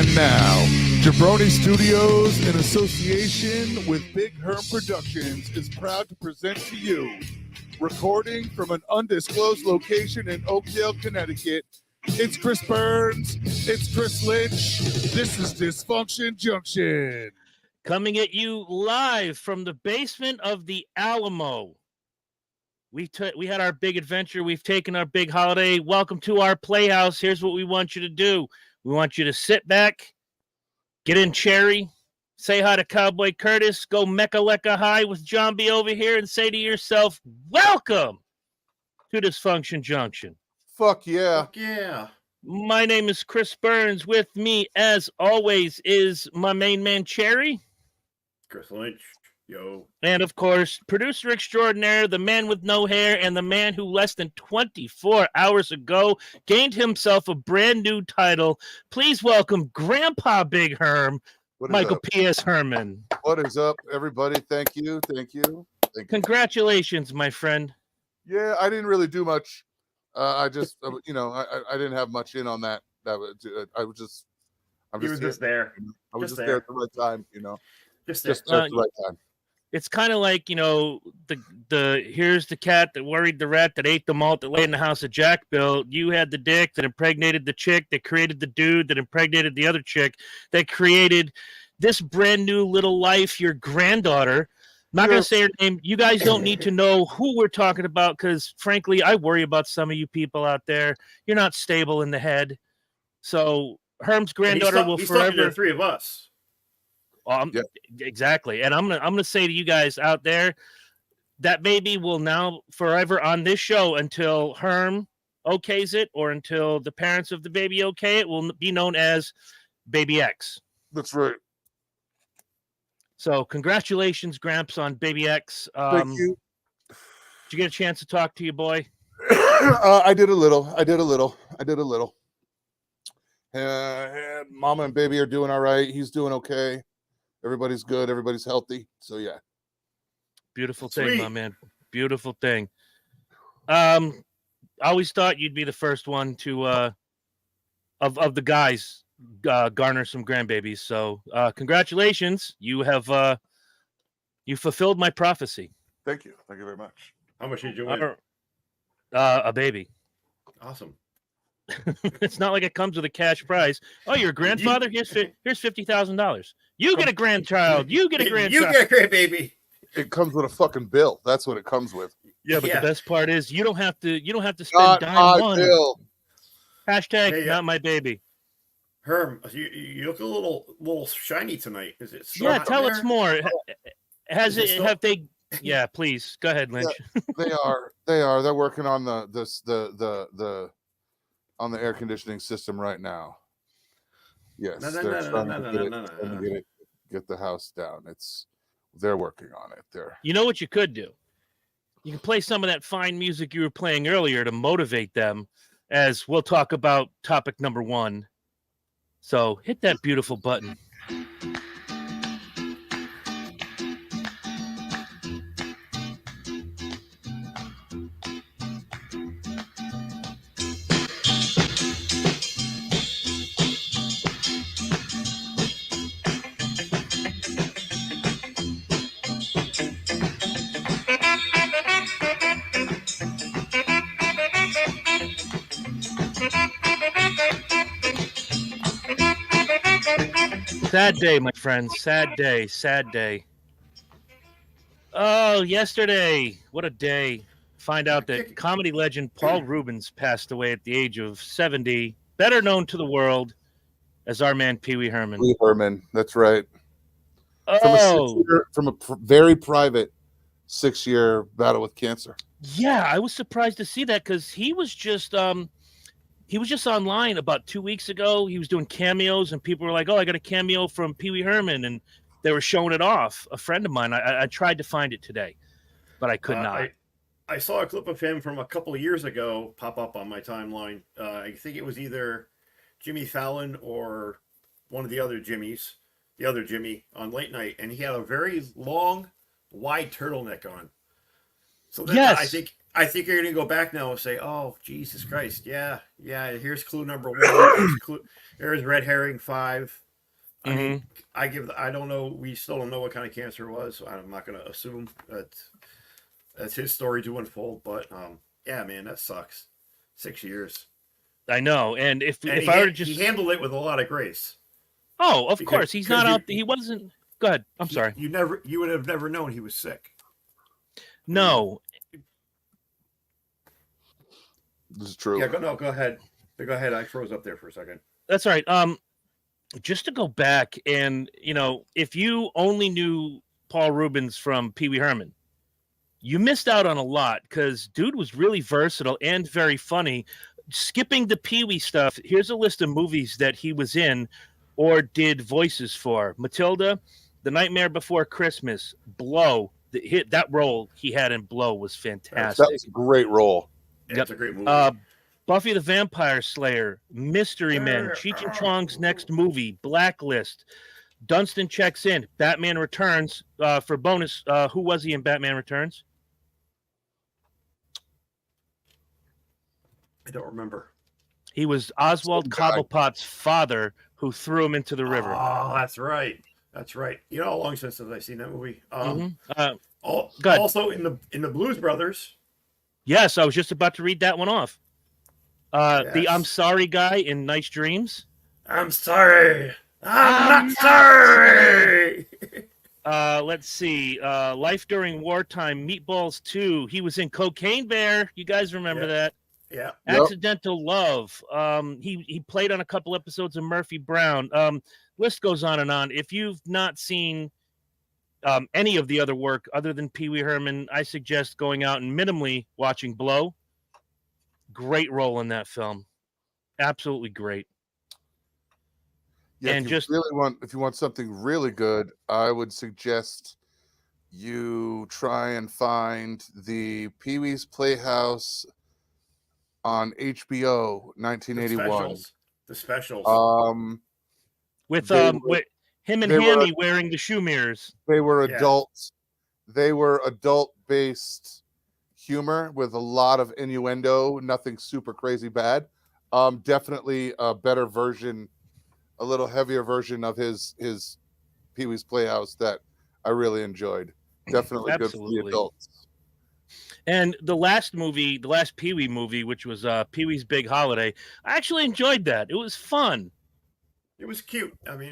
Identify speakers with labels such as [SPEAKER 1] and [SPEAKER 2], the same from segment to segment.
[SPEAKER 1] And now, Jabroni Studios, in association with Big Herm Productions, is proud to present to you, recording from an undisclosed location in Oakdale, Connecticut. It's Chris Burns. It's Chris Lynch. This is Dysfunction Junction.
[SPEAKER 2] Coming at you live from the basement of the Alamo. We had our big adventure. We've taken our big holiday. Welcome to our playhouse. Here's what we want you to do. We want you to sit back, get in cherry, say hi to Cowboy Curtis, go Meka Leka high with John B over here, and say to yourself, welcome to Dysfunction Junction.
[SPEAKER 1] Fuck yeah.
[SPEAKER 3] Fuck yeah.
[SPEAKER 2] My name is Chris Burns. With me, as always, is my main man, Cherry.
[SPEAKER 3] Chris Lynch. Yo.
[SPEAKER 2] And, of course, producer extraordinaire, the man with no hair, and the man who less than 24 hours ago gained himself a brand new title. Please welcome Grandpa Big Herm, Michael P.S. Herman.
[SPEAKER 1] What is up, everybody? Thank you.
[SPEAKER 2] Congratulations, my friend.
[SPEAKER 1] Yeah, I didn't really do much. I just, I didn't have much in on that. I'm just
[SPEAKER 3] there.
[SPEAKER 1] I was just there at the right time,
[SPEAKER 3] Just
[SPEAKER 1] at the right time.
[SPEAKER 2] It's kind of like, the here's the cat that worried the rat that ate the malt that lay in the house of Jack built. You had the dick that impregnated the chick that created the dude that impregnated the other chick that created this brand new little life, your granddaughter. I'm not going to say her name. You guys don't need to know who we're talking about because, frankly, I worry about some of you people out there. You're not stable in the head. So Herm's granddaughter will forever.
[SPEAKER 3] He's talking to the three of us.
[SPEAKER 2] Exactly. And I'm gonna say to you guys out there, that baby will now forever on this show until Herm okays it or until the parents of the baby okay it will be known as Baby X.
[SPEAKER 1] That's right.
[SPEAKER 2] So congratulations, Gramps, on Baby X.
[SPEAKER 1] Thank you.
[SPEAKER 2] Did you get a chance to talk to your boy?
[SPEAKER 1] I did a little. Mama and baby are doing all right. He's doing okay. Everybody's good. Everybody's healthy. So yeah.
[SPEAKER 2] Beautiful thing, my man. Beautiful thing. I always thought you'd be the first one to of the guys garner some grandbabies. So congratulations. You have you fulfilled my prophecy.
[SPEAKER 1] Thank you. Thank you very much.
[SPEAKER 3] How much did you win?
[SPEAKER 2] A baby.
[SPEAKER 3] Awesome.
[SPEAKER 2] It's not like it comes with a cash prize. Oh, you're a grandfather? Here's $50,000. You get a grandchild. You get a grandchild.
[SPEAKER 3] You get a grandbaby.
[SPEAKER 1] It comes with a fucking bill. That's what it comes with.
[SPEAKER 2] Yeah, but the best part is you don't have to spend dime one.
[SPEAKER 1] Bill.
[SPEAKER 2] Hashtag not my baby.
[SPEAKER 3] Herm, you look a little shiny tonight. Is it?
[SPEAKER 2] Yeah, tell us more. Have they? Yeah, please go ahead, Lynch.
[SPEAKER 1] Yeah, they are. They're working on the air conditioning system right now. Yes, they're trying to get the house down. They're working on it. You
[SPEAKER 2] know what you could do? You can play some of that fine music you were playing earlier to motivate them, as we'll talk about topic number 1. So hit that beautiful button. Sad day, my friends. Sad day. Oh, yesterday. What a day. Find out that comedy legend Paul Reubens passed away at the age of 70, better known to the world as our man Pee Wee Herman.
[SPEAKER 1] Pee Wee Herman, that's right.
[SPEAKER 2] Oh.
[SPEAKER 1] From a very private 6-year battle with cancer.
[SPEAKER 2] Yeah, I was surprised to see that because he was just online about 2 weeks ago. He was doing cameos, and people were like, "Oh, I got a cameo from Pee Wee Herman," and they were showing it off. A friend of mine, I tried to find it today, but I could not.
[SPEAKER 3] I saw a clip of him from a couple of years ago pop up on my timeline. I think it was either Jimmy Fallon or one of the other Jimmys, the other Jimmy on late night, and he had a very long, wide turtleneck on. So that,
[SPEAKER 2] yes.
[SPEAKER 3] I think you're going to go back now and say, "Oh, Jesus Christ, yeah, here's clue number 1. Here's red herring 5." I mean,
[SPEAKER 2] Mm-hmm.
[SPEAKER 3] I don't know. We still don't know what kind of cancer it was. So I'm not going to assume that that's his story to unfold. But yeah, man, that sucks. 6 years,
[SPEAKER 2] I know. And
[SPEAKER 3] and
[SPEAKER 2] if I were to just
[SPEAKER 3] he handled it with a lot of grace.
[SPEAKER 2] oh, of
[SPEAKER 3] Because
[SPEAKER 2] course, he's not out. He wasn't. Go ahead. I'm sorry.
[SPEAKER 3] You would have never known he was sick.
[SPEAKER 2] No.
[SPEAKER 1] This is true.
[SPEAKER 3] Yeah, go ahead. Go ahead. I froze up there for a second.
[SPEAKER 2] That's all right. Just to go back and if you only knew Paul Reubens from Pee Wee Herman, you missed out on a lot because dude was really versatile and very funny. Skipping the Pee Wee stuff, here's a list of movies that he was in or did voices for: Matilda, The Nightmare Before Christmas, Blow. That role he had in Blow was fantastic.
[SPEAKER 1] That was a great role.
[SPEAKER 3] Yeah, it's a great movie.
[SPEAKER 2] Buffy the Vampire Slayer, Mystery Men, Cheech and Chong's next movie, Blacklist, Dunstan Checks In, Batman Returns. For bonus, who was he in Batman Returns?
[SPEAKER 3] I don't remember.
[SPEAKER 2] He was Oswald Cobblepot's father who threw him into the river.
[SPEAKER 3] Oh, that's right. That's right. You know how long since I've seen that movie? Also in the Blues Brothers.
[SPEAKER 2] Yes, I was just about to read that one off.
[SPEAKER 3] Yes.
[SPEAKER 2] The I'm Sorry guy in Nice Dreams.
[SPEAKER 3] I'm sorry. I'm not sorry.
[SPEAKER 2] Let's see. Life During Wartime, Meatballs 2. He was in Cocaine Bear. You guys remember that?
[SPEAKER 3] Yeah.
[SPEAKER 2] Accidental Love. He played on a couple episodes of Murphy Brown. List goes on and on. If you've not seen any of the other work other than Pee Wee Herman, I suggest going out and minimally watching Blow. Great role in that film. Absolutely great.
[SPEAKER 1] Yeah,
[SPEAKER 2] and
[SPEAKER 1] if you want something really good, I would suggest you try and find the Pee Wee's Playhouse on HBO, 1981.
[SPEAKER 3] The specials.
[SPEAKER 2] With him and Hammy wearing the shoe mirrors.
[SPEAKER 1] They were adults. They were adult-based humor with a lot of innuendo, nothing super crazy bad. Definitely a better version, a little heavier version of his Pee Wee's Playhouse that I really enjoyed. Definitely good for the adults.
[SPEAKER 2] And the last Pee Wee movie, which was Pee Wee's Big Holiday, I actually enjoyed that. It was fun.
[SPEAKER 3] It was cute. I mean,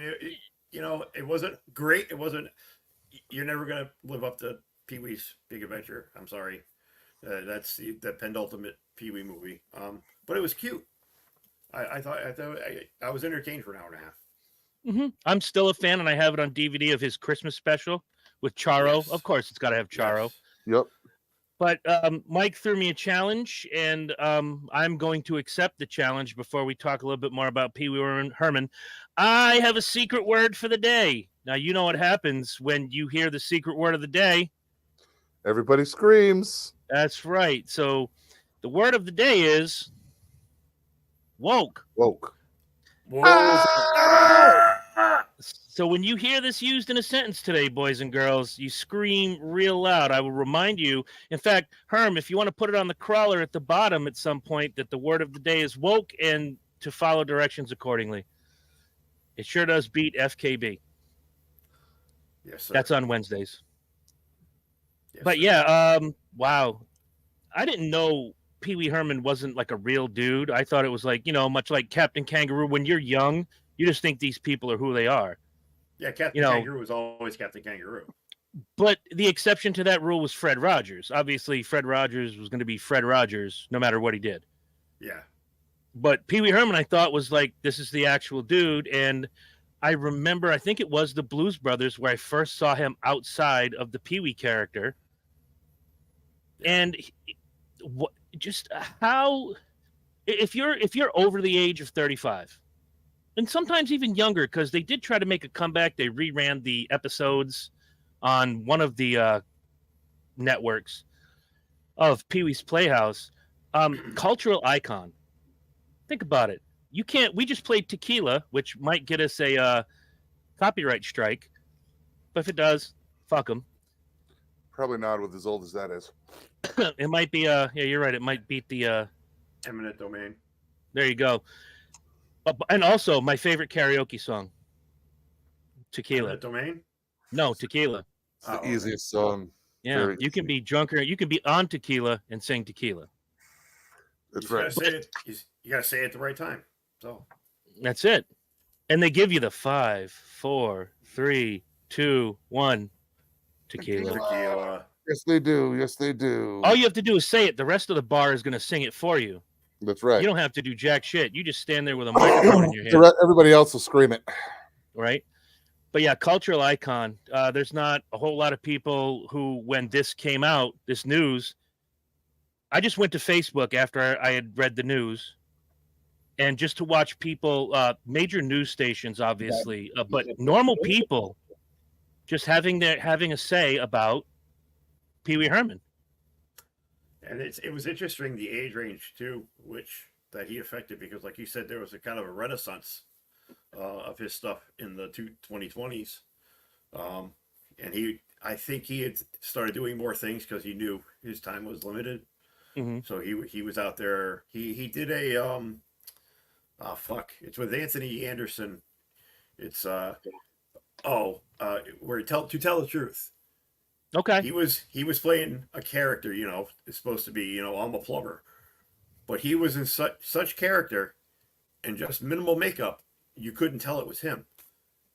[SPEAKER 3] it wasn't great. It wasn't. You're never gonna live up to Pee Wee's Big Adventure. I'm sorry. That's the penultimate Pee Wee movie. But it was cute. I thought I was entertained for an hour and a half.
[SPEAKER 2] Mm-hmm. I'm still a fan, and I have it on DVD of his Christmas special with Charo.
[SPEAKER 3] Yes.
[SPEAKER 2] Of course, it's got to have Charo.
[SPEAKER 3] Yes.
[SPEAKER 1] Yep.
[SPEAKER 2] But Mike threw me a challenge, and I'm going to accept the challenge before we talk a little bit more about Pee Wee Herman. I have a secret word for the day. Now, you know what happens when you hear the secret word of the day.
[SPEAKER 1] Everybody screams.
[SPEAKER 2] That's right. So the word of the day is woke.
[SPEAKER 1] Woke.
[SPEAKER 2] So when you hear this used in a sentence today, boys and girls, you scream real loud. I will remind you. In fact, Herm, if you want to put it on the crawler at the bottom at some point, that the word of the day is woke and to follow directions accordingly. It sure does beat FKB.
[SPEAKER 3] Yes, sir.
[SPEAKER 2] That's on Wednesdays.
[SPEAKER 3] Yes,
[SPEAKER 2] But
[SPEAKER 3] sir.
[SPEAKER 2] yeah, wow. I didn't know Pee Wee Herman wasn't like a real dude. I thought it was like, much like Captain Kangaroo. When you're young, you just think these people are who they are.
[SPEAKER 3] Yeah, Captain Kangaroo was always Captain Kangaroo.
[SPEAKER 2] But the exception to that rule was Fred Rogers. Obviously, Fred Rogers was going to be Fred Rogers no matter what he did.
[SPEAKER 3] Yeah.
[SPEAKER 2] But Pee Wee Herman, I thought, was like, this is the actual dude. And I remember, I think it was the Blues Brothers where I first saw him outside of the Pee Wee character. And just how, if you're over the age of 35, and sometimes even younger, because they did try to make a comeback. They reran the episodes on one of the networks of Pee Wee's Playhouse. Cultural icon. Think about it. We just played Tequila, which might get us a copyright strike. But if it does, fuck them.
[SPEAKER 1] Probably not with as old as that is.
[SPEAKER 2] It might be. Yeah, you're right. It might beat the.
[SPEAKER 3] Eminent Domain.
[SPEAKER 2] There you go. And also my favorite karaoke song. Tequila.
[SPEAKER 3] Eminent Domain.
[SPEAKER 2] No, Tequila.
[SPEAKER 1] It's the
[SPEAKER 3] Oh, okay.
[SPEAKER 1] easiest song.
[SPEAKER 2] Yeah,
[SPEAKER 1] Very
[SPEAKER 2] you can
[SPEAKER 1] easy.
[SPEAKER 2] be drunker. You can be on tequila and sing Tequila.
[SPEAKER 1] That's
[SPEAKER 3] You
[SPEAKER 1] right.
[SPEAKER 3] gotta say it. You gotta say it at the right time. So
[SPEAKER 2] That's it. And they give you the 5, 4, 3, 2, 1 tequila.
[SPEAKER 3] tequila.
[SPEAKER 1] Yes, they do. Yes, they do.
[SPEAKER 2] All you have to do is say it. The rest of the bar is going to sing it for you.
[SPEAKER 1] That's right.
[SPEAKER 2] You don't have to do jack shit. You just stand there with a microphone in your hand,
[SPEAKER 1] Everybody else will scream it.
[SPEAKER 2] right? But yeah, cultural icon. There's not a whole lot of people who, when this came out, this news, I just went to Facebook after I had read the news, and just to watch people, major news stations, obviously, but normal people, just having a say about Pee Wee Herman.
[SPEAKER 3] And it was interesting the age range too, that he affected, because like you said, there was a kind of a renaissance of his stuff in the 2020s, and I think he had started doing more things because he knew his time was limited.
[SPEAKER 2] Mm-hmm.
[SPEAKER 3] So he was out there. He did a it's with Anthony Anderson. It's where to tell the truth.
[SPEAKER 2] Okay.
[SPEAKER 3] He was playing a character, it's supposed to be, I'm a plumber, but he was in such character and just minimal makeup, you couldn't tell it was him.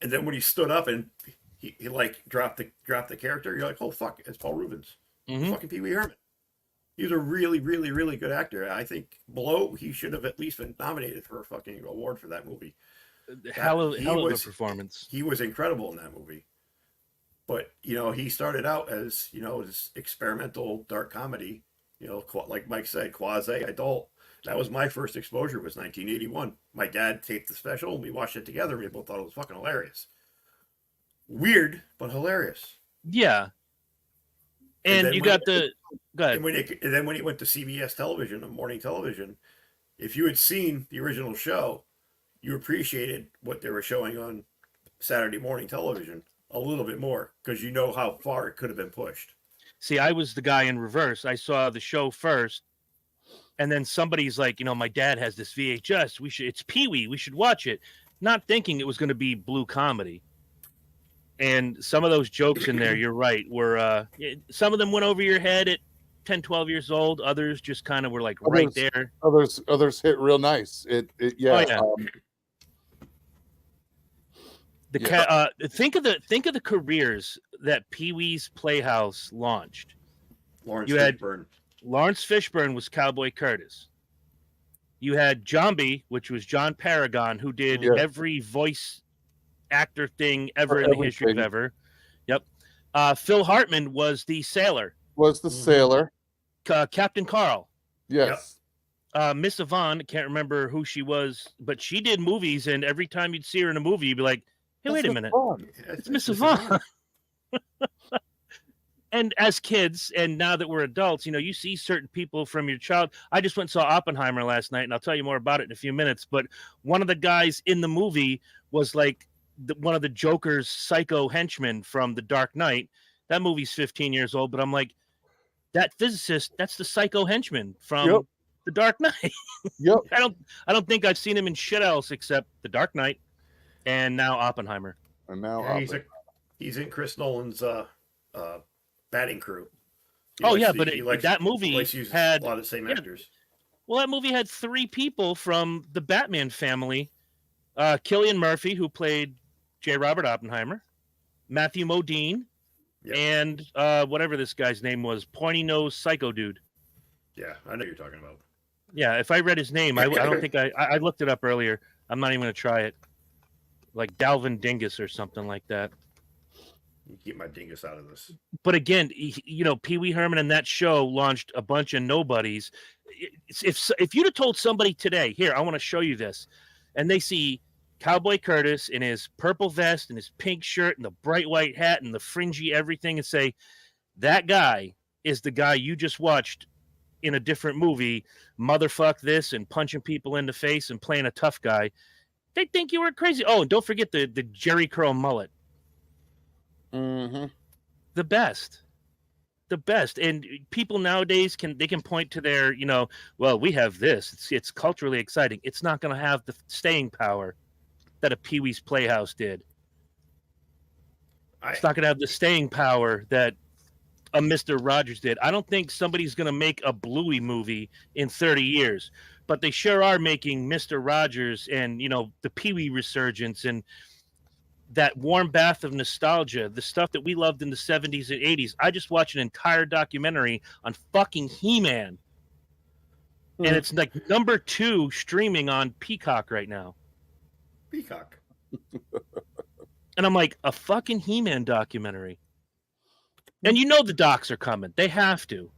[SPEAKER 3] And then when he stood up and he like dropped the character, you're like, oh fuck, it's Paul Reubens, fucking Pee Wee Herman. He was a really, really, really good actor. I think below he should have at least been nominated for a fucking award for that movie.
[SPEAKER 2] Hell of a performance.
[SPEAKER 3] He was incredible in that movie. But, he started out as, this experimental dark comedy, like Mike said, quasi-adult. That was my first exposure, was 1981. My dad taped the special, and we watched it together. We both thought it was fucking hilarious. Weird, but hilarious.
[SPEAKER 2] Yeah. And you got the... Go ahead.
[SPEAKER 3] And then when he went to CBS television, morning television, if you had seen the original show, you appreciated what they were showing on Saturday morning television a little bit more, because you know how far it could have been pushed.
[SPEAKER 2] See, I was the guy in reverse. I saw the show first, and then somebody's like, my dad has this VHS. It's Pee-wee. We should watch it. Not thinking it was going to be blue comedy. And some of those jokes in there, you're right, were some of them went over your head at 10, 12 years old. Others just kind of were like right there.
[SPEAKER 1] Others hit real nice. Yeah.
[SPEAKER 2] Oh, yeah. Think of the careers that Pee-wee's Playhouse launched.
[SPEAKER 3] Lawrence
[SPEAKER 2] Fishburne was Cowboy Curtis. You had Zombie, which was John Paragon, who did every voice actor thing ever in the history of ever. Yep. Phil Hartman was the sailor.
[SPEAKER 1] Sailor.
[SPEAKER 2] Captain Carl.
[SPEAKER 1] Yes.
[SPEAKER 3] Yep.
[SPEAKER 2] Miss Yvonne, can't remember who she was, but she did movies, and every time you'd see her in a movie, you'd be like, hey, wait a minute. It's Miss Yvonne. And as kids, and now that we're adults, you see certain people from your child. I just went and saw Oppenheimer last night, and I'll tell you more about it in a few minutes. But one of the guys in the movie was like one of the Joker's psycho henchmen from The Dark Knight. That movie's 15 years old, but I'm like, that physicist, that's the psycho henchman from The Dark Knight.
[SPEAKER 1] Yep.
[SPEAKER 2] I don't think I've seen him in shit else except The Dark Knight and now Oppenheimer.
[SPEAKER 1] And now
[SPEAKER 3] he's in Chris Nolan's batting crew.
[SPEAKER 2] That movie had
[SPEAKER 3] a lot of the same actors.
[SPEAKER 2] Well, that movie had 3 people from the Batman family. Cillian Murphy, who played J. Robert Oppenheimer, Matthew Modine, and whatever this guy's name was, pointy nose psycho dude.
[SPEAKER 3] Yeah, I know you're talking about.
[SPEAKER 2] Yeah, if I read his name, I don't think I looked it up earlier. I'm not even going to try it. Like Dalvin Dingus or something like that.
[SPEAKER 3] You keep my dingus out of this.
[SPEAKER 2] But again, Pee Wee Herman and that show launched a bunch of nobodies. If you'd have told somebody today, here, I want to show you this, and they see Cowboy Curtis in his purple vest and his pink shirt and the bright white hat and the fringy everything, and say, that guy is the guy you just watched in a different movie, motherfuck this and punching people in the face and playing a tough guy, they think you were crazy. Oh, and don't forget the Jerry curl mullet.
[SPEAKER 1] Mm-hmm.
[SPEAKER 2] The best. the best. And people nowadays can point to their, well, we have this. It's culturally exciting. It's not going to have the staying power that a Pee-wee's Playhouse did. It's not going to have the staying power that a Mr. Rogers did. I don't think somebody's going to make a Bluey movie in 30 years, but they sure are making Mr. Rogers and, the Pee-wee resurgence and that warm bath of nostalgia, the stuff that we loved in the 70s and 80s. I just watched an entire documentary on fucking He-Man. And it's like number 2 streaming on Peacock right now.
[SPEAKER 3] Peacock.
[SPEAKER 2] And I'm like, a fucking He-Man documentary. And the docs are coming. They have to.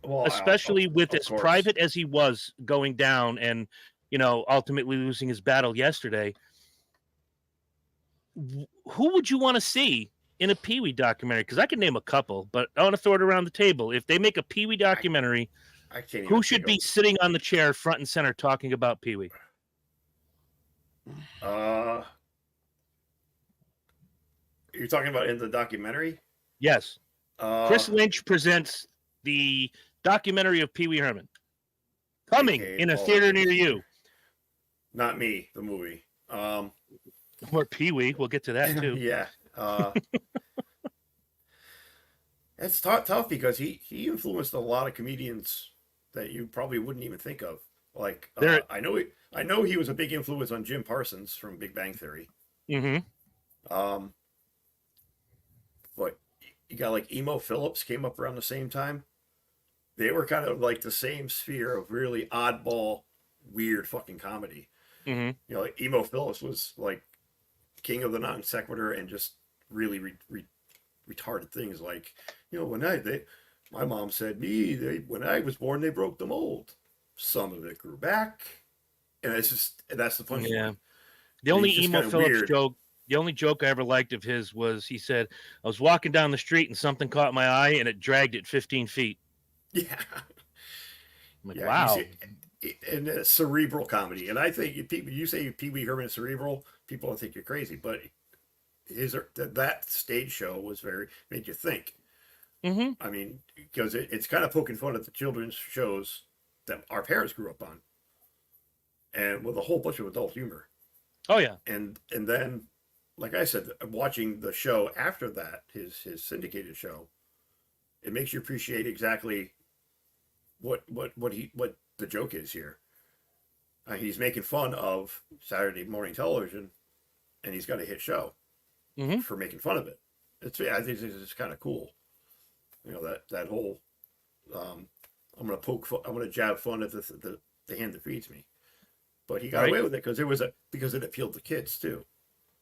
[SPEAKER 2] Well, especially with as private as he was going down and, ultimately losing his battle yesterday. Who would you want to see in a Pee-wee documentary? Because I can name a couple, but I want to throw it around the table. If they make a Pee-wee documentary, who should be sitting on the chair front and center talking about Pee-wee?
[SPEAKER 3] You're talking about in the documentary?
[SPEAKER 2] Yes. Chris Lynch presents the documentary of Pee-wee Herman. Coming in a theater near you.
[SPEAKER 3] Not me, the movie.
[SPEAKER 2] Or Pee-wee. We'll get to that too.
[SPEAKER 3] Yeah. It's tough because he influenced a lot of comedians that you probably wouldn't even think of. Like I know he was a big influence on Jim Parsons from Big Bang Theory.
[SPEAKER 2] Mm-hmm.
[SPEAKER 3] But you got like Emo Phillips came up around the same time. They were kind of like the same sphere of really oddball, weird fucking comedy.
[SPEAKER 2] Mm-hmm.
[SPEAKER 3] Like Emo Phillips was like king of the non sequitur and just really retarded things like, when my mom said when I was born, they broke the mold. Some of it grew back. And that's the punchline.
[SPEAKER 2] Yeah. The only Emo Phillips joke, the only joke I ever liked of his was he said, I was walking down the street and something caught my eye and it dragged it 15 feet.
[SPEAKER 3] Yeah.
[SPEAKER 2] I'm like, wow.
[SPEAKER 3] And cerebral comedy. And I think you say Pee-wee Herman is cerebral, people don't think you're crazy, but that stage show was made you think.
[SPEAKER 2] Mm-hmm.
[SPEAKER 3] I mean, because it's kind of poking fun at the children's shows that our parents grew up on. And with a whole bunch of adult humor.
[SPEAKER 2] Oh yeah.
[SPEAKER 3] And then, like I said, watching the show after that, his syndicated show, it makes you appreciate exactly what the joke is here. He's making fun of Saturday morning television, and he's got a hit show for making fun of it. I think it's kind of cool. That whole I'm gonna jab fun at the hand that feeds me. But he got away with it because it appealed to kids too.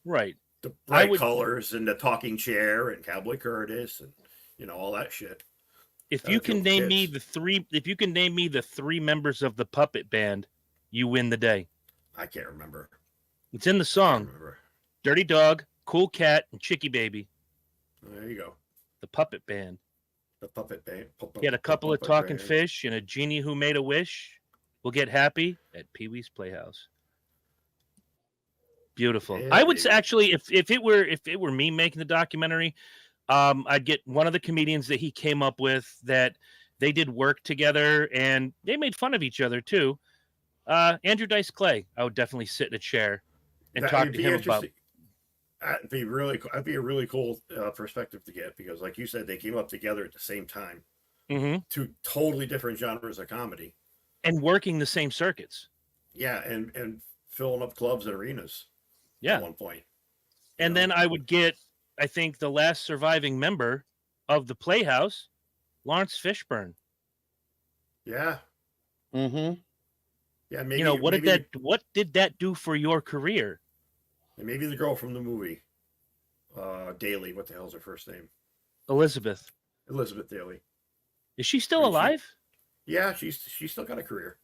[SPEAKER 2] Right.
[SPEAKER 3] The bright colors and the talking chair and Cowboy Curtis and all that shit.
[SPEAKER 2] If you can name me the three members of the puppet band, you win the day.
[SPEAKER 3] I can't remember.
[SPEAKER 2] It's in the song. Dirty Dog, Cool Cat, and Chicky Baby.
[SPEAKER 3] There you go.
[SPEAKER 2] The puppet band.
[SPEAKER 3] The puppet band.
[SPEAKER 2] He had a couple of talking fish and a genie who made a wish. We'll get happy at Pee-wee's Playhouse. Beautiful. Yeah, I would actually, if it were me making the documentary, I'd get one of the comedians that he came up with that they did work together and they made fun of each other too. Andrew Dice Clay, I would definitely sit in a chair and talk to him about.
[SPEAKER 3] That'd be a really cool perspective to get because, like you said, they came up together at the same time.
[SPEAKER 2] Mm-hmm.
[SPEAKER 3] Two totally different genres of comedy.
[SPEAKER 2] And working the same circuits.
[SPEAKER 3] Yeah, and filling up clubs and arenas.
[SPEAKER 2] Yeah.
[SPEAKER 3] At one point.
[SPEAKER 2] And then I would get, I think, the last surviving member of the Playhouse, Lawrence Fishburne.
[SPEAKER 3] Yeah.
[SPEAKER 4] Mm-hmm.
[SPEAKER 3] Yeah, maybe.
[SPEAKER 2] What did that do for your career?
[SPEAKER 3] And maybe the girl from the movie, Daly. What the hell's her first name?
[SPEAKER 2] Elizabeth
[SPEAKER 3] Daly.
[SPEAKER 2] Is she still alive?
[SPEAKER 3] Yeah, she's still got a career.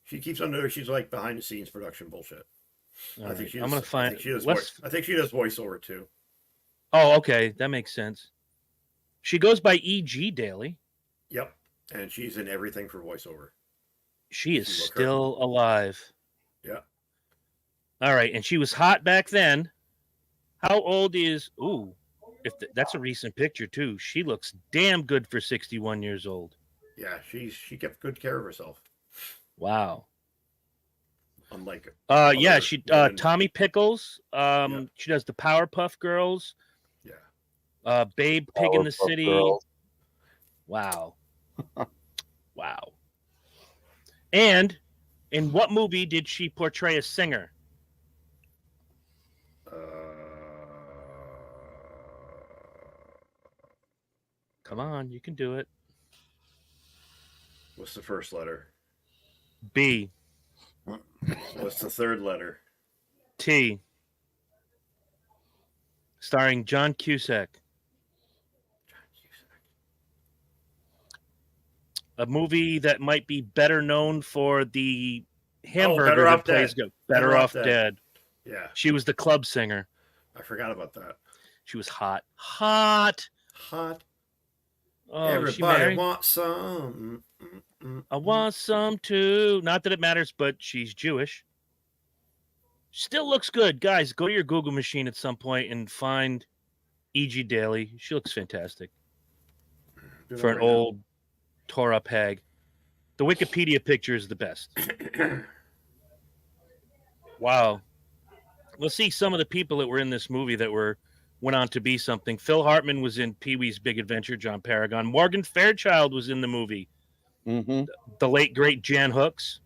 [SPEAKER 3] She keeps under. She's like behind the scenes production bullshit. I think she. I'm gonna find. I think she does voiceover too.
[SPEAKER 2] Oh, okay, that makes sense. She goes by E.G. Daly.
[SPEAKER 3] Yep, and she's in everything for voiceover.
[SPEAKER 2] She is still alive.
[SPEAKER 3] Yeah.
[SPEAKER 2] All right, and she was hot back then. How old is? Ooh, That's a recent picture too. She looks damn good for 61 years old.
[SPEAKER 3] Yeah, she kept good care of herself.
[SPEAKER 2] Wow.
[SPEAKER 3] Unlike
[SPEAKER 2] yeah, she Tommy Pickles. She does the Powerpuff Girls.
[SPEAKER 3] Yeah.
[SPEAKER 2] Babe Pig in the
[SPEAKER 1] Powerpuff
[SPEAKER 2] City.
[SPEAKER 1] Girls.
[SPEAKER 2] Wow. Wow. And in what movie did she portray a singer? Come on, you can do it.
[SPEAKER 3] What's the first letter?
[SPEAKER 2] B.
[SPEAKER 3] What's the third letter?
[SPEAKER 2] T. Starring John Cusack. A movie that might be better known for the hamburger that plays good. Better Off Dead.
[SPEAKER 3] Yeah.
[SPEAKER 2] She was the club singer.
[SPEAKER 3] I forgot about that.
[SPEAKER 2] She was hot. Hot. Oh,
[SPEAKER 3] everybody wants some.
[SPEAKER 2] I want some too. Not that it matters, but she's Jewish. Still looks good. Guys, go to your Google machine at some point and find E.G. Daly. She looks fantastic. For an old, tore up hag. The Wikipedia picture is the best. Wow. Let's see some of the people that were in this movie that went on to be something. Phil Hartman was in Pee-wee's Big Adventure, John Paragon. Morgan Fairchild was in the movie.
[SPEAKER 1] Mm-hmm.
[SPEAKER 2] The late, great Jan Hooks.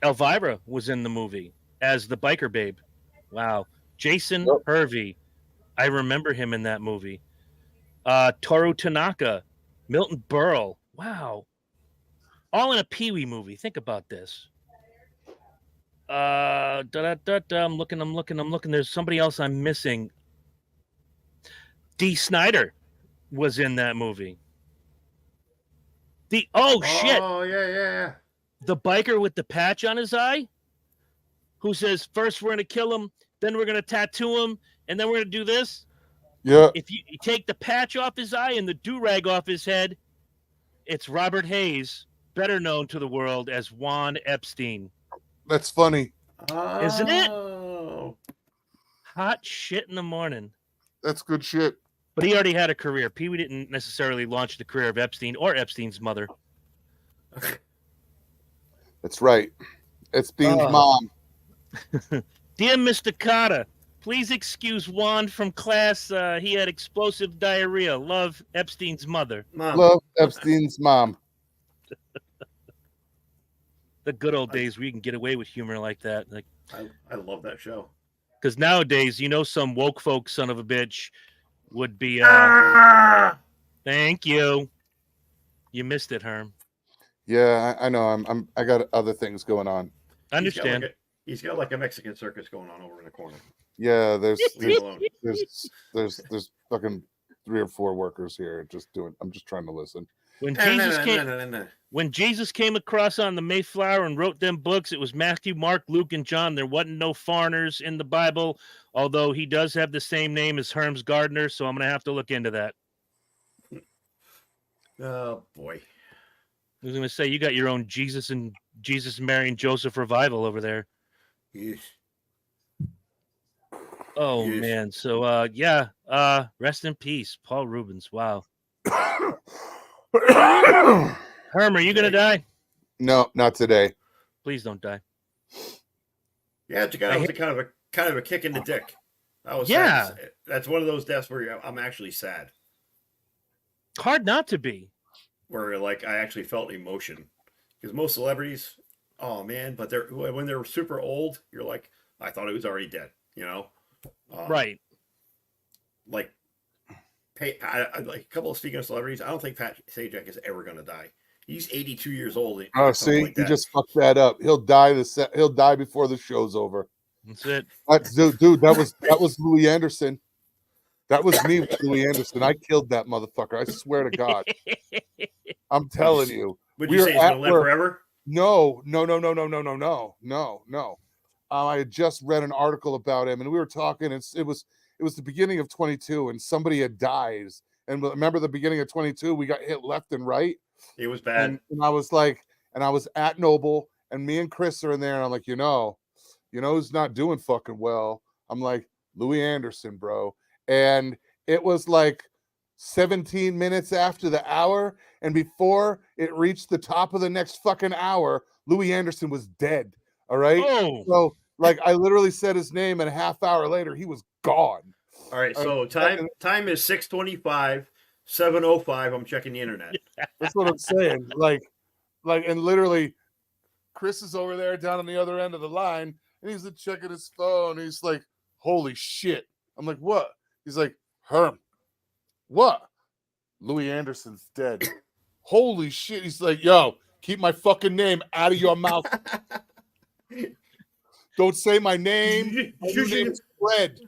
[SPEAKER 2] Elvira was in the movie as the biker babe. Wow. Jason Hervey. I remember him in that movie. Toru Tanaka. Milton Berle. Wow. All in a Pee-wee movie. Think about this. I'm looking. There's somebody else I'm missing. Dee Snider was in that movie. Shit.
[SPEAKER 3] Oh, yeah.
[SPEAKER 2] The biker with the patch on his eye who says, first we're going to kill him, then we're going to tattoo him, and then we're going to do this.
[SPEAKER 1] Yeah.
[SPEAKER 2] If you take the patch off his eye and the do-rag off his head, it's Robert Hayes, better known to the world as Juan Epstein.
[SPEAKER 1] That's funny.
[SPEAKER 2] Isn't it? Hot shit in the morning.
[SPEAKER 1] That's good shit.
[SPEAKER 2] But he already had a career. Pee-wee didn't necessarily launch the career of Epstein or Epstein's mother.
[SPEAKER 1] That's right. Epstein's mom.
[SPEAKER 2] Dear Mr. Carter, please excuse Juan from class. He had explosive diarrhea. Love, Epstein's mother.
[SPEAKER 3] Mom.
[SPEAKER 1] Love, Epstein's mom.
[SPEAKER 2] The good old days where you can get away with humor like that. Like,
[SPEAKER 3] I love that show.
[SPEAKER 2] Because nowadays, some woke folk son of a bitch would be. Thank you. You missed it, Herm.
[SPEAKER 1] Yeah, I know. I got other things going on.
[SPEAKER 2] I understand.
[SPEAKER 3] He's got like a Mexican circus going on over in the corner.
[SPEAKER 1] Yeah, there's fucking 3 or 4 workers here I'm just trying to listen.
[SPEAKER 2] When Jesus came across on the Mayflower and wrote them books, it was Matthew, Mark, Luke, and John. There wasn't no foreigners in the Bible, although he does have the same name as Herms Gardner, so I'm going to have to look into that.
[SPEAKER 3] Oh, boy.
[SPEAKER 2] I was going to say, you got your own Jesus, Mary, and Joseph revival over there.
[SPEAKER 3] Yes.
[SPEAKER 2] Oh, yes. Man. So, rest in peace, Paul Reubens. Wow. Herm, are you going to die?
[SPEAKER 1] No, not today.
[SPEAKER 2] Please don't die.
[SPEAKER 3] Yeah, that was kind of a kick in the dick. That's one of those deaths where I'm actually sad.
[SPEAKER 2] Hard not to be.
[SPEAKER 3] Where like I actually felt emotion, because most celebrities, oh man, but when they're super old, you're like, I thought he was already dead,
[SPEAKER 2] right?
[SPEAKER 3] Like, like a couple of speaking of celebrities, I don't think Pat Sajak is ever going to die. He's 82 years old.
[SPEAKER 1] Oh, see, like you just fucked that up. He'll die before the show's over.
[SPEAKER 2] That's it.
[SPEAKER 1] Dude, that was Louis Anderson. That was me with Louis Anderson. I killed that motherfucker. I swear to God. I'm telling you.
[SPEAKER 3] Would you say he's going to live forever?
[SPEAKER 1] No. I had just read an article about him, and we were talking. It was the beginning of 22, and somebody had died. And remember the beginning of 22, we got hit left and right.
[SPEAKER 3] It was bad.
[SPEAKER 1] And I was like, I was at Noble, and me and Chris are in there, and I'm like, who's not doing fucking well? I'm like, Louis Anderson, bro. and it was like 17 minutes after the hour, and before it reached the top of the next fucking hour, Louis Anderson was dead. All right.
[SPEAKER 2] Oh,
[SPEAKER 1] So like I literally said his name, and a half hour later he was gone.
[SPEAKER 3] All right, so time is 6:25, 7:05. I'm checking the internet.
[SPEAKER 1] That's what I'm saying. And literally Chris is over there down on the other end of the line, and he's checking his phone. He's like, holy shit. I'm like, what? He's like, Herm, what? Louis Anderson's dead. Holy shit. He's like, yo, keep my fucking name out of your mouth. Don't say my name. My new name is Fred.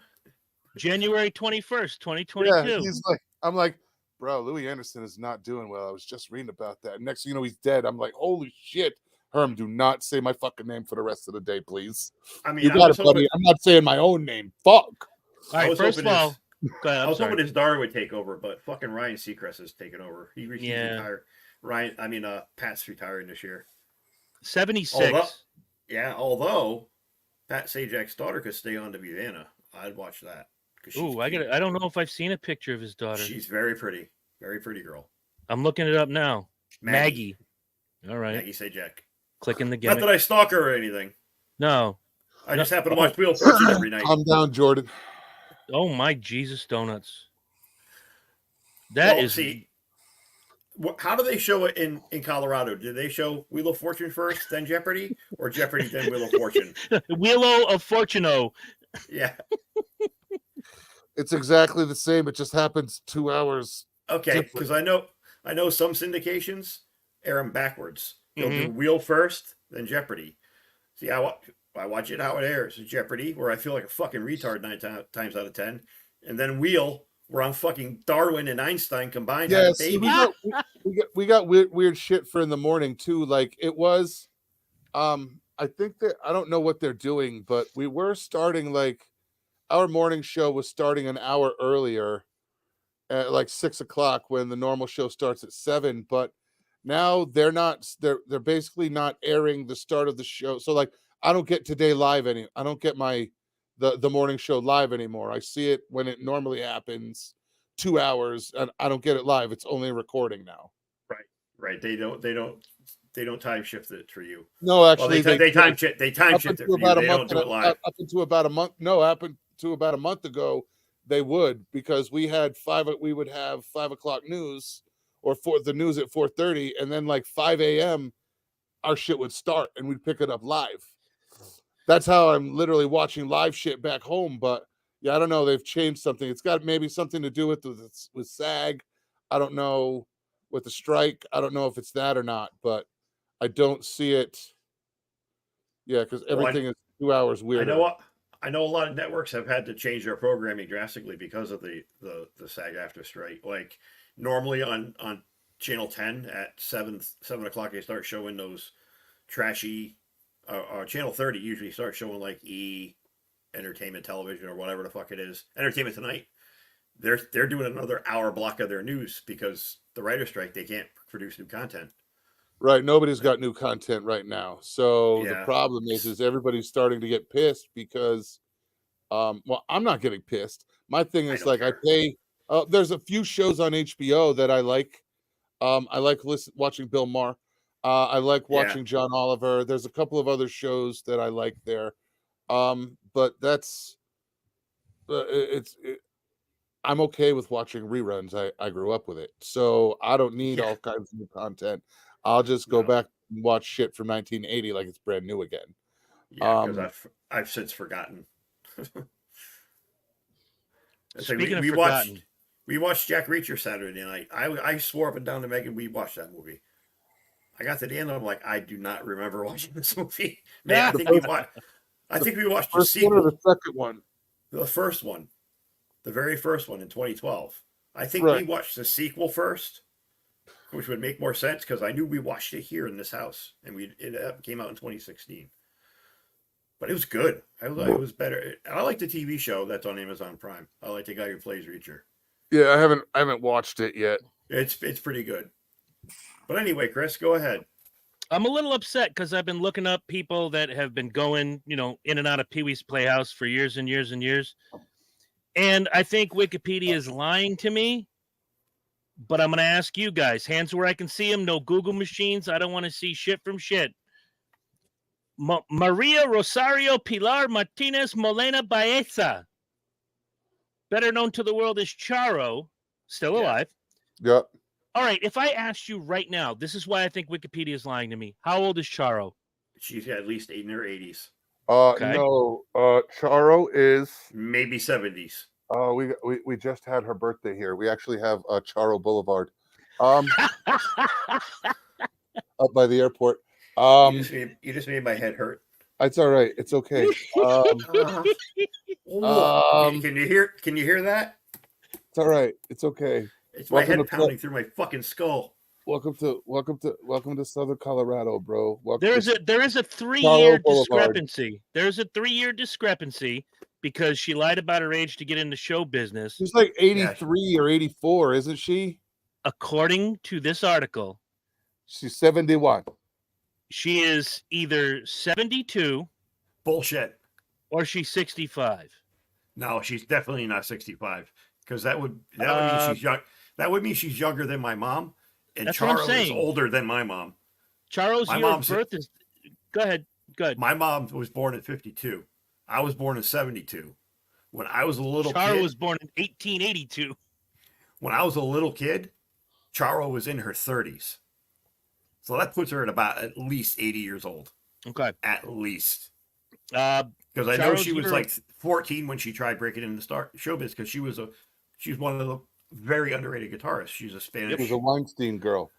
[SPEAKER 2] January 21st, 2022.
[SPEAKER 1] Yeah, he's like, I'm like, bro, Louis Anderson is not doing well. I was just reading about that. Next thing you know, he's dead. I'm like, holy shit. Herm, do not say my fucking name for the rest of the day, please.
[SPEAKER 3] I mean,
[SPEAKER 1] you got it, buddy. I'm not saying my own name. Fuck.
[SPEAKER 2] All right, first of all,
[SPEAKER 3] I was hoping his daughter would take over, but fucking Ryan Seacrest has taken over. He retired. Pat's retiring this year.
[SPEAKER 2] 76.
[SPEAKER 3] Although Pat Sajak's daughter could stay on to be Vanna. I'd watch that.
[SPEAKER 2] Ooh, I don't know if I've seen a picture of his daughter.
[SPEAKER 3] She's very pretty. Very pretty girl.
[SPEAKER 2] I'm looking it up now. Maggie. All right.
[SPEAKER 3] Maggie Sajak.
[SPEAKER 2] Clicking the gimmick.
[SPEAKER 3] Not that I stalk her or anything.
[SPEAKER 2] No.
[SPEAKER 3] I just happen to watch Wheel of Fortune every night.
[SPEAKER 1] Calm down, Jordan.
[SPEAKER 2] Oh my Jesus donuts. See,
[SPEAKER 3] how do they show it in Colorado? Do they show Wheel of Fortune first, then Jeopardy, or Jeopardy then Wheel of Fortune?
[SPEAKER 2] Wheel of Fortuno.
[SPEAKER 3] Yeah.
[SPEAKER 1] It's exactly the same. It just happens 2 hours.
[SPEAKER 3] Okay, because I know some syndications air them backwards. They'll do Wheel first, then Jeopardy. See, I watch it how it airs. Jeopardy, where I feel like a fucking retard 9 times out of 10, and then Wheel, where I'm fucking Darwin and Einstein combined.
[SPEAKER 1] Yes, we got weird shit for in the morning too. Like it was, I think that I don't know what they're doing, but we were starting like our morning show was starting an hour earlier, at like 6 o'clock when the normal show starts at 7. But now they're basically not airing the start of the show. So like I don't get Today Live I don't get the morning show live anymore. I see it when it normally happens 2 hours, and I don't get it live. It's only a recording now.
[SPEAKER 3] Right. They don't time shift it for you.
[SPEAKER 1] No, actually,
[SPEAKER 3] they time shift it for you. They don't do it live.
[SPEAKER 1] Up until about a month. No, happened to about a month ago. They would, because we would have 5 o'clock news or the news at 4:30, and then like 5 a.m. our shit would start and we'd pick it up live. That's how I'm literally watching live shit back home. But yeah, I don't know. They've changed something. It's got maybe something to do with SAG. I don't know, with the strike. I don't know if it's that or not, but I don't see it. Yeah, because everything is 2 hours weirder.
[SPEAKER 3] I know a lot of networks have had to change their programming drastically because of the SAG after strike. Like normally on Channel 10 at 7 o'clock, they start showing those trashy. Channel 30 usually starts showing like entertainment television or whatever the fuck it is. Entertainment Tonight. They're doing another hour block of their news because the writer's strike, they can't produce new content.
[SPEAKER 1] Right. Nobody's got new content right now. So the problem is everybody's starting to get pissed because, well, I'm not getting pissed. My thing is I pay, there's a few shows on HBO that I like. I like watching Bill Maher. I like watching John Oliver. There's a couple of other shows that I like there. But that's, I'm okay with watching reruns. I grew up with it. So I don't need all kinds of new content. I'll just go back and watch shit from 1980 like it's brand new again.
[SPEAKER 3] Yeah, because I've since forgotten.
[SPEAKER 2] Speaking of forgotten.
[SPEAKER 3] We watched Jack Reacher Saturday night. I swore up and down to Megan we watched that movie. I got to the end and I'm like, I do not remember watching this movie. Man, I think we watched the sequel.
[SPEAKER 1] Or the second one.
[SPEAKER 3] The first one. The very first one in 2012. I think we watched the sequel first, which would make more sense because I knew we watched it here in this house, and it came out in 2016. But it was good. It was better. I like the TV show that's on Amazon Prime. I like the guy who plays Reacher.
[SPEAKER 1] Yeah, I haven't watched it yet.
[SPEAKER 3] It's pretty good. But anyway, Chris, go ahead.
[SPEAKER 2] I'm a little upset because I've been looking up people that have been going, in and out of Pee Wee's Playhouse for years and years and years. And I think Wikipedia is lying to me. But I'm going to ask you guys, hands where I can see them, no Google machines. I don't want to see shit from shit. Maria Rosario Pilar Martinez Molina Baeza, better known to the world as Charo, still alive.
[SPEAKER 4] Yep.
[SPEAKER 2] All right, if I asked you right now, this is why I think Wikipedia is lying to me. How old is Charo?
[SPEAKER 3] She's at least in her 80s.
[SPEAKER 2] Okay.
[SPEAKER 4] No, Charo is
[SPEAKER 3] Maybe 70s.
[SPEAKER 4] we just had her birthday here. We actually have Charo Boulevard, up by the airport.
[SPEAKER 3] You just made my head hurt.
[SPEAKER 4] It's all right. It's okay.
[SPEAKER 3] Can you hear that?
[SPEAKER 4] It's all right. It's okay.
[SPEAKER 3] It's my head pounding through my fucking skull.
[SPEAKER 4] Welcome to Southern Colorado, bro.
[SPEAKER 2] There is a 3-year discrepancy. There's a 3-year discrepancy because she lied about her age to get into show business.
[SPEAKER 4] She's like 83 or 84, isn't she?
[SPEAKER 2] According to this article,
[SPEAKER 4] she's 71.
[SPEAKER 2] She is either 72.
[SPEAKER 3] Bullshit.
[SPEAKER 2] Or she's 65.
[SPEAKER 3] No, she's definitely not 65 because that would mean she's young. That would mean she's younger than my mom, and Charo is older than my mom.
[SPEAKER 2] Charo's year of birth is. Go ahead. Good.
[SPEAKER 3] My mom was born in 52. I was born in 72. When I was a little
[SPEAKER 2] Charo
[SPEAKER 3] kid,
[SPEAKER 2] was born in 1882.
[SPEAKER 3] When I was a little kid, Charo was in her 30s. So that puts her at least 80 years old.
[SPEAKER 2] Okay.
[SPEAKER 3] At least. Because I know she was like 14 when she tried breaking into showbiz because she's one of the very underrated guitarists. She's a Spanish.
[SPEAKER 4] She was a Weinstein girl.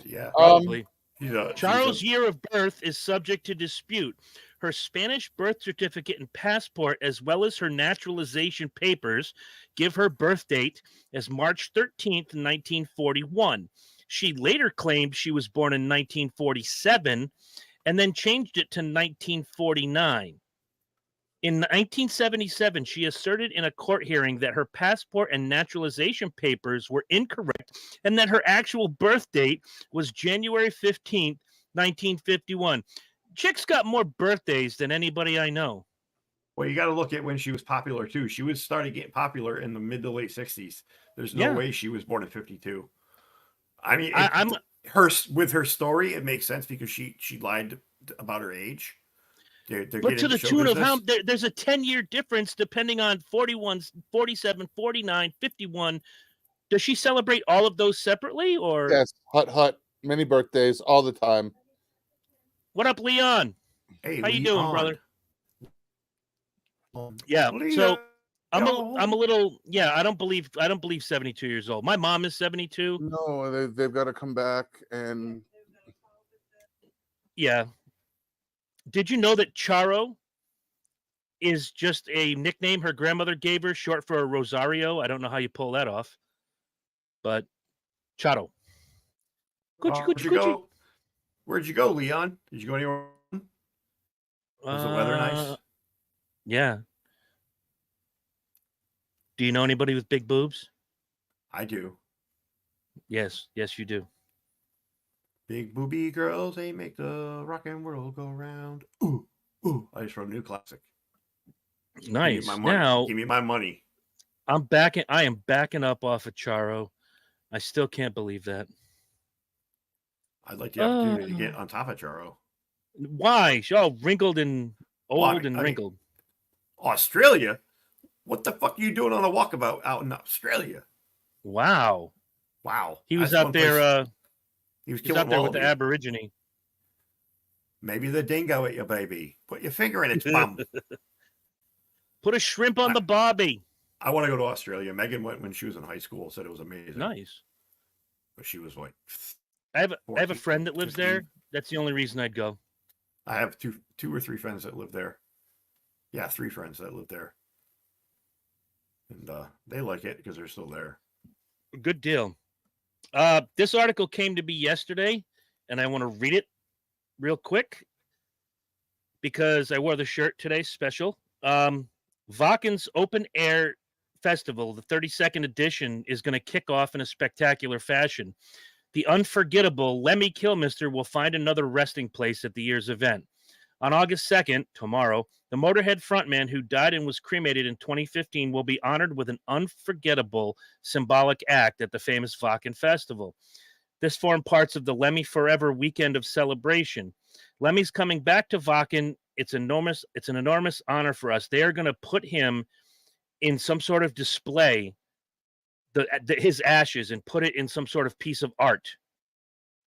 [SPEAKER 3] Yeah.
[SPEAKER 2] Probably. Charo's year of birth is subject to dispute. Her Spanish birth certificate and passport, as well as her naturalization papers, give her birth date as March 13th, 1941. She later claimed she was born in 1947 and then changed it to 1949. In 1977, she asserted in a court hearing that her passport and naturalization papers were incorrect and that her actual birth date was January 15th, 1951. Chick's got more birthdays than anybody I know.
[SPEAKER 3] Well, you got to look at when she was popular, too. She was starting to get popular in the mid to late 60s. There's no way she was born in 52. I mean, with her story, it makes sense because she lied about her age.
[SPEAKER 2] But to the tune of how there's a 10-year difference depending on 41, 47, 49, 51. Does she celebrate all of those separately? Or
[SPEAKER 4] yes, hut, many birthdays all the time.
[SPEAKER 2] What up, Leon?
[SPEAKER 3] Hey,
[SPEAKER 2] how you doing, brother? Yeah, Leon. So I'm a little I don't believe 72 years old. My mom is 72.
[SPEAKER 4] No, they've got to come back and
[SPEAKER 2] yeah. Did you know that Charo is just a nickname her grandmother gave her, short for a Rosario? I don't know how you pull that off, but Charo.
[SPEAKER 3] Where'd you go, Leon? Did you go anywhere? Was the weather nice?
[SPEAKER 2] Yeah. Do you know anybody with big boobs?
[SPEAKER 3] I do.
[SPEAKER 2] Yes, you do.
[SPEAKER 3] Big booby girls, they make the rock and world go round. Ooh, ooh! I just wrote a new classic.
[SPEAKER 2] Nice.
[SPEAKER 3] Give me my money.
[SPEAKER 2] I am backing up off of Charo. I still can't believe that.
[SPEAKER 3] I'd like the opportunity to get on top of Charo.
[SPEAKER 2] Why? She's all wrinkled and old and wrinkled.
[SPEAKER 3] Australia? What the fuck are you doing on a walkabout out in Australia?
[SPEAKER 2] Wow. He was out there. He was out there with the Aborigine.
[SPEAKER 3] Maybe the dingo ate you, baby. Put your finger in its bum.
[SPEAKER 2] Put a shrimp on the barbie.
[SPEAKER 3] I want to go to Australia. Megan went when she was in high school. Said it was amazing.
[SPEAKER 2] Nice.
[SPEAKER 3] But she was like,
[SPEAKER 2] I have a friend that lives 15. There. That's the only reason I'd go.
[SPEAKER 3] I have two or three friends that live there. Yeah, 3 friends that live there. And they like it because they're still there.
[SPEAKER 2] Good deal. This article came to be yesterday, and I want to read it real quick because I wore the shirt today, special. Vakken's Open Air Festival, the 32nd edition, is going to kick off in a spectacular fashion. The unforgettable Lemmy Kilmister will find another resting place at the year's event. On August 2nd, tomorrow, the Motorhead frontman who died and was cremated in 2015 will be honored with an unforgettable symbolic act at the famous Wacken Festival. This formed parts of the Lemmy Forever weekend of celebration. Lemmy's coming back to Wacken. It's an enormous honor for us. They are going to put him in some sort of display, his ashes, and put it in some sort of piece of art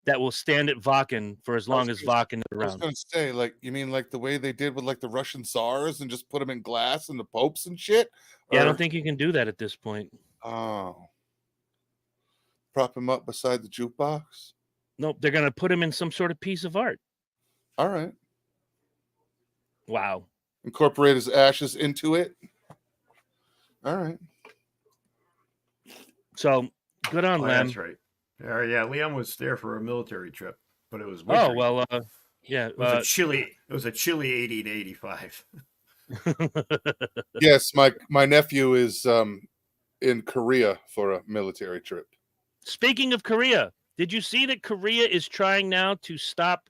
[SPEAKER 2] that will stand at Wacken for as long as Wacken is
[SPEAKER 4] I was
[SPEAKER 2] around.
[SPEAKER 4] going to say, like, you mean like the way they did with like the Russian Tsars and just put them in glass and the popes and shit?
[SPEAKER 2] Yeah, I don't think you can do that at this point.
[SPEAKER 4] Oh. Prop him up beside the jukebox?
[SPEAKER 2] Nope, they're going to put him in some sort of piece of art.
[SPEAKER 4] All right.
[SPEAKER 2] Wow.
[SPEAKER 4] Incorporate his ashes into it? All right.
[SPEAKER 2] So, good on Lem.
[SPEAKER 3] That's right. Yeah, Liam was there for a military trip, but it was
[SPEAKER 2] Oh,
[SPEAKER 3] wintry.
[SPEAKER 2] well, yeah.
[SPEAKER 3] It was a chilly 80 to 85.
[SPEAKER 4] Yes, my nephew is in Korea for a military trip.
[SPEAKER 2] Speaking of Korea, did you see that Korea is trying now to stop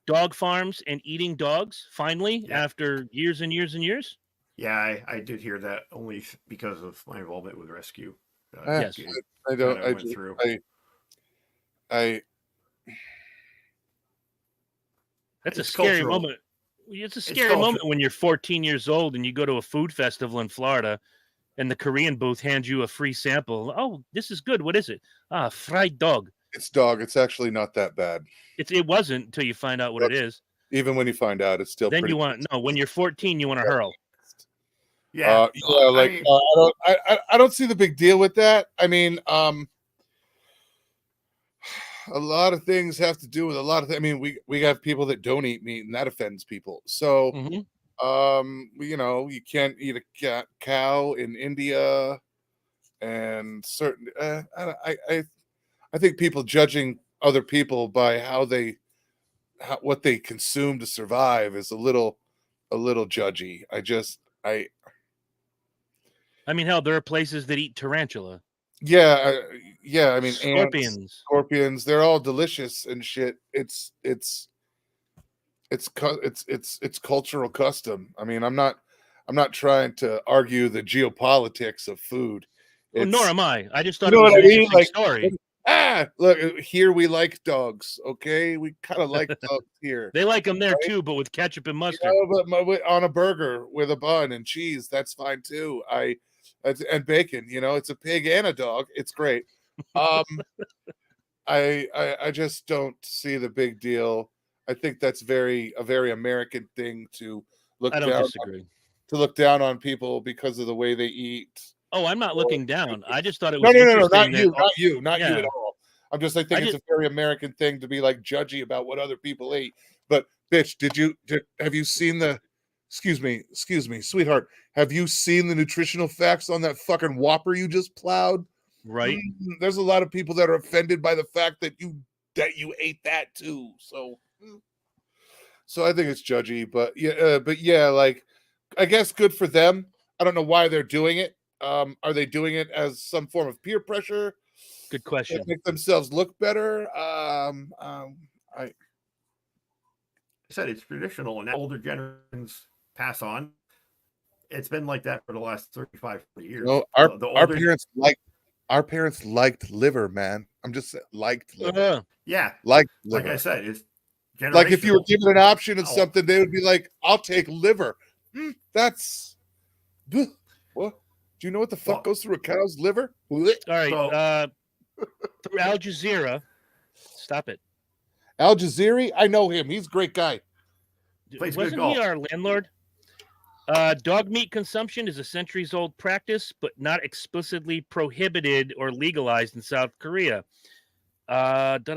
[SPEAKER 2] dog farms and eating dogs, finally, after years and years and years?
[SPEAKER 3] Yeah, I did hear that only because of my involvement with rescue.
[SPEAKER 2] Yes.
[SPEAKER 4] I don't.
[SPEAKER 3] I went through.
[SPEAKER 2] That's a
[SPEAKER 3] It's
[SPEAKER 2] scary
[SPEAKER 3] cultural.
[SPEAKER 2] moment. It's a scary moment when you're 14 years old and you go to a food festival in Florida and the Korean booth hands you a free sample. Oh, this is good. What is it? Fried dog.
[SPEAKER 4] It's dog. It's actually not that bad.
[SPEAKER 2] It wasn't until you find out what it is.
[SPEAKER 4] Even when you find out, it's still
[SPEAKER 2] Then
[SPEAKER 4] pretty
[SPEAKER 2] you want when you're 14, you want to hurl.
[SPEAKER 3] Yeah,
[SPEAKER 4] I don't see the big deal with that. I mean, a lot of things have to do with a lot of things. I mean, we have people that don't eat meat, and that offends people. So, you know, you can't eat a cow in India, and certain. I think people judging other people by what they consume to survive is a little judgy.
[SPEAKER 2] I mean, hell, there are places that eat tarantula.
[SPEAKER 4] Yeah. I mean,
[SPEAKER 2] scorpions,
[SPEAKER 4] they're all delicious and shit. It's cultural custom. I mean, I'm not trying to argue the geopolitics of food.
[SPEAKER 2] Nor am I. I just thought
[SPEAKER 4] you
[SPEAKER 2] it
[SPEAKER 4] know
[SPEAKER 2] was
[SPEAKER 4] what
[SPEAKER 2] an
[SPEAKER 4] I mean?
[SPEAKER 2] interesting story.
[SPEAKER 4] Look, here we like dogs. Okay, we kind of like dogs here.
[SPEAKER 2] They like them there too, but with ketchup and mustard.
[SPEAKER 4] You know, but on a burger with a bun and cheese, that's fine too. And bacon. You know, it's a pig and a dog. It's great. I just don't see the big deal. I think that's a very American thing to look
[SPEAKER 2] I don't
[SPEAKER 4] down
[SPEAKER 2] disagree.
[SPEAKER 4] to look down on people because of the way they eat.
[SPEAKER 2] Oh, I'm not looking down. I just thought it was
[SPEAKER 4] No,
[SPEAKER 2] interesting.
[SPEAKER 4] not you at all. I think it's a very American thing to be like judgy about what other people eat. But bitch, have you seen the? Excuse me, sweetheart. Have you seen the nutritional facts on that fucking Whopper you just plowed?
[SPEAKER 2] Right.
[SPEAKER 4] There's a lot of people that are offended by the fact that you ate that too. So I think it's judgy, but yeah, like I guess good for them. I don't know why they're doing it. Are they doing it as some form of peer pressure?
[SPEAKER 2] Good question.
[SPEAKER 4] To make themselves look better. I
[SPEAKER 3] said it's traditional, and older generations pass on. It's been like that for the last 35 years.
[SPEAKER 4] No, our parents liked liver, man. I'm just saying, liked liver.
[SPEAKER 3] Yeah,
[SPEAKER 4] like
[SPEAKER 3] I said, it's
[SPEAKER 4] like if you were given an option of something, they would be like, "I'll take liver." That's what? Do you know what the fuck goes through a cow's liver?
[SPEAKER 2] All right, through Al Jazeera. Stop it.
[SPEAKER 4] Al Jazeera, I know him. He's a great guy.
[SPEAKER 2] Wasn't he our landlord? Dog meat consumption is a centuries-old practice, but not explicitly prohibited or legalized in South Korea. Dog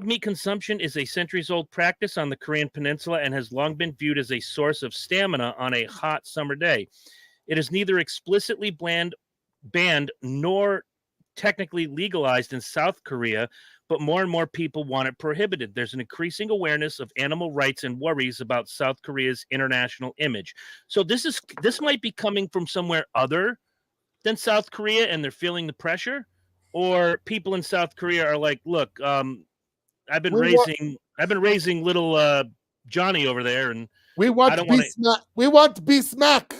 [SPEAKER 2] meat consumption is a centuries-old practice on the Korean peninsula and has long been viewed as a source of stamina on a hot summer day. It is neither explicitly banned nor technically legalized in South Korea, but more and more people want it prohibited. There's an increasing awareness of animal rights and worries about South Korea's international image. So this might be coming from somewhere other than South Korea, and they're feeling the pressure, or people in South Korea are like, look, I've been raising little Johnny over there, and
[SPEAKER 4] we want to be smack. We want to be smack.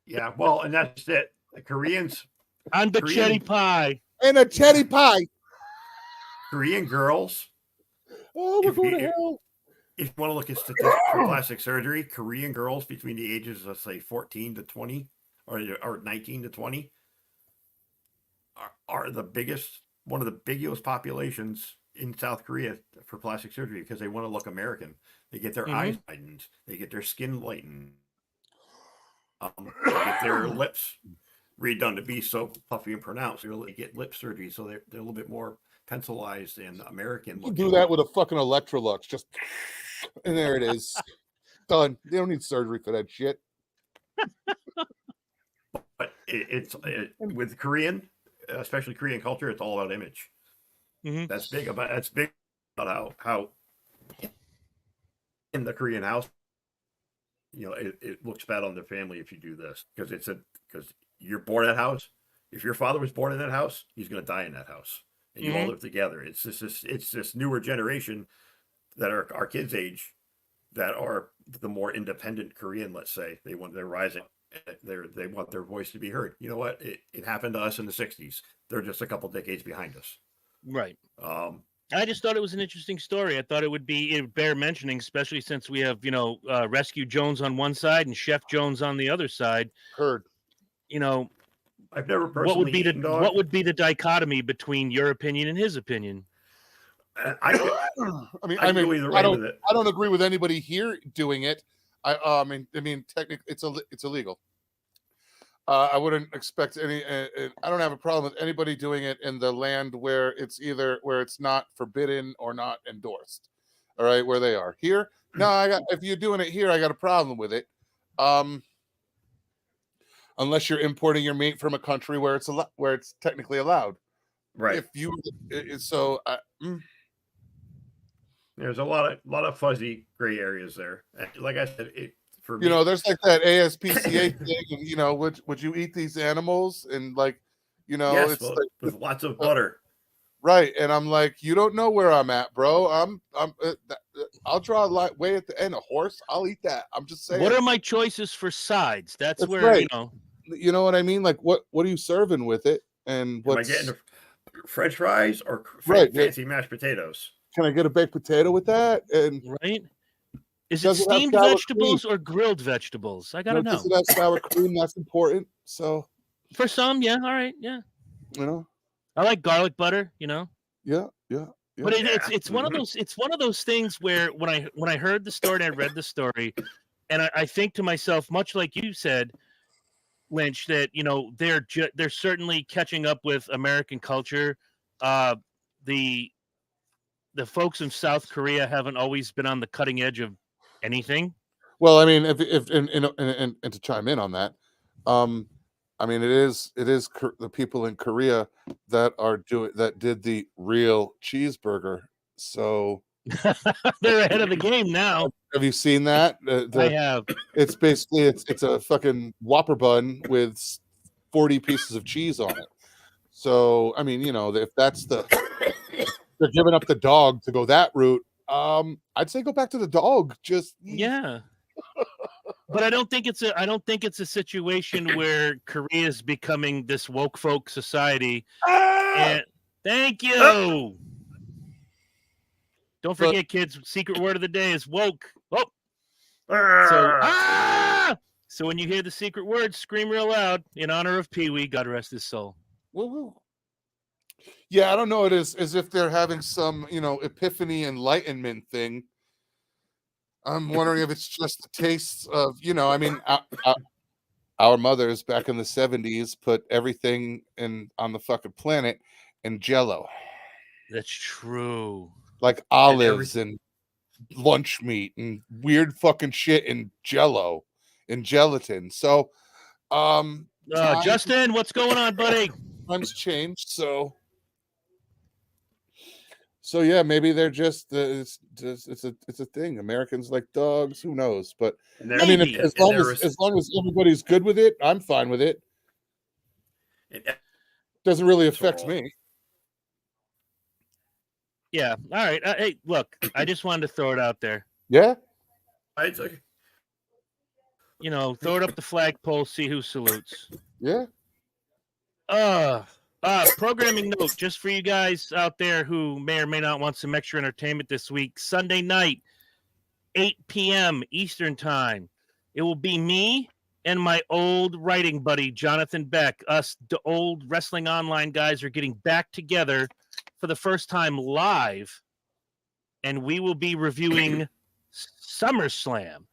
[SPEAKER 3] Yeah, well, and that's it. The Koreans
[SPEAKER 2] on the cherry pie
[SPEAKER 4] and a cherry pie.
[SPEAKER 3] Korean girls.
[SPEAKER 4] Oh, we're going to hell.
[SPEAKER 3] If you want to look at statistics for plastic surgery, Korean girls between the ages of, say, 14 to 20 or 19 to 20 are the biggest, one of the biggest populations in South Korea for plastic surgery because they want to look American. They get their eyes lightened. They get their skin lightened. They get their lips redone to be so puffy and pronounced. They really get lip surgery, so they're a little bit more pencilized and American.
[SPEAKER 4] You do that with a fucking Electrolux, just and there it is, done. They don't need surgery for that shit.
[SPEAKER 3] But it's with Korean, especially Korean culture, it's all about image. That's big about how in the Korean house, it looks bad on their family if you do this because because you're born in that house. If your father was born in that house, he's going to die in that house, and you all live together. It's this newer generation that are our kids' age that are the more independent Korean. Let's say they're rising. They want their voice to be heard. You know what? It happened to us in the 60s. They're just a couple decades behind us.
[SPEAKER 2] Right. I just thought it was an interesting story. I thought it would bear mentioning, especially since we have, Rescue Jones on one side and Chef Jones on the other side.
[SPEAKER 4] Heard.
[SPEAKER 3] I've never personally
[SPEAKER 2] what would be the dichotomy between your opinion and his opinion?
[SPEAKER 3] I
[SPEAKER 4] don't agree with anybody here doing it. I mean, technically, it's illegal. I wouldn't expect any. I don't have a problem with anybody doing it in the land where it's not forbidden or not endorsed. All right, where they are here. No, if you're doing it here, I got a problem with it. Unless you're importing your meat from a country where it's technically allowed.
[SPEAKER 3] Right. There's a lot of fuzzy gray areas there. Like I said, for me,
[SPEAKER 4] there's like that ASPCA thing. And, would you eat these animals? And
[SPEAKER 3] yes,
[SPEAKER 4] it's like,
[SPEAKER 3] with lots of butter.
[SPEAKER 4] Right, and I'm like, you don't know where I'm at, bro. I'll draw a line way at the end. A horse, I'll eat that. I'm just saying.
[SPEAKER 2] What are my choices for sides? That's where
[SPEAKER 4] right. You know what I mean? Like, what are you serving with it? And
[SPEAKER 3] am I getting French fries or fancy mashed potatoes?
[SPEAKER 4] Can I get a baked potato with that? And
[SPEAKER 2] right. Is it steamed vegetables or grilled vegetables? I gotta know.
[SPEAKER 4] Does it have sour cream? That's important. So
[SPEAKER 2] for some, yeah, all right, yeah. I like garlic butter.
[SPEAKER 4] Yeah.
[SPEAKER 2] But it's one of those things where when I heard the story and I read the story, and I think to myself, much like you said, Lynch, that they're certainly catching up with American culture. The folks in South Korea haven't always been on the cutting edge of anything.
[SPEAKER 4] Well, I mean, if to chime in on that, I mean, it is the people in Korea that did the real cheeseburger. So
[SPEAKER 2] they're ahead of the game now.
[SPEAKER 4] Have you seen that?
[SPEAKER 2] I have.
[SPEAKER 4] It's basically it's a fucking Whopper bun with 40 pieces of cheese on it. So I mean, if that's they're giving up the dog to go that route, I'd say go back to the dog.
[SPEAKER 2] Yeah. But I don't think it's a situation where Korea is becoming this woke folk society. And thank you. Don't forget, kids. Secret word of the day is woke. So when you hear the secret word, scream real loud in honor of Pee-wee. God rest his soul.
[SPEAKER 4] Woo-woo. Yeah, I don't know. It is as if they're having some, epiphany enlightenment thing. I'm wondering if it's just the taste of, I mean, our mothers back in the 70s put everything on the fucking planet in Jell-O.
[SPEAKER 2] That's true.
[SPEAKER 4] Like olives and lunch meat and weird fucking shit in Jell-O and gelatin. So,
[SPEAKER 2] Justin, what's going on, buddy?
[SPEAKER 4] Times changed, so yeah, maybe they're just it's a thing. Americans like dogs. Who knows? But I mean, as long as everybody's good with it, I'm fine with it. It doesn't really affect me.
[SPEAKER 2] Yeah. All right. Hey, look, I just wanted to throw it out there.
[SPEAKER 4] Yeah.
[SPEAKER 3] It's like,
[SPEAKER 2] You know, throw it up the flagpole, see who salutes.
[SPEAKER 4] Yeah.
[SPEAKER 2] Programming note just for you guys out there who may or may not want some extra entertainment this week. Sunday night, 8 p.m. Eastern Time. It will be me and my old writing buddy, Jonathan Beck. Us, the old Wrestling Online guys, are getting back together for the first time live, and we will be reviewing SummerSlam.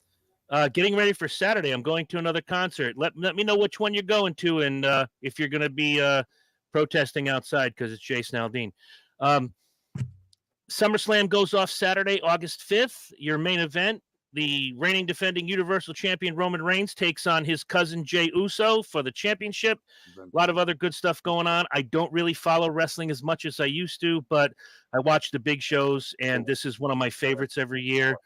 [SPEAKER 2] Getting ready for Saturday. I'm going to another concert. Let me know which one you're going to, and if you're going to be protesting outside because it's Jason Aldean. SummerSlam goes off Saturday, August 5th. Your main event, the reigning defending Universal Champion Roman Reigns takes on his cousin Jey Uso for the championship. A lot of other good stuff going on. I don't really follow wrestling as much as I used to, but I watch the big shows, and this is one of my favorites every year.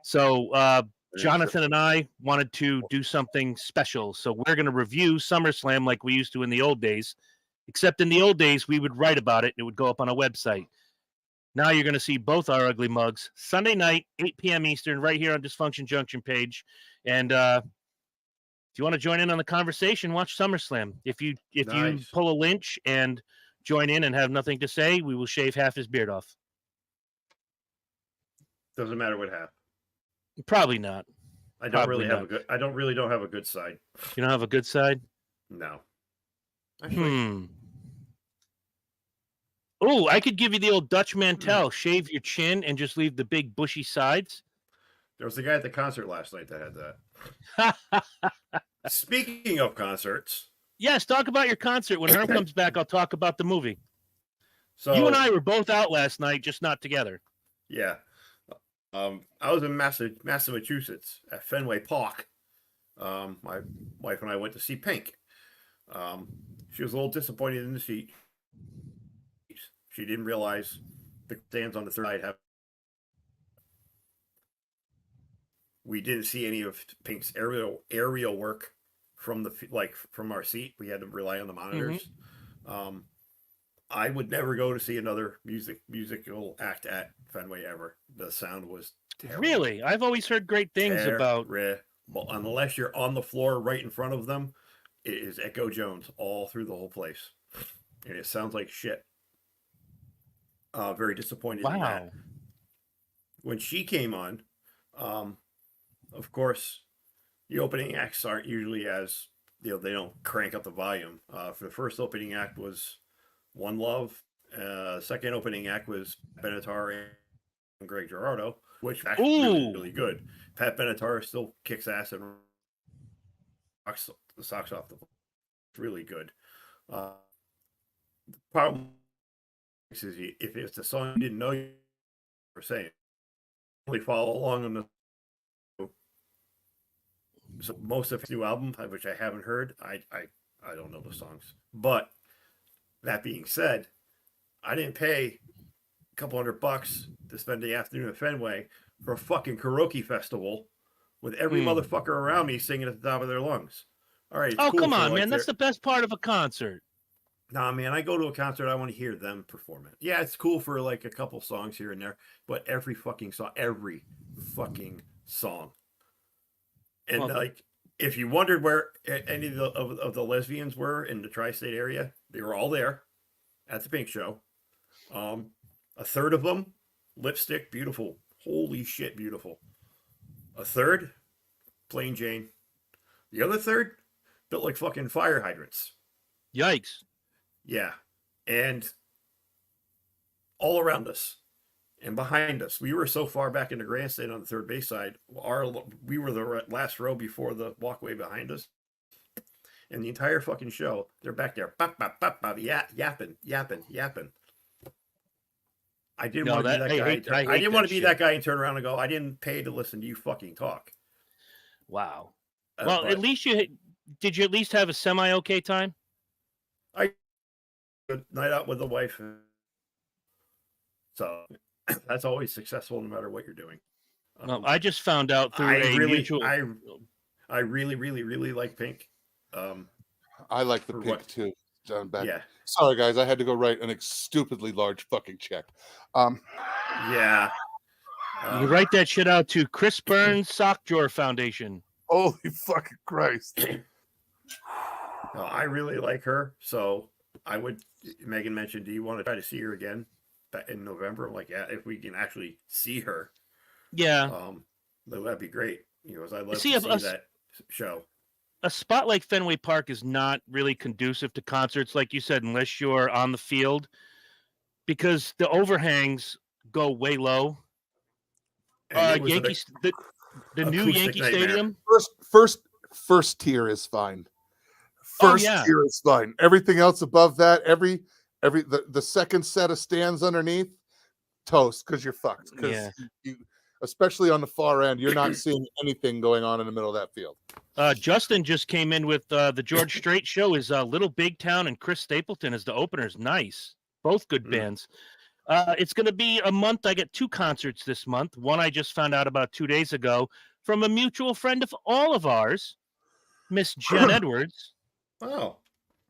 [SPEAKER 2] So Jonathan and I wanted to do something special. So we're going to review SummerSlam like we used to in the old days, except in the old days, we would write about it. And it would go up on a website. Now you're going to see both our ugly mugs Sunday night, 8 p.m. Eastern, right here on Dysfunction Junction page. And if you want to join in on the conversation, watch SummerSlam. If you pull a Lynch and join in and have nothing to say, we will shave half his beard off.
[SPEAKER 3] doesn't matter what happens.
[SPEAKER 2] Probably not.
[SPEAKER 3] I don't really have a good side.
[SPEAKER 2] You don't have a good side?
[SPEAKER 3] No. Actually,
[SPEAKER 2] Oh, I could give you the old Dutch Mantel. Shave your chin and just leave the big bushy sides.
[SPEAKER 3] There was a guy at the concert last night that had that. Speaking of concerts.
[SPEAKER 2] Yes, talk about your concert. When Herm comes back, I'll talk about the movie.
[SPEAKER 3] So
[SPEAKER 2] you and I were both out last night, just not together.
[SPEAKER 3] Yeah. I was in Massachusetts at Fenway Park. My wife and I went to see Pink. She was a little disappointed in the seat. She didn't realize the stands on the third side have. We didn't see any of Pink's aerial work from from our seat. We had to rely on the monitors. I would never go to see another musical act at Fenway ever. The sound was terrible.
[SPEAKER 2] Really? I've always heard great things about.
[SPEAKER 3] Well, unless you're on the floor right in front of them, it is Echo Jones all through the whole place, and it sounds like shit. Very disappointed in that. When she came on, of course, the opening acts aren't usually as they don't crank up the volume. For the first opening act was One Love. Second opening act was Benatar and Greg Girardo, which actually really, really good. Pat Benatar still kicks ass and rocks the socks off the floor. It's really good. The problem is if it's a song you didn't know you were saying, really follow along on the. So most of his new album, which I haven't heard, I don't know the songs. But that being said, I didn't pay a couple $100 to spend the afternoon at Fenway for a fucking karaoke festival with every motherfucker around me singing at the top of their lungs. All right.
[SPEAKER 2] Oh, cool come on, man. That's the best part of a concert.
[SPEAKER 3] Nah, man, I go to a concert, I want to hear them perform it. Yeah, it's cool for like a couple songs here and there, but every fucking song. And if you wondered where any of the lesbians were in the tri-state area, they were all there at the Pink show. A third of them, lipstick, beautiful. Holy shit, beautiful. A third, plain Jane. The other third, built like fucking fire hydrants.
[SPEAKER 2] Yikes.
[SPEAKER 3] Yeah. And all around us and behind us, we were so far back in the grandstand on the third base side. We were the last row before the walkway behind us. And the entire fucking show, they're back there, yapping. I didn't want to be that guy. I didn't want to be that guy and turn around and go, I didn't pay to listen to you fucking talk.
[SPEAKER 2] Wow. Well, at least did you at least have a semi-okay time?
[SPEAKER 3] Good night out with the wife. So that's always successful no matter what you're doing.
[SPEAKER 2] Well, I just found out through
[SPEAKER 3] I really, really, really like Pink.
[SPEAKER 4] I like the Pink too. John back.
[SPEAKER 3] Yeah.
[SPEAKER 4] Sorry guys, I had to go write a stupidly large fucking check.
[SPEAKER 3] Yeah.
[SPEAKER 2] You can write that shit out to Chris Burns Sock Drawer Foundation.
[SPEAKER 4] Holy fucking Christ.
[SPEAKER 3] I really like her, so I would. Megan mentioned, do you want to try to see her again in November? I'm like, yeah, if we can actually see her,
[SPEAKER 2] Yeah,
[SPEAKER 3] that'd be great. I'd love
[SPEAKER 2] See,
[SPEAKER 3] to see that show.
[SPEAKER 2] a spot like Fenway Park is not really conducive to concerts, like you said, unless you're on the field, because the overhangs go way low. Yankees, the new Yankee
[SPEAKER 3] nightmare.
[SPEAKER 2] Stadium.
[SPEAKER 4] First tier is fine.
[SPEAKER 2] Oh,
[SPEAKER 4] First
[SPEAKER 2] yeah.
[SPEAKER 4] tier is fine. Everything else above that, the second set of stands underneath, toast, because you're fucked. Because you, especially on the far end, you're not seeing anything going on in the middle of that field.
[SPEAKER 2] Justin just came in with the George Strait show is Little Big Town and Chris Stapleton as the openers. Nice. Both good bands. It's going to be a month. I get 2 concerts this month. One I just found out about 2 days ago from a mutual friend of all of ours, Miss Jen Edwards.
[SPEAKER 3] Oh.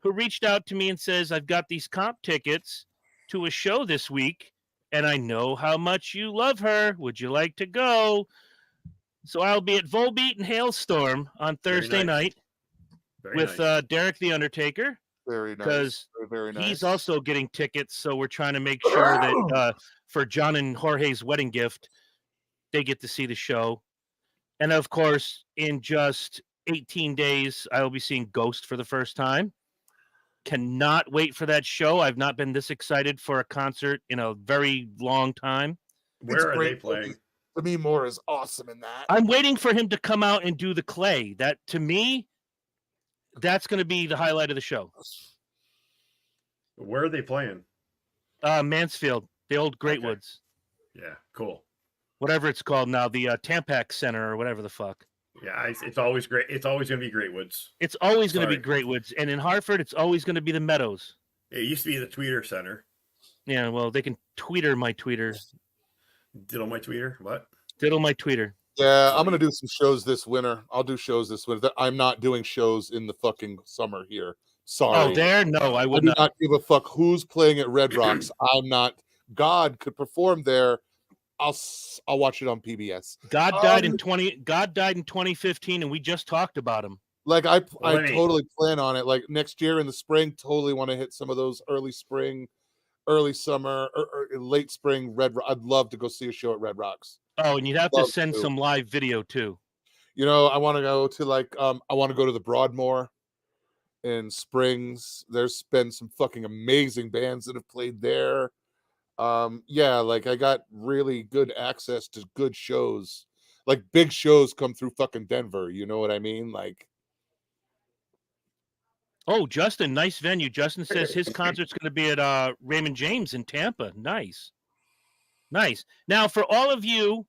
[SPEAKER 2] Who reached out to me and says, I've got these comp tickets to a show this week, and I know how much you love her. Would you like to go? So I'll be at Volbeat and Hailstorm on Thursday night with Derek the Undertaker.
[SPEAKER 4] Very nice.
[SPEAKER 2] Because
[SPEAKER 4] very nice.
[SPEAKER 2] He's also getting tickets, so we're trying to make sure that for John and Jorge's wedding gift, they get to see the show. And of course, in just 18 days, I will be seeing Ghost for the first time. Cannot wait for that show. I've not been this excited for a concert in a very long time.
[SPEAKER 3] Where are they playing?
[SPEAKER 4] Demi Moore is awesome in that.
[SPEAKER 2] I'm waiting for him to come out and do the Clay. That, to me, that's going to be the highlight of the show.
[SPEAKER 3] Where are they playing?
[SPEAKER 2] Mansfield, the old Great Woods.
[SPEAKER 3] Yeah, cool.
[SPEAKER 2] Whatever it's called now, the Tampax Center or whatever the fuck.
[SPEAKER 3] Yeah, it's always great. It's always going to be Great Woods.
[SPEAKER 2] It's always going to be Great Woods. And in Hartford, it's always going to be the Meadows.
[SPEAKER 3] It used to be the Tweeter Center.
[SPEAKER 2] Yeah, well, they can tweeter my tweeter.
[SPEAKER 3] Diddle my tweeter? What?
[SPEAKER 2] Diddle my tweeter.
[SPEAKER 4] Yeah, I'm going to do some shows this winter. I'll do shows this winter. I'm not doing shows in the fucking summer here. Sorry.
[SPEAKER 2] Oh, there? No, I would
[SPEAKER 4] not. I do not give a fuck who's playing at Red Rocks. I'm not. God could perform there. I'll watch it on PBS.
[SPEAKER 2] God died in 2015, and we just talked about him.
[SPEAKER 4] Like I totally plan on it. Like next year in the spring, totally want to hit some of those early spring, early summer, or late spring I'd love to go see a show at Red Rocks.
[SPEAKER 2] Oh, and you'd have to send some live video too.
[SPEAKER 4] I want to go to I want to go to the Broadmoor in Springs. There's been some fucking amazing bands that have played there. I got really good access to good shows. Like big shows come through fucking Denver, you know what I mean? Like,
[SPEAKER 2] oh, Justin, nice venue. Justin says his concert's going to be at Raymond James in Tampa. Nice. Now, for all of you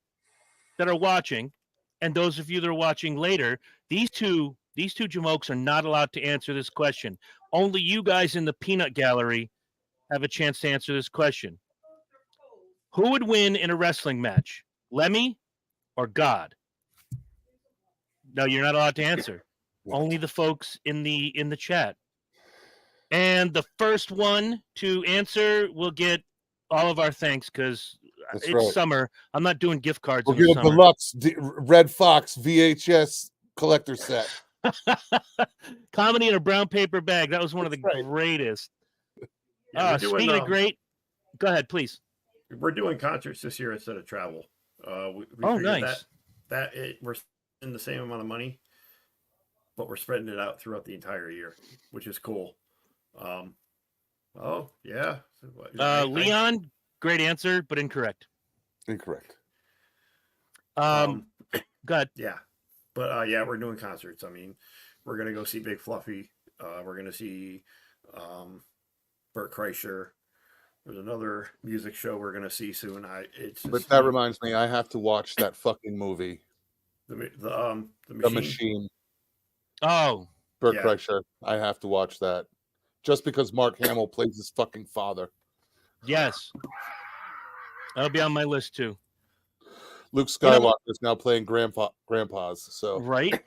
[SPEAKER 2] that are watching, and those of you that are watching later, these two jamokes are not allowed to answer this question. Only you guys in the peanut gallery have a chance to answer this question. Who would win in a wrestling match, Lemmy or God? No, you're not allowed to answer. Only the folks in the chat. And the first one to answer will get all of our thanks because it's summer. I'm not doing gift cards.
[SPEAKER 4] We'll get a deluxe Red Fox VHS collector set.
[SPEAKER 2] Comedy in a brown paper bag. That was one of the greatest.
[SPEAKER 3] Yeah,
[SPEAKER 2] speaking of great, go ahead, please.
[SPEAKER 3] We're doing concerts this year instead of travel. We
[SPEAKER 2] nice.
[SPEAKER 3] We're spending the same amount of money, but we're spreading it out throughout the entire year, which is cool. Yeah.
[SPEAKER 2] Leon, great answer, but incorrect.
[SPEAKER 4] Incorrect.
[SPEAKER 2] Go ahead.
[SPEAKER 3] Yeah. But we're doing concerts. I mean, we're gonna go see Big Fluffy. We're gonna see Bert Kreischer. There's another music show we're gonna see soon.
[SPEAKER 4] That reminds me, I have to watch that fucking movie.
[SPEAKER 3] The
[SPEAKER 4] Machine.
[SPEAKER 2] Oh,
[SPEAKER 4] Bert Kreischer. I have to watch that. Just because Mark Hamill plays his fucking father.
[SPEAKER 2] Yes. That'll be on my list too.
[SPEAKER 4] Luke Skywalker is now playing grandpas. So
[SPEAKER 2] right.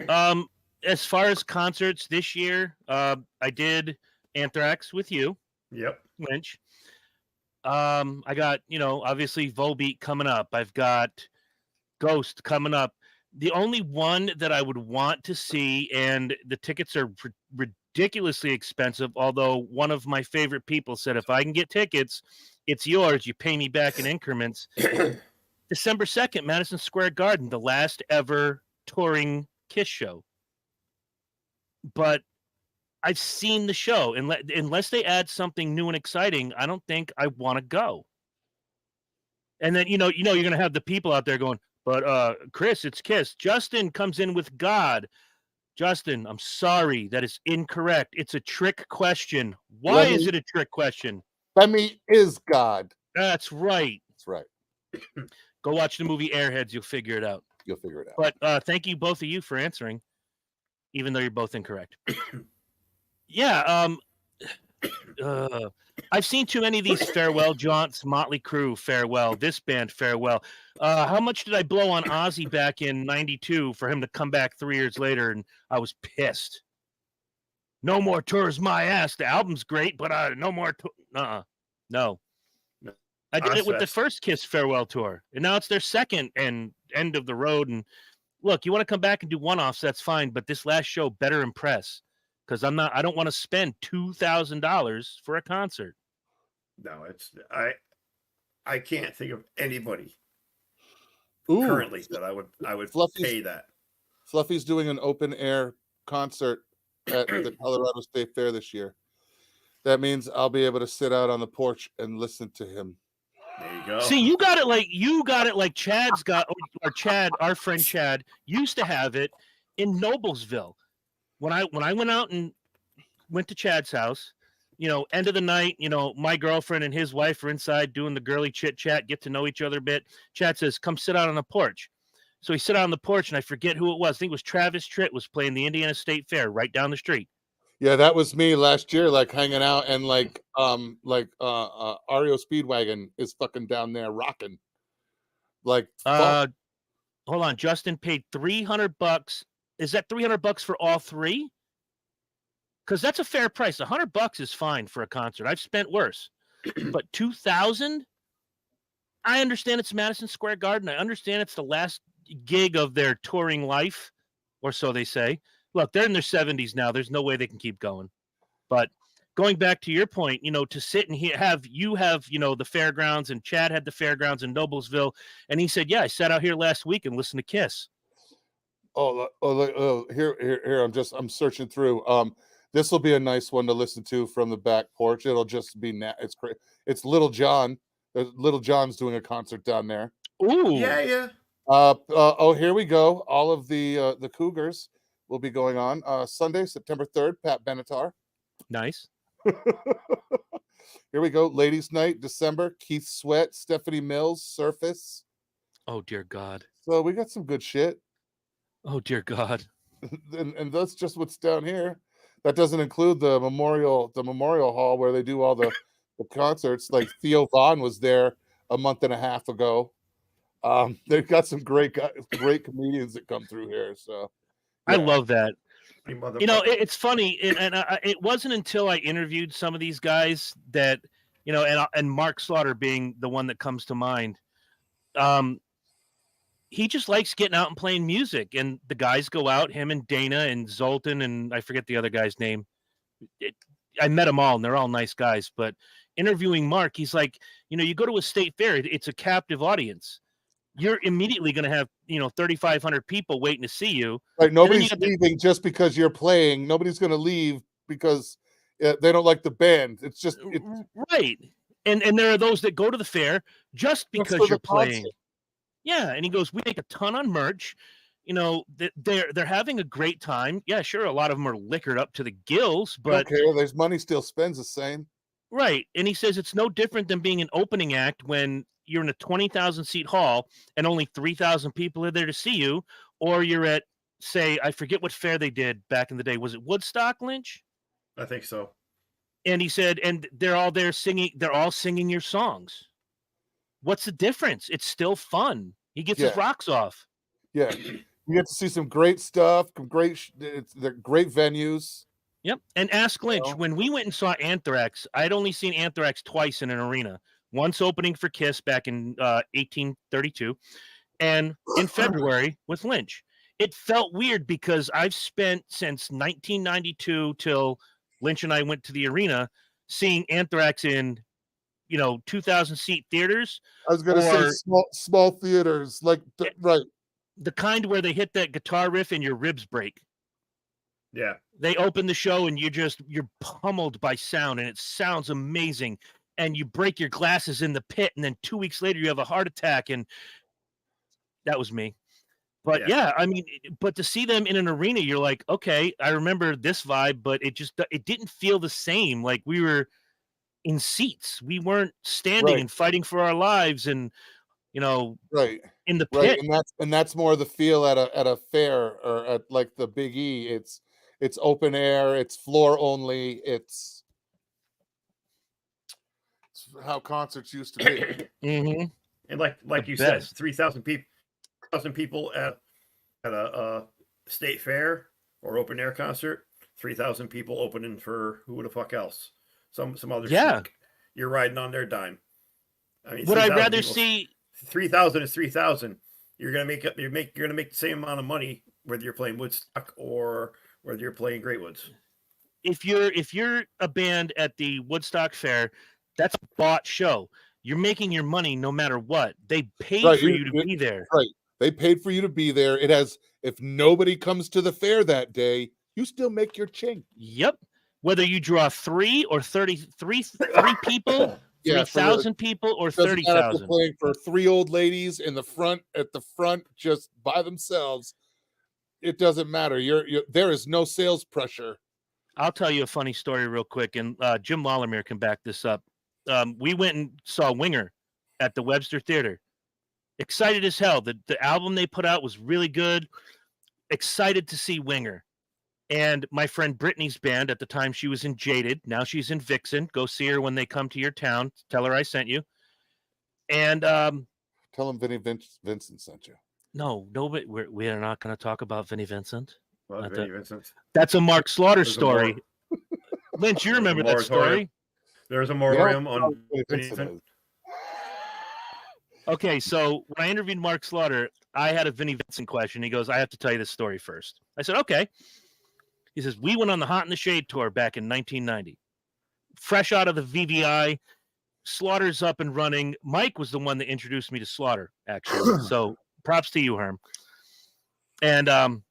[SPEAKER 2] As far as concerts this year, I did Anthrax with you.
[SPEAKER 3] Yep.
[SPEAKER 2] Lynch. I got, obviously Volbeat coming up. I've got Ghost coming up. The only one that I would want to see, and the tickets are ridiculously expensive, although one of my favorite people said, if I can get tickets, it's yours. You pay me back in increments. December 2nd, Madison Square Garden, the last ever touring Kiss show. But I've seen the show. Unless they add something new and exciting, I don't think I want to go. And then, you're going to have the people out there going, but Chris, it's Kiss. Justin comes in with God. Justin, I'm sorry. That is incorrect. It's a trick question. Why is it a trick question?
[SPEAKER 4] Lemmy is God.
[SPEAKER 2] That's right.
[SPEAKER 4] That's right.
[SPEAKER 2] Go watch the movie Airheads. You'll figure it out.
[SPEAKER 4] You'll figure it out.
[SPEAKER 2] But thank you, both of you, for answering, even though you're both incorrect. Yeah. I've seen too many of these farewell jaunts. Motley Crue, farewell. This band, farewell. How much did I blow on Ozzy back in '92 for him to come back 3 years later? And I was pissed. No more tours, my ass. The album's great, but no more. No. I did it with the first Kiss farewell tour, and now it's their second and end of the road. And look, you want to come back and do one-offs, that's fine, but this last show better impress, because I don't want to spend $2,000 for a concert.
[SPEAKER 3] No, I can't think of anybody currently that I would pay that.
[SPEAKER 4] Fluffy's doing an open air concert at the Colorado State Fair this year. That means I'll be able to sit out on the porch and listen to him.
[SPEAKER 3] There you go.
[SPEAKER 2] See, you got it like Chad's got, or Chad, our friend Chad, used to have it in Noblesville. When I went out and went to Chad's house, end of the night, my girlfriend and his wife are inside doing the girly chit chat, get to know each other a bit. Chad says, come sit out on the porch. So he sat out on the porch, and I forget who it was. I think it was Travis Tritt was playing the Indiana State Fair right down the street.
[SPEAKER 4] Yeah, that was me last year, like hanging out, and REO Speedwagon is fucking down there rocking. Like,
[SPEAKER 2] hold on, Justin paid $300. Is that $300 for all three? Because that's a fair price. $100 is fine for a concert. I've spent worse, but $2,000. I understand it's Madison Square Garden. I understand it's the last gig of their touring life, or so they say. Look, they're in their 70s now. There's no way they can keep going. But going back to your point, to sit and have the fairgrounds, and Chad had the fairgrounds in Noblesville, and he said, yeah, I sat out here last week and listened to Kiss.
[SPEAKER 4] Here, I'm searching through. This will be a nice one to listen to from the back porch. It'll just be it's great. It's Little John. Little John's doing a concert down there.
[SPEAKER 2] Ooh,
[SPEAKER 3] yeah.
[SPEAKER 4] Here we go. All of the Cougars will be going on Sunday, September 3rd. Pat Benatar.
[SPEAKER 2] Nice.
[SPEAKER 4] Here we go. Ladies' Night, December. Keith Sweat, Stephanie Mills, Surface.
[SPEAKER 2] Oh dear God.
[SPEAKER 4] So we got some good shit.
[SPEAKER 2] Oh dear God.
[SPEAKER 4] and that's just what's down here. That doesn't include the memorial hall where they do all the concerts. Like Theo Vaughn was there a month and a half ago. They've got some great comedians that come through here. So
[SPEAKER 2] yeah. I love that.
[SPEAKER 3] It's
[SPEAKER 2] funny, it wasn't until I interviewed some of these guys that, and Mark Slaughter being the one that comes to mind. He just likes getting out and playing music, and the guys go out, him and Dana and Zoltan, and I forget the other guy's name. I met them all, and they're all nice guys. But interviewing Mark, he's like, you go to a state fair, it's a captive audience. You're immediately going to have, 3,500 people waiting to see you.
[SPEAKER 4] Right. Nobody's leaving just because you're playing. Nobody's going to leave because they don't like the band. It's just
[SPEAKER 2] right. And there are those that go to the fair just because you're playing. Concert. Yeah. And he goes, we make a ton on merch. They're having a great time. Yeah, sure. A lot of them are liquored up to the gills, but
[SPEAKER 4] okay, there's money still spends the same.
[SPEAKER 2] Right. And he says it's no different than being an opening act when you're in a 20,000 seat hall and only 3,000 people are there to see you, or you're at, say, I forget what fair they did back in the day. Was it Woodstock, Lynch?
[SPEAKER 3] I think so.
[SPEAKER 2] And he said, and they're all there singing. They're all singing your songs. What's the difference? It's still fun. He gets his rocks off.
[SPEAKER 4] Yeah. You get to see some great stuff, they're great venues.
[SPEAKER 2] Yep. And ask Lynch, when we went and saw Anthrax, I'd only seen Anthrax twice in an arena. Once opening for Kiss back in 1832, and in February with Lynch. It felt weird because I've spent since 1992 till Lynch and I went to the arena seeing Anthrax in 2,000 seat theaters.
[SPEAKER 4] I was going to say small theaters, like right.
[SPEAKER 2] The kind where they hit that guitar riff and your ribs break.
[SPEAKER 3] Yeah.
[SPEAKER 2] They open the show and you're pummeled by sound and it sounds amazing. And you break your glasses in the pit, and then 2 weeks later you have a heart attack, and that was me. But yeah, I mean, but to see them in an arena, you're like, okay, I remember this vibe, but it didn't feel the same. Like we were in seats. We weren't standing and fighting for our lives and
[SPEAKER 4] right
[SPEAKER 2] in the pit.
[SPEAKER 4] And that's more the feel at a fair or at like the Big E. It's open air, it's floor only, it's how concerts used to be.
[SPEAKER 2] Mm-hmm.
[SPEAKER 3] And like you said, 3,000 people at a state fair or open air concert, 3,000 people opening for who the fuck else? Some other schmuck. You're riding on their dime. I mean,
[SPEAKER 2] would I rather see
[SPEAKER 3] 3,000 is 3,000. You're gonna make the same amount of money whether you're playing Woodstock or whether you're playing Great Woods.
[SPEAKER 2] If you're a band at the Woodstock Fair, that's a bought show. You're making your money no matter what. They paid for you to be there.
[SPEAKER 4] Right. They paid for you to be there. It has, if nobody comes to the fair that day, you still make your ching.
[SPEAKER 2] Yep. Whether you draw 3 or 33 people, 3,000 people, or 30,000.
[SPEAKER 4] Playing for 3 old ladies in the front at the front just by themselves. It doesn't matter. There is no sales pressure.
[SPEAKER 2] I'll tell you a funny story real quick, and Jim Lollemere can back this up. We went and saw Winger at the Webster Theater. Excited as hell. The album they put out was really good. Excited to see Winger. And my friend Brittany's band, at the time she was in Jaded. Now she's in Vixen. Go see her when they come to your town. Tell her I sent you. And
[SPEAKER 4] tell them Vinnie Vincent sent you.
[SPEAKER 2] No, nobody. We are not going to talk about Vinnie Vincent.
[SPEAKER 3] Vinnie Vincent.
[SPEAKER 2] That's a Mark Slaughter story. Lynch, you remember that story?
[SPEAKER 3] There's a moratorium on Vinnie Vincent.
[SPEAKER 2] Okay, so when I interviewed Mark Slaughter, I had a Vinnie Vincent question. He goes, I have to tell you this story first. I said, okay. He says, we went on the Hot in the Shade tour back in 1990. Fresh out of the VVI, Slaughter's up and running. Mike was the one that introduced me to Slaughter, actually. So props to you, Herm. And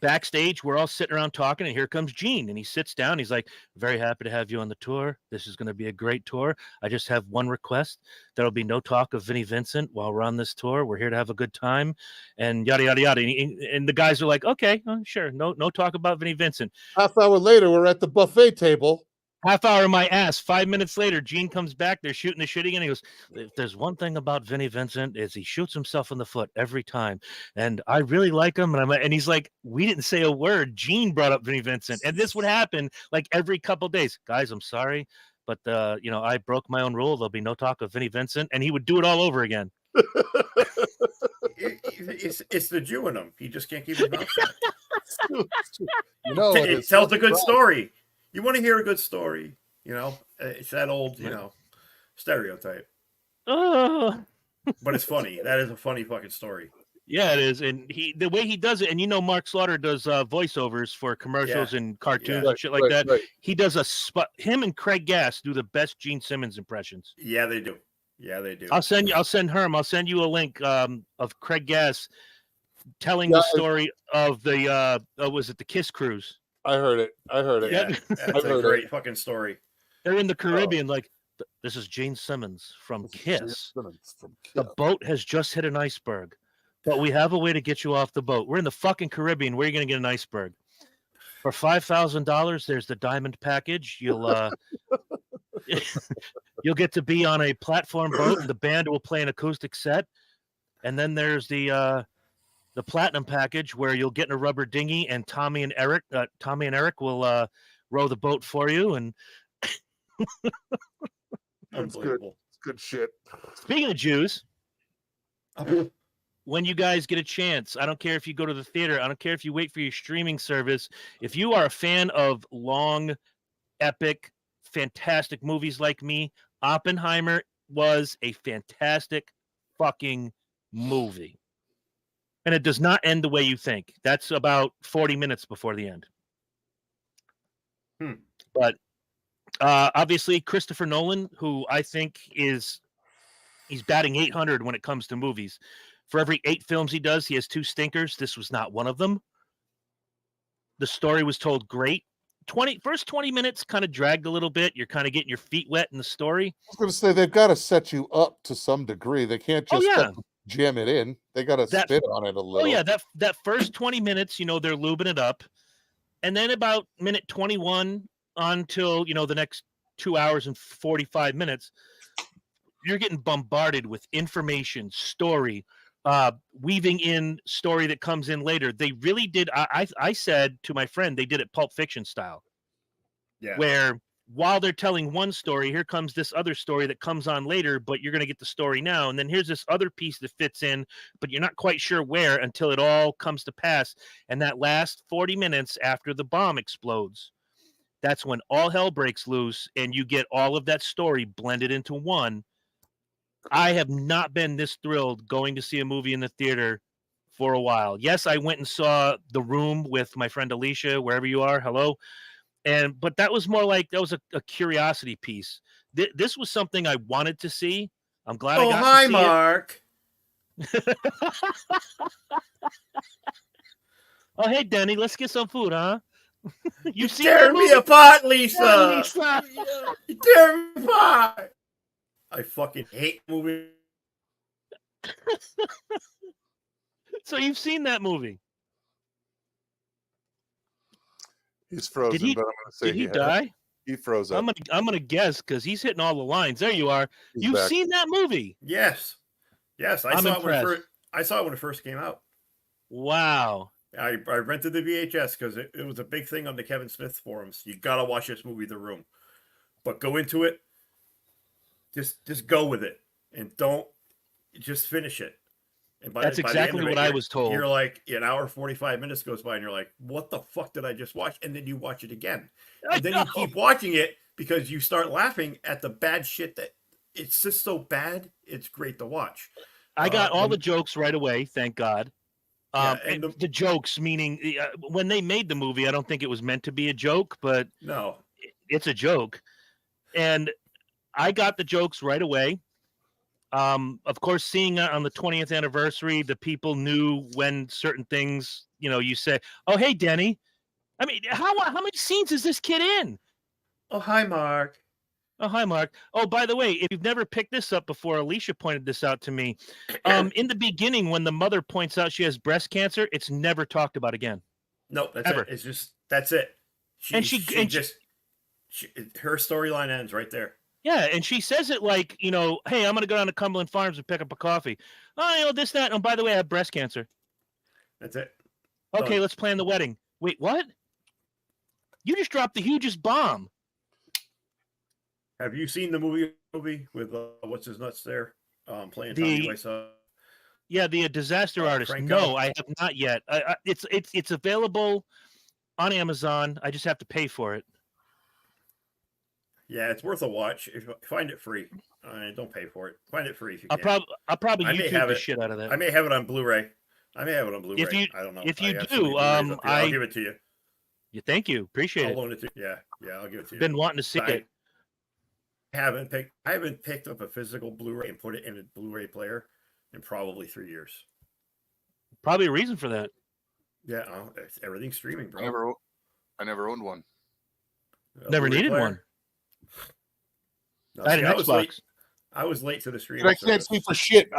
[SPEAKER 2] backstage, we're all sitting around talking, and here comes Gene, and he sits down. He's like, very happy to have you on the tour. This is going to be a great tour. I just have one request. There'll be no talk of Vinnie Vincent while we're on this tour. We're here to have a good time, and yada, yada, yada. And the guys are like, okay, sure. No talk about Vinnie Vincent.
[SPEAKER 4] Half hour later, we're at the buffet table.
[SPEAKER 2] Half hour my ass. 5 minutes later, Gene comes back. They're shooting the shit again. He goes, if there's one thing about Vinnie Vincent is he shoots himself in the foot every time. And I really like him. And he's like, we didn't say a word. Gene brought up Vinnie Vincent. And this would happen like every couple of days. Guys, I'm sorry, but I broke my own rule. There'll be no talk of Vinnie Vincent. And he would do it all over again.
[SPEAKER 3] It's the Jew in him. He just can't keep his mouth shut.
[SPEAKER 4] It
[SPEAKER 3] tells a good story. You want to hear a good story, it's that old, stereotype.
[SPEAKER 2] Oh.
[SPEAKER 3] But it's funny. That is a funny fucking story.
[SPEAKER 2] Yeah, it is. And the way he does it, and Mark Slaughter does voiceovers for commercials and cartoons and shit like that. Right. He does a spot. Him and Craig Gass do the best Gene Simmons impressions.
[SPEAKER 3] Yeah, they do.
[SPEAKER 2] I'll send Herm. I'll send you a link of Craig Gass telling the story of the was it the Kiss Cruise?
[SPEAKER 4] I heard it.
[SPEAKER 3] Yeah, that's a great fucking story.
[SPEAKER 2] They're in the Caribbean, this is Gene Simmons from Kiss. The boat has just hit an iceberg, but we have a way to get you off the boat. We're in the fucking Caribbean. Where are you going to get an iceberg? For $5,000, there's the diamond package. You'll you'll get to be on a platform boat, and the band will play an acoustic set. And then there's the platinum package where you'll get in a rubber dinghy, and Tommy and Eric will row the boat for you. And
[SPEAKER 4] that's good. It's good shit.
[SPEAKER 2] Speaking of Jews, when you guys get a chance, I don't care if you go to the theater, I don't care if you wait for your streaming service. If you are a fan of long, epic, fantastic movies like me, Oppenheimer was a fantastic fucking movie. and it does not end the way you think. That's about 40 minutes before the end. But obviously, Christopher Nolan, who I think he's batting 800 when it comes to movies. For every 8 films he does, he has 2 stinkers. This was not one of them. The story was told great. First 20 minutes kind of dragged a little bit. You're kind of getting your feet wet in the story.
[SPEAKER 4] I was going to say they've got to set you up to some degree. They can't just jam it in. They got to spit on it a little.
[SPEAKER 2] Oh yeah, that first 20 minutes, they're lubing it up, and then about minute 21 until the next 2 hours and 45 minutes, you're getting bombarded with information, story, weaving in story that comes in later. They really did. I said to my friend, they did it Pulp Fiction style. Yeah. Where while they're telling one story, here comes this other story that comes on later, but you're going to get the story now. And then here's this other piece that fits in, but you're not quite sure where until it all comes to pass. And that last 40 minutes after the bomb explodes, that's when all hell breaks loose and you get all of that story blended into one. I have not been this thrilled going to see a movie in the theater for a while. Yes, I went and saw The Room with my friend Alicia, wherever you are. Hello. But that was more like, that was a curiosity piece. This was something I wanted to see. I'm glad I got to see
[SPEAKER 3] Mark.
[SPEAKER 2] Oh, hey, Denny, let's get some food, huh?
[SPEAKER 3] You tear me apart, Lisa. Yeah, Lisa. You tear me apart. I fucking hate movies.
[SPEAKER 2] So you've seen that movie?
[SPEAKER 4] He's frozen, but I'm going to say
[SPEAKER 2] did he die?
[SPEAKER 4] He froze up.
[SPEAKER 2] I'm gonna guess because he's hitting all the lines. There you are. You've seen that movie?
[SPEAKER 3] Yes. I saw it when it first came out.
[SPEAKER 2] Wow.
[SPEAKER 3] I rented the VHS because it was a big thing on the Kevin Smith forums. You gotta watch this movie, The Room. But go into it. Just go with it and don't just finish it. And
[SPEAKER 2] that's exactly what I was told.
[SPEAKER 3] You're like, an hour 45 minutes goes by and you're like, what the fuck did I just watch? And then you watch it again. And then you keep watching it because you start laughing at the bad shit that it's just so bad. It's great to watch.
[SPEAKER 2] I got all the jokes right away. Thank God. And the jokes, meaning when they made the movie, I don't think it was meant to be a joke, but
[SPEAKER 3] no,
[SPEAKER 2] it's a joke. And I got the jokes right away. Of course, seeing it on the 20th anniversary, the people knew when certain things, you say, oh, hey, Denny. I mean, how many scenes is this kid in?
[SPEAKER 3] Oh, hi, Mark.
[SPEAKER 2] Oh, hi, Mark. Oh, by the way, if you've never picked this up before, Alicia pointed this out to me. In the beginning, when the mother points out she has breast cancer, it's never talked about again.
[SPEAKER 3] No, that's it. It's just, that's it. Her storyline ends right there.
[SPEAKER 2] Yeah, and she says it like, hey, I'm going to go down to Cumberland Farms and pick up a coffee. Oh, this, that. And by the way, I have breast cancer.
[SPEAKER 3] That's it.
[SPEAKER 2] Okay, let's plan the wedding. Wait, what? You just dropped the hugest bomb.
[SPEAKER 3] Have you seen the movie with what's his nuts there? Playing Tommy Wiseau.
[SPEAKER 2] Yeah, the Disaster Artist. Franco. No, I have not yet. It's available on Amazon. I just have to pay for it.
[SPEAKER 3] Yeah, it's worth a watch. Find it free. Don't pay for it. Find it free if you can.
[SPEAKER 2] I'll probably YouTube the shit out of that.
[SPEAKER 3] I may have it on Blu-ray. I don't know.
[SPEAKER 2] If you do,
[SPEAKER 3] I'll give it to you.
[SPEAKER 2] Thank you. Appreciate it.
[SPEAKER 3] I'll loan it to you. Yeah, I'll give it to you.
[SPEAKER 2] Been wanting to see it.
[SPEAKER 3] I haven't picked up a physical Blu-ray and put it in a Blu-ray player in probably 3 years.
[SPEAKER 2] Probably a reason for that.
[SPEAKER 3] Yeah, everything's streaming, bro.
[SPEAKER 4] I never owned one.
[SPEAKER 2] Never needed one.
[SPEAKER 3] No,
[SPEAKER 2] I had an Xbox.
[SPEAKER 3] I was late to the stream.
[SPEAKER 4] I can't see for shit.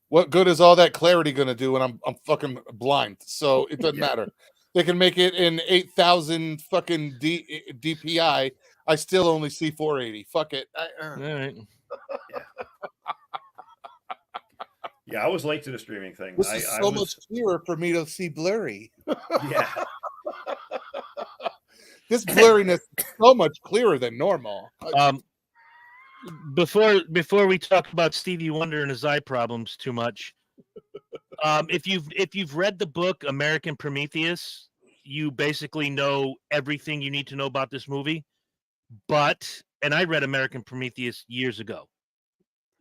[SPEAKER 4] What good is all that clarity going to do when I'm fucking blind? So it doesn't matter. They can make it in 8,000 fucking DPI. I still only see 480. Fuck it.
[SPEAKER 2] All right.
[SPEAKER 3] Yeah, I was late to the streaming thing.
[SPEAKER 4] This is so much clearer for me to see blurry.
[SPEAKER 3] Yeah.
[SPEAKER 4] This blurriness is so much clearer than normal.
[SPEAKER 2] Before we talk about Stevie Wonder and his eye problems too much, if you've read the book American Prometheus, you basically know everything you need to know about this movie. And I read American Prometheus years ago.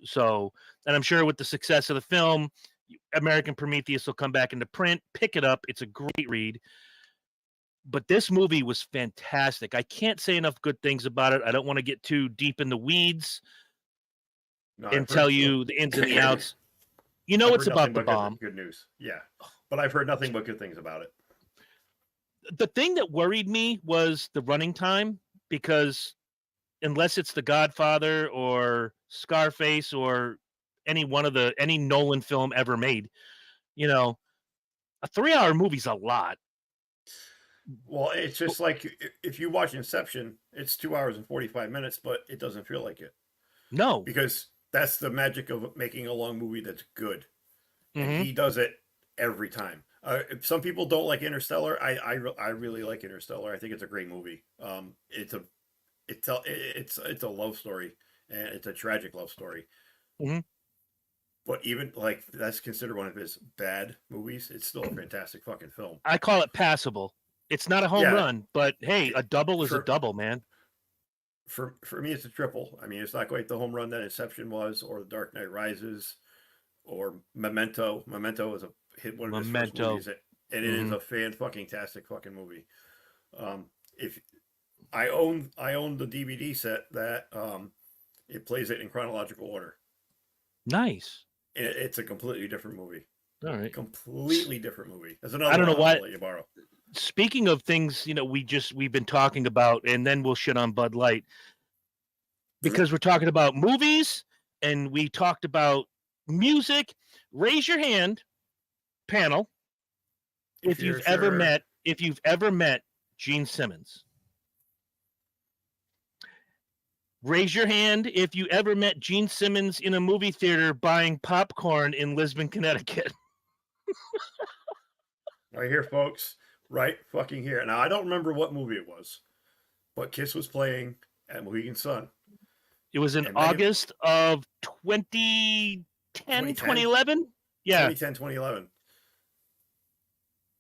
[SPEAKER 2] So, and I'm sure with the success of the film, American Prometheus will come back into print. Pick it up. It's a great read. But this movie was fantastic. I can't say enough good things about it. I don't want to get too deep in the weeds and tell you the ins and the outs. You know, it's about the bomb.
[SPEAKER 3] Good news. Yeah. But I've heard nothing but good things about it.
[SPEAKER 2] The thing that worried me was the running time, because unless it's The Godfather or Scarface or any Nolan film ever made, you know, a 3-hour movie's a lot.
[SPEAKER 3] Well, it's just like if you watch Inception, it's 2 hours and 45 minutes, but it doesn't feel like it.
[SPEAKER 2] No.
[SPEAKER 3] Because that's the magic of making a long movie that's good. And he does it every time. Some people don't like Interstellar. I really like Interstellar. I think it's a great movie. It's a love story, and it's a tragic love story. But even like that's considered one of his bad movies. It's still a fantastic fucking film.
[SPEAKER 2] I call it passable. It's not a home run, but hey, a double is a double, man.
[SPEAKER 3] For me, it's a triple. I mean, it's not quite the home run that Inception was, or The Dark Knight Rises, or Memento. Memento is one of his first movies, and it is a fan-fucking-tastic fucking movie. If I own the DVD set that it plays it in chronological order.
[SPEAKER 2] Nice.
[SPEAKER 3] It's a completely different movie.
[SPEAKER 2] All right.
[SPEAKER 3] Completely different movie. There's another.
[SPEAKER 2] I don't know why.
[SPEAKER 3] I'll let you borrow.
[SPEAKER 2] Speaking of things, we've been talking about, and then we'll shit on Bud Light because we're talking about movies and we talked about music. Raise your hand, panel, if you've ever met Gene Simmons. Raise your hand if you ever met Gene Simmons in a movie theater buying popcorn in Lisbon, Connecticut.
[SPEAKER 3] Right here, folks. Right fucking here. Now, I don't remember what movie it was, but Kiss was playing at Mohegan Sun.
[SPEAKER 2] It was in August of 2010, 2011? Yeah.
[SPEAKER 3] 2010, 2011.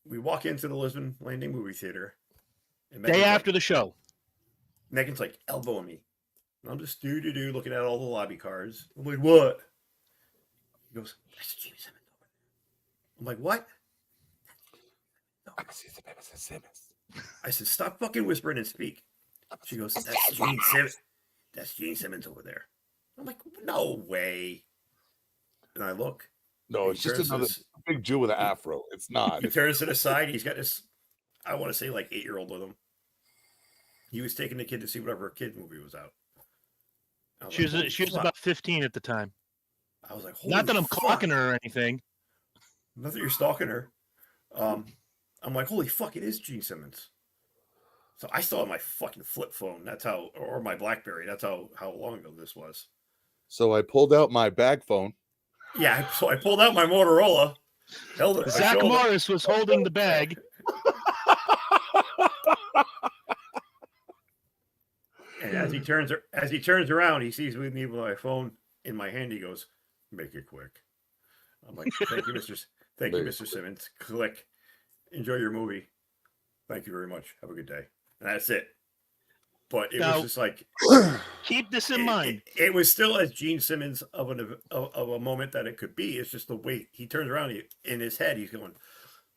[SPEAKER 3] We walk into the Lisbon Landing movie theater.
[SPEAKER 2] Day after the show.
[SPEAKER 3] Megan's like elbowing me. And I'm just looking at all the lobby cards. I'm like, what? He goes, that's Gene Simmons over there. I'm like, what? I said, stop fucking whispering and speak. She goes, that's Gene Simmons. That's Gene Simmons over there. I'm like, no way. And I look.
[SPEAKER 4] No, it's just another big Jew with an afro. It's not.
[SPEAKER 3] He turns to the side. He's got this, I want to say like 8-year-old with him. He was taking the kid to see whatever kid movie was out.
[SPEAKER 2] She was about 15 at the time.
[SPEAKER 3] I was like,
[SPEAKER 2] not that I'm clocking her or anything.
[SPEAKER 3] Not that you're stalking her. I'm like, holy fuck, it is Gene Simmons. So I still have my fucking flip phone. That's how, or my BlackBerry. That's how long ago this was.
[SPEAKER 4] So I pulled out my bag phone.
[SPEAKER 3] Yeah, so I pulled out my Motorola. Held it.
[SPEAKER 2] Zach Morris was holding the bag.
[SPEAKER 3] And as he turns around, he sees me with my phone in my hand. He goes, "Make it quick." I'm like, "Thank you, Mr. Simmons." Click. Enjoy your movie. Thank you very much. Have a good day. And that's it. But it was just like,
[SPEAKER 2] keep this in mind.
[SPEAKER 3] It was still as Gene Simmons of a moment that it could be. It's just the way he turns around. In his head, he's going,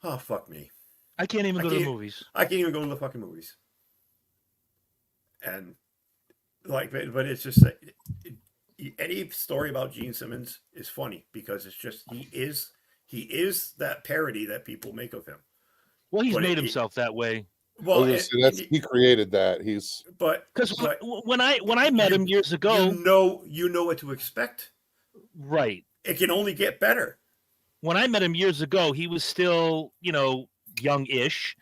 [SPEAKER 3] "Oh, fuck me.
[SPEAKER 2] I can't even go to the movies.
[SPEAKER 3] I can't even go to the fucking movies." And like, but it's just any story about Gene Simmons is funny because it's just he is that parody that people make of him.
[SPEAKER 2] Well, he's made himself that way.
[SPEAKER 4] Well, he created that.
[SPEAKER 2] Because when I met him years ago,
[SPEAKER 3] you know what to expect.
[SPEAKER 2] Right.
[SPEAKER 3] It can only get better.
[SPEAKER 2] When I met him years ago, he was still, young-ish.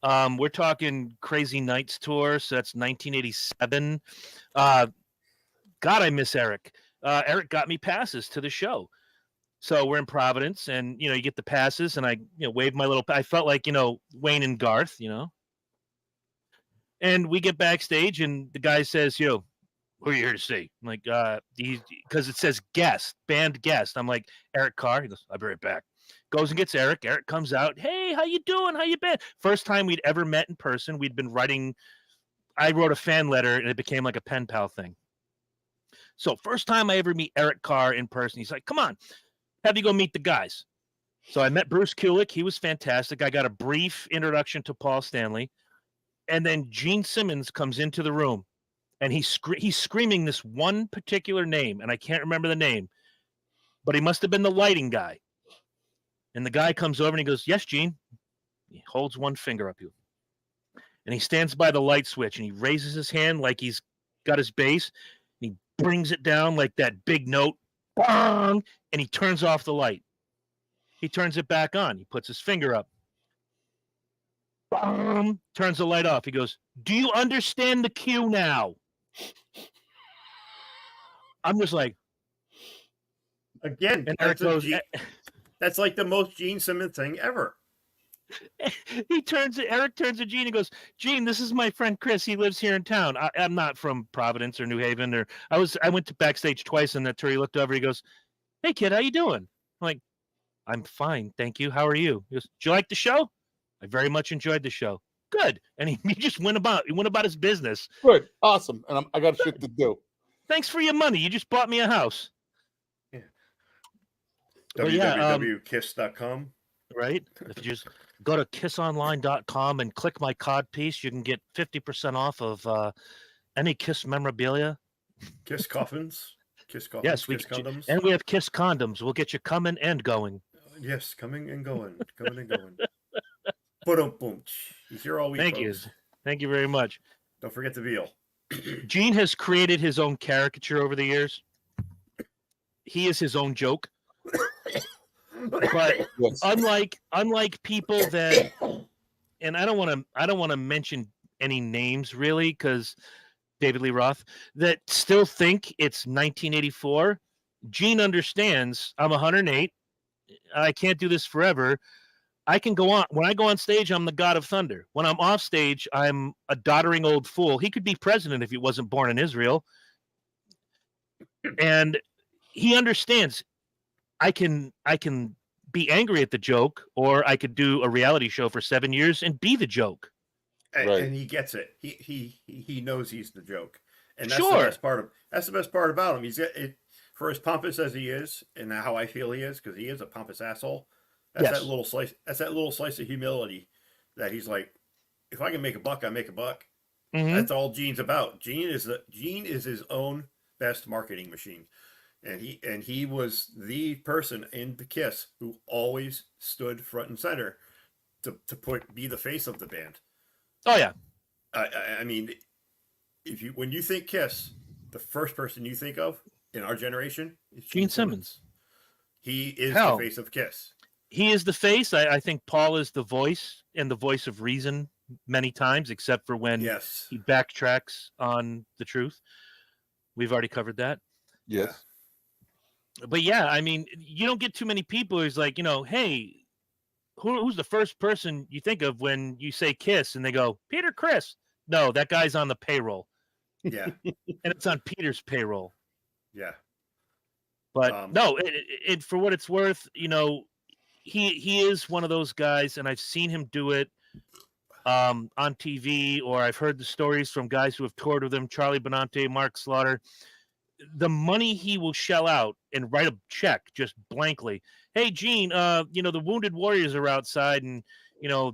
[SPEAKER 2] We're talking Crazy Nights tour, so that's 1987. God, I miss Eric. Eric got me passes to the show. So we're in Providence, and you get the passes, and I wave my little. I felt like Wayne and Garth, And we get backstage, and the guy says, "Who are you here to see?" I'm like, because it says guest, band guest. I'm like, Eric Carr. He goes, "I'll be right back." Goes and gets Eric. Eric comes out. "Hey, how you doing? How you been?" First time we'd ever met in person. We'd been writing. I wrote a fan letter, and it became like a pen pal thing. So first time I ever meet Eric Carr in person. He's like, "Come on, have you go meet the guys." So I met Bruce Kulick. He was fantastic. I got a brief introduction to Paul Stanley. And then Gene Simmons comes into the room, and he's screaming this one particular name, and I can't remember the name, but he must have been the lighting guy. And the guy comes over and he goes, "Yes, Gene." He holds one finger up, and he stands by the light switch, and he raises his hand like he's got his bass, and he brings it down like that big note, bang, and he turns off the light. He turns it back on. He puts his finger up. Bang, turns the light off. He goes, "Do you understand the cue now?" I'm just like,
[SPEAKER 3] again,
[SPEAKER 2] and Eric goes,
[SPEAKER 3] that's like the most Gene Simmons thing ever.
[SPEAKER 2] Eric turns to Gene and goes, "Gene, this is my friend Chris. He lives here in town. I'm not from Providence or New Haven, or I went to backstage twice, and that tour." He looked over. He goes, "Hey kid, how you doing?" I'm like, "I'm fine, thank you. How are you?" He goes, "Did you like the show?" "I very much enjoyed the show." "Good." And he just went about his business.
[SPEAKER 4] Good, awesome, and I got shit to do.
[SPEAKER 2] "Thanks for your money. You just bought me a house."
[SPEAKER 3] Yeah.
[SPEAKER 2] Yeah,
[SPEAKER 3] www.kiss.com.
[SPEAKER 2] Right? If you just go to kissonline.com and click my cod piece, you can get 50% off of any Kiss memorabilia.
[SPEAKER 3] Kiss coffins. Kiss coffins.
[SPEAKER 2] Yes,
[SPEAKER 3] Kiss condoms.
[SPEAKER 2] And we have Kiss condoms. We'll get you coming and going.
[SPEAKER 3] Yes, coming and going. Coming and going. Boom. He's here all week.
[SPEAKER 2] Thank
[SPEAKER 3] folks.
[SPEAKER 2] you. Thank you very much.
[SPEAKER 3] Don't forget the veal.
[SPEAKER 2] Gene has created his own caricature over the years. He is his own joke. But
[SPEAKER 4] Yes.
[SPEAKER 2] unlike people that, and I don't want to mention any names really, because David Lee Roth, that still think it's 1984. Gene understands I'm 108. I can't do this forever. I can go on. When I go on stage, I'm the god of thunder. When I'm off stage, I'm a doddering old fool. He could be president if he wasn't born in Israel. And he understands I can be angry at the joke, or I could do a reality show for 7 years and be the joke.
[SPEAKER 4] Right.
[SPEAKER 3] And he gets it. He knows he's the joke. And that's
[SPEAKER 2] Sure.
[SPEAKER 3] the best part of that's the best part about him. He's it, for as pompous as he is, and how I feel he is, because he is a pompous asshole. That's
[SPEAKER 2] Yes.
[SPEAKER 3] that little slice. That's that little slice of humility that he's like, if I can make a buck, I make a buck.
[SPEAKER 2] Mhm.
[SPEAKER 3] That's all Gene's about. Gene is his own best marketing machine, and he was the person in the Kiss who always stood front and center to be the face of the band.
[SPEAKER 2] Oh yeah.
[SPEAKER 3] I mean, when you think Kiss, the first person you think of in our generation is
[SPEAKER 2] Gene Simmons.
[SPEAKER 3] He is
[SPEAKER 2] Hell.
[SPEAKER 3] the face of Kiss.
[SPEAKER 2] He is the face. I think Paul is the voice, and the voice of reason many times, except for when
[SPEAKER 3] Yes.
[SPEAKER 2] he backtracks on the truth. We've already covered that.
[SPEAKER 4] Yes.
[SPEAKER 2] But yeah, I mean, you don't get too many people who's like, hey, who's the first person you think of when you say Kiss? And they go, Peter Criss. No, that guy's on the payroll.
[SPEAKER 3] Yeah.
[SPEAKER 2] And it's on Peter's payroll.
[SPEAKER 3] Yeah.
[SPEAKER 2] But no, it for what it's worth, he is one of those guys, and I've seen him do it on TV, or I've heard the stories from guys who have toured with him, Charlie Benante, Mark Slaughter. The money he will shell out and write a check just blankly. Hey, Gene, the Wounded Warriors are outside, and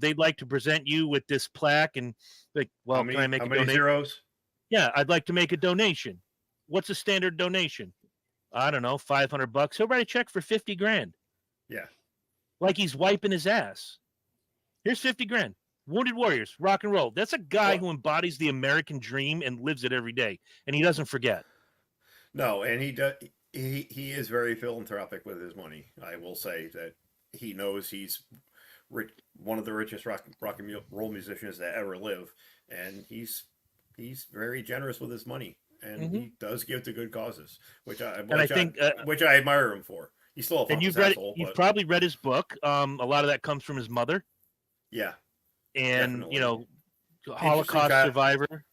[SPEAKER 2] they'd like to present you with this plaque. And like, well, can I make a donation?
[SPEAKER 3] Zeros?
[SPEAKER 2] Yeah, I'd like to make a donation. What's a standard donation? I don't know, $500. He'll write a check for $50,000.
[SPEAKER 3] Yeah.
[SPEAKER 2] Like he's wiping his ass. Here's $50,000. Wounded Warriors, rock and roll. That's a guy who embodies the American dream and lives it every day, and he doesn't forget.
[SPEAKER 3] No, and he does. He is very philanthropic with his money. I will say that he knows he's one of the richest rock and roll musicians that ever live, and he's very generous with his money, and he does give to good causes, which I admire him for. He's still a pompous asshole.
[SPEAKER 2] You've probably read his book. A lot of that comes from his mother.
[SPEAKER 3] Yeah,
[SPEAKER 2] and
[SPEAKER 3] definitely.
[SPEAKER 2] Holocaust survivor.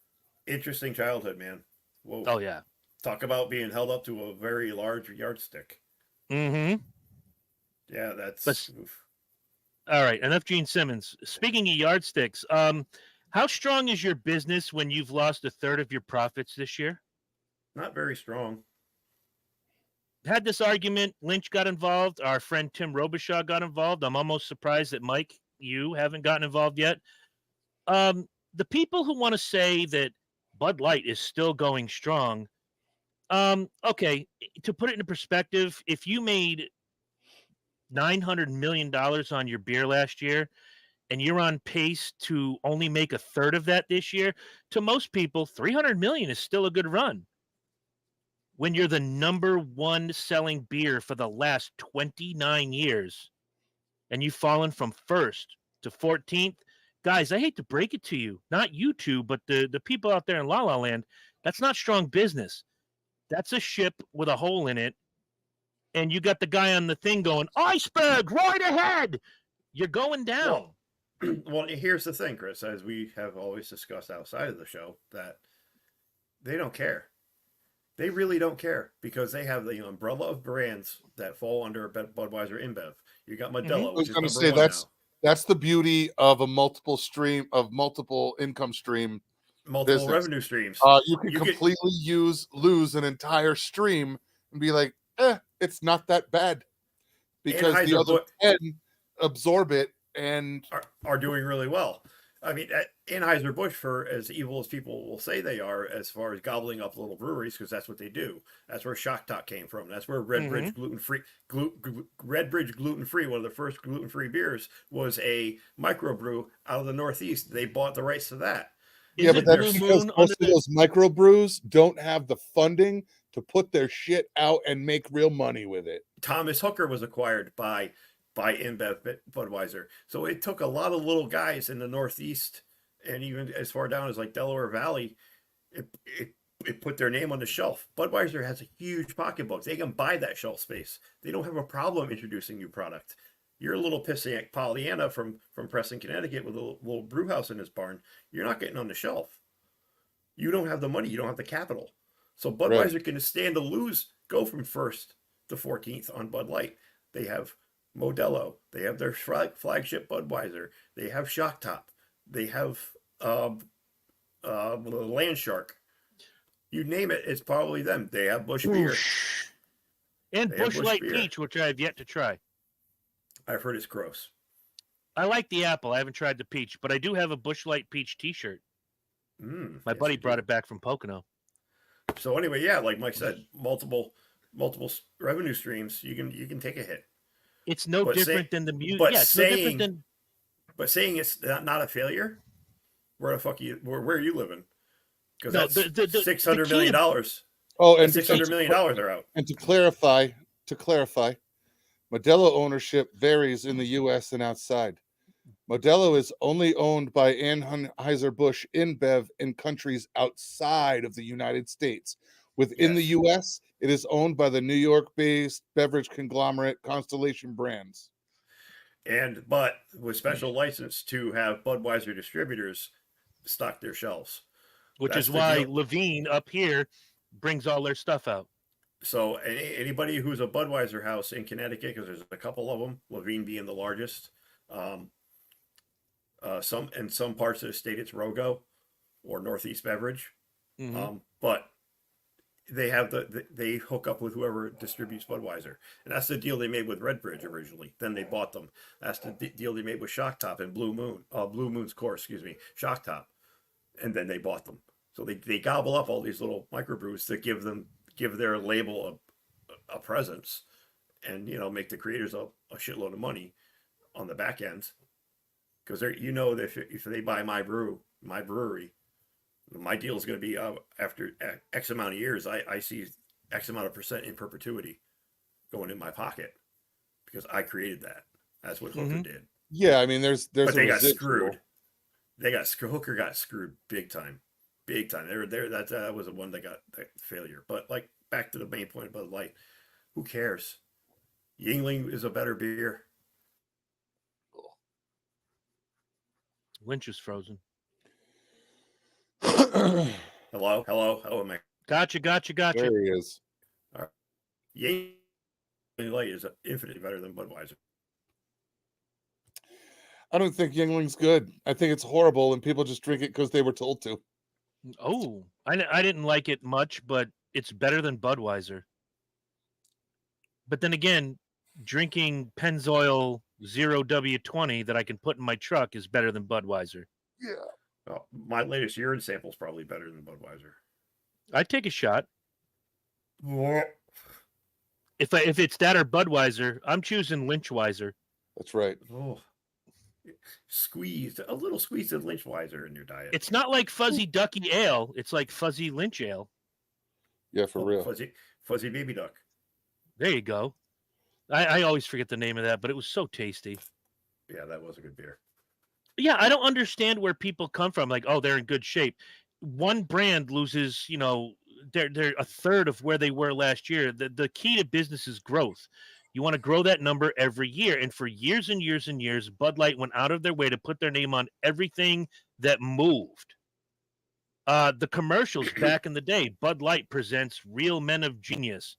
[SPEAKER 3] Interesting childhood, man. Whoa.
[SPEAKER 2] Oh yeah.
[SPEAKER 3] Talk about being held up to a very large yardstick.
[SPEAKER 2] Mm-hmm.
[SPEAKER 3] Yeah, that's.
[SPEAKER 2] All right, enough Gene Simmons. Speaking of yardsticks, how strong is your business when you've lost a third of your profits this year?
[SPEAKER 3] Not very strong.
[SPEAKER 2] had this argument. Lynch got involved. Our friend Tim Robichaud got involved. I'm almost surprised that Mike, you haven't gotten involved yet. The people who want to say that Bud Light is still going strong. Okay, to put it into perspective, if you made $900 million on your beer last year, and you're on pace to only make a third of that this year, to most people, 300 million is still a good run. When you're the number one selling beer for the last 29 years, and you've fallen from first to 14th, guys, I hate to break it to you, not you two, but the people out there in La La Land, that's not strong business. That's a ship with a hole in it, and you got the guy on the thing going, iceberg, right ahead. You're going down.
[SPEAKER 3] Well, here's the thing, Chris, as we have always discussed outside of the show, that they don't care. They really don't care because they have the umbrella of brands that fall under Budweiser InBev. You got Modelo,
[SPEAKER 4] I was
[SPEAKER 3] which
[SPEAKER 4] going to
[SPEAKER 3] is
[SPEAKER 4] say
[SPEAKER 3] number one now.
[SPEAKER 4] that's the beauty of a multiple income stream,
[SPEAKER 3] Multiple
[SPEAKER 4] business.
[SPEAKER 3] revenue streams.
[SPEAKER 4] You can completely lose an entire stream and be like, it's not that bad because the other 10 absorb it and
[SPEAKER 3] are doing really well. I mean, Anheuser-Busch, for as evil as people will say they are, as far as gobbling up little breweries, because that's what they do. That's where Shock Top came from. That's where Red Bridge gluten-free, one of the first gluten-free beers, was a microbrew out of the Northeast. They bought the rights to that.
[SPEAKER 4] Yeah, but that's because most of those microbrews don't have the funding to put their shit out and make real money with it.
[SPEAKER 3] Thomas Hooker was acquired by InBev Budweiser. So it took a lot of little guys in the Northeast and even as far down as like Delaware Valley, it put their name on the shelf. Budweiser has a huge pocketbook. They can buy that shelf space. They don't have a problem introducing new product. You're a little pissy at Pollyanna from Preston, Connecticut with a little brew house in his barn. You're not getting on the shelf. You don't have the money. You don't have the capital. So Budweiser can stand to lose, go from first to 14th on Bud Light. They have Modelo. They have their flagship Budweiser. They have Shock Top. They have Land Shark. You name it, it's probably them. They have Busch Beer.
[SPEAKER 2] And Busch Light Peach, which I have yet to try.
[SPEAKER 3] I've heard it's gross.
[SPEAKER 2] I like the apple. I haven't tried the peach, but I do have a Busch Light Peach t-shirt. My buddy brought it back from Pocono.
[SPEAKER 3] So anyway, yeah, like Mike said, multiple revenue streams. You can take a hit.
[SPEAKER 2] It's no different than the music.
[SPEAKER 3] But
[SPEAKER 2] yeah, it's no different than.
[SPEAKER 3] But saying it's not a failure, where the fuck where are you living? Because that's $600 million.
[SPEAKER 4] Oh, and
[SPEAKER 3] $600 million are out.
[SPEAKER 4] And to clarify, Modelo ownership varies in the U.S. and outside. Modelo is only owned by Anheuser-Busch InBev in countries outside of the United States. Within the U.S., it is owned by the New York-based beverage conglomerate Constellation Brands.
[SPEAKER 3] But with special license to have Budweiser distributors stock their shelves.
[SPEAKER 2] Which is why Levine up here brings all their stuff out.
[SPEAKER 3] So anybody who's a Budweiser house in Connecticut, because there's a couple of them, Levine being the largest, some parts of the state it's Rogo or Northeast Beverage, but they have they hook up with whoever distributes Budweiser, and that's the deal they made with Red Bridge originally. Then they bought them. That's the deal they made with Shock Top and Blue Moon's Core, Shock Top, and then they bought them. So they gobble up all these little microbrews to give their label a presence, and make the creators a shitload of money on the back end, because that if they buy my brewery, my deal is going to be after X amount of years. I see X amount of percent in perpetuity going in my pocket because I created that. That's what Hooker did.
[SPEAKER 4] Yeah, I mean, but
[SPEAKER 3] they got screwed. Hooker got screwed big time. Big time. That was the one that got that failure. But like back to the main point about Light, who cares? Yingling is a better beer.
[SPEAKER 2] Lynch is frozen.
[SPEAKER 3] Hello, Meka.
[SPEAKER 2] Gotcha.
[SPEAKER 4] There he is.
[SPEAKER 3] All right. Yingling Light is infinitely better than Budweiser.
[SPEAKER 4] I don't think Yingling's good. I think it's horrible, and people just drink it because they were told to.
[SPEAKER 2] Oh, I didn't like it much, but it's better than Budweiser. But then again, drinking Pennzoil 0W20 that I can put in my truck is better than Budweiser.
[SPEAKER 4] Yeah.
[SPEAKER 3] Well, my latest urine sample is probably better than Budweiser.
[SPEAKER 2] I'd take a shot.
[SPEAKER 3] Yeah.
[SPEAKER 2] If it's that or Budweiser, I'm choosing Lynchweiser.
[SPEAKER 4] That's right.
[SPEAKER 3] Oh, a little squeeze of Lynchweiser in your diet.
[SPEAKER 2] It's not like Fuzzy Ducky Ale. It's like Fuzzy Lynch Ale.
[SPEAKER 4] Yeah, for real.
[SPEAKER 3] Fuzzy baby duck.
[SPEAKER 2] There you go. I always forget the name of that, but it was so tasty.
[SPEAKER 3] Yeah, that was a good beer.
[SPEAKER 2] Yeah, I don't understand where people come from. Like, oh, they're in good shape. One brand loses, they're a third of where they were last year. The key to business is growth. You want to grow that number every year. And for years and years and years, Bud Light went out of their way to put their name on everything that moved. The commercials back in the day, Bud Light presents Real Men of Genius.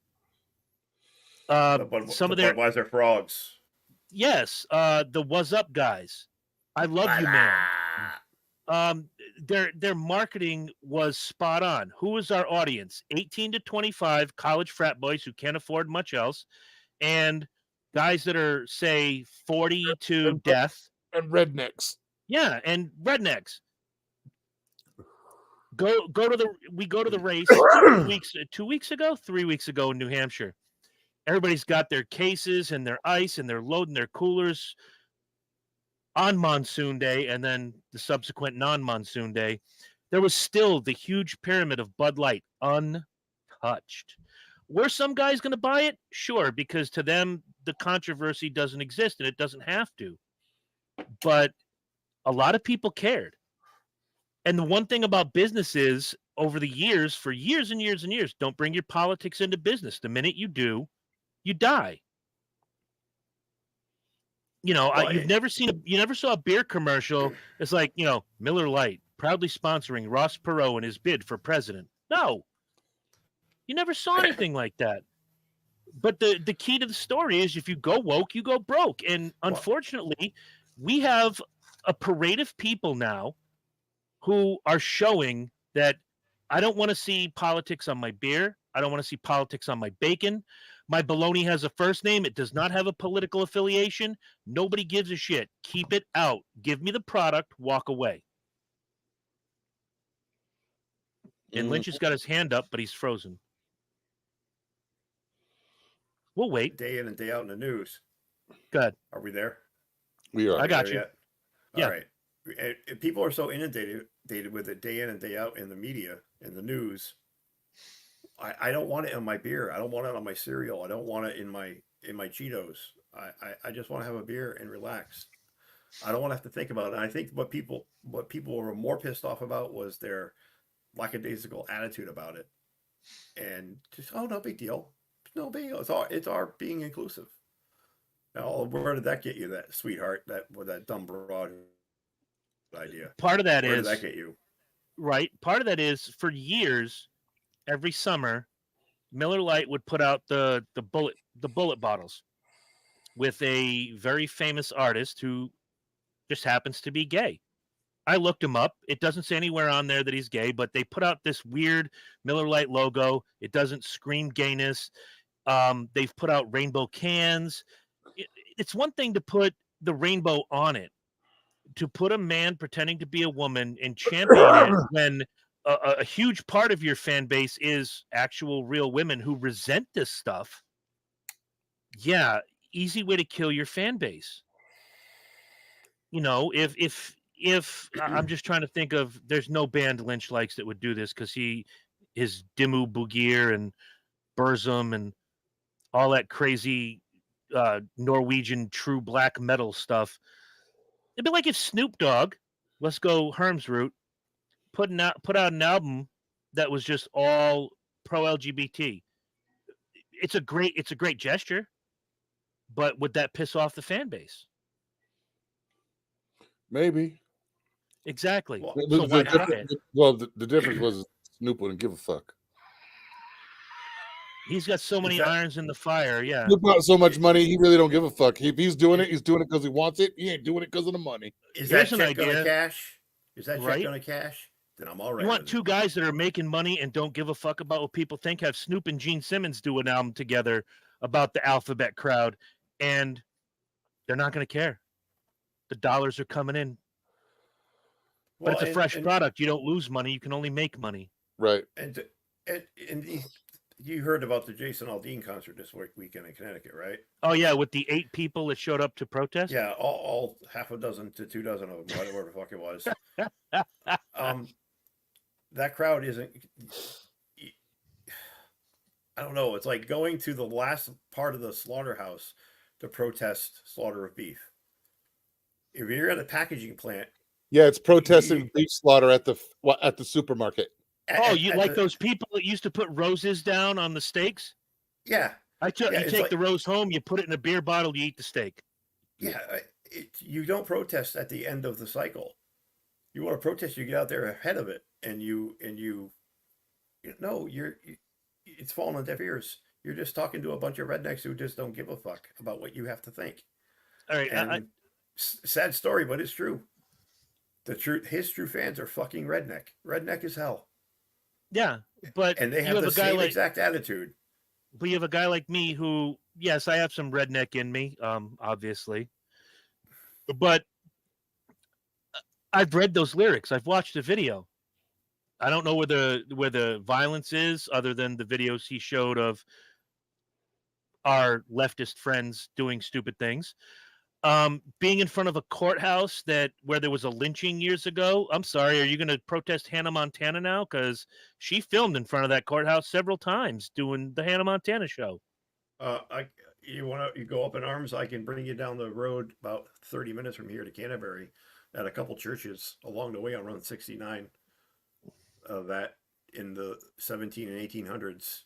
[SPEAKER 2] Some of their
[SPEAKER 3] Budweiser frogs.
[SPEAKER 2] Yes, the What's Up guys. I love you, man. Their marketing was spot on. Who was our audience? 18 to 25 college frat boys who can't afford much else, and guys that are, say, 40 to death.
[SPEAKER 4] And rednecks.
[SPEAKER 2] Yeah, and rednecks. We go to the race 3 weeks ago in New Hampshire. Everybody's got their cases and their ice, and they're loading their coolers on monsoon day, and then the subsequent non-monsoon day. There was still the huge pyramid of Bud Light untouched. Were some guys going to buy it? Sure, because to them, the controversy doesn't exist, and it doesn't have to. But a lot of people cared. And the one thing about business is, over the years, for years and years and years, don't bring your politics into business. The minute you do, you die. You never saw a beer commercial. It's like, Miller Lite proudly sponsoring Ross Perot in his bid for president. No, you never saw anything like that. But the key to the story is, if you go woke, you go broke. And unfortunately, we have a parade of people now who are showing that I don't want to see politics on my beer. I don't want to see politics on my bacon. My bologna has a first name. It does not have a political affiliation. Nobody gives a shit. Keep it out. Give me the product. Walk away. And Lynch has got his hand up, but he's frozen. We'll wait.
[SPEAKER 3] Day in and day out in the news.
[SPEAKER 2] Good.
[SPEAKER 3] Are we there?
[SPEAKER 4] We are.
[SPEAKER 2] I got you.
[SPEAKER 3] Yeah. All right. And people are so inundated with it day in and day out in the media, in the news. I don't want it on my beer. I don't want it on my cereal. I don't want it in my Cheetos. I just want to have a beer and relax. I don't want to have to think about it. And I think what people were more pissed off about was their lackadaisical attitude about it, and just, oh, no big deal. No big deal. It's our being inclusive. Now, where did that get you, that sweetheart? That dumb broad idea.
[SPEAKER 2] Part of that
[SPEAKER 3] where did that get you?
[SPEAKER 2] Right. Part of that is, for years, every summer, Miller Lite would put out the bullet bottles with a very famous artist who just happens to be gay. I looked him up. It doesn't say anywhere on there that he's gay, but they put out this weird Miller Lite logo. It doesn't scream gayness. They've put out rainbow cans. It's one thing to put the rainbow on it. To put a man pretending to be a woman and champion it when a huge part of your fan base is actual real women who resent this stuff. Yeah, easy way to kill your fan base. If I'm just trying to think of, there's no band Lynch likes that would do this, because his Dimmu Borgir and Burzum and all that crazy Norwegian true black metal stuff. It'd be like if Snoop Dogg, let's go Herm's route, put out an album that was just all pro LGBT. It's a great gesture, but would that piss off the fan base?
[SPEAKER 4] Maybe.
[SPEAKER 2] Exactly.
[SPEAKER 4] Well, the difference was Snoop wouldn't give a fuck.
[SPEAKER 2] He's got so many irons in the fire. Yeah.
[SPEAKER 4] Snoop got so much money, he really don't give a fuck. If he's doing it because he wants it. He ain't doing it because of the money.
[SPEAKER 3] Is that check going to cash? Is that check going to cash? Then I'm all right.
[SPEAKER 2] You want two guys that are making money and don't give a fuck about what people think? Have Snoop and Gene Simmons do an album together about the alphabet crowd, and they're not going to care. The dollars are coming in. But it's a fresh product. You don't lose money. You can only make money.
[SPEAKER 4] Right.
[SPEAKER 3] And you heard about the Jason Aldean concert this weekend in Connecticut, right?
[SPEAKER 2] Oh, yeah, with the 8 people that showed up to protest?
[SPEAKER 3] Yeah, all half a dozen to 2 dozen of them, whatever the fuck it was. That crowd isn't... I don't know. It's like going to the last part of the slaughterhouse to protest slaughter of beef. If you're at a packaging plant...
[SPEAKER 4] Yeah, it's protesting beef slaughter at the supermarket.
[SPEAKER 2] You like those people that used to put roses down on the steaks?
[SPEAKER 3] Yeah.
[SPEAKER 2] You take the rose home, you put it in a beer bottle, you eat the steak.
[SPEAKER 3] Yeah, you don't protest at the end of the cycle. You want to protest, you get out there ahead of it, and it's falling on deaf ears. You're just talking to a bunch of rednecks who just don't give a fuck about what you have to think.
[SPEAKER 2] All right,
[SPEAKER 3] and sad story, but it's true. His true fans are fucking redneck. Redneck is hell.
[SPEAKER 2] Yeah,
[SPEAKER 3] and they have the same exact attitude.
[SPEAKER 2] But you have a guy like me who, yes, I have some redneck in me, obviously. But I've read those lyrics. I've watched the video. I don't know where the violence is, other than the videos he showed of our leftist friends doing stupid things. Being in front of a courthouse where there was a lynching years ago. I'm sorry, are you going to protest Hannah Montana now? Because she filmed in front of that courthouse several times doing the Hannah Montana show.
[SPEAKER 3] You go up in arms, I can bring you down the road about 30 minutes from here to Canterbury at a couple churches along the way on Route 69. That in the 17 and 1800s,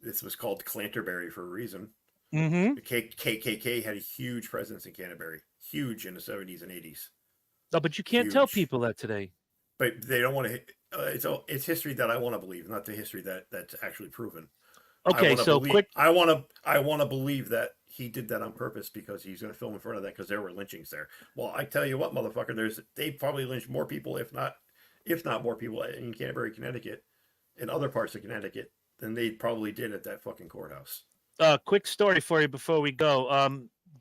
[SPEAKER 3] this was called Clanterbury for a reason.
[SPEAKER 2] Mm-hmm.
[SPEAKER 3] The KKK had a huge presence in Canterbury, huge in the 70s and 80s.
[SPEAKER 2] No, but you can't tell people that today.
[SPEAKER 3] But they don't want to. It's history that I want to believe, not the history that's actually proven.
[SPEAKER 2] Okay,
[SPEAKER 3] I want to believe that he did that on purpose because he's going to film in front of that because there were lynchings there. Well, I tell you what, motherfucker, they probably lynched more people, if not more people in Canterbury, Connecticut, and other parts of Connecticut than they probably did at that fucking courthouse.
[SPEAKER 2] Quick story for you before we go.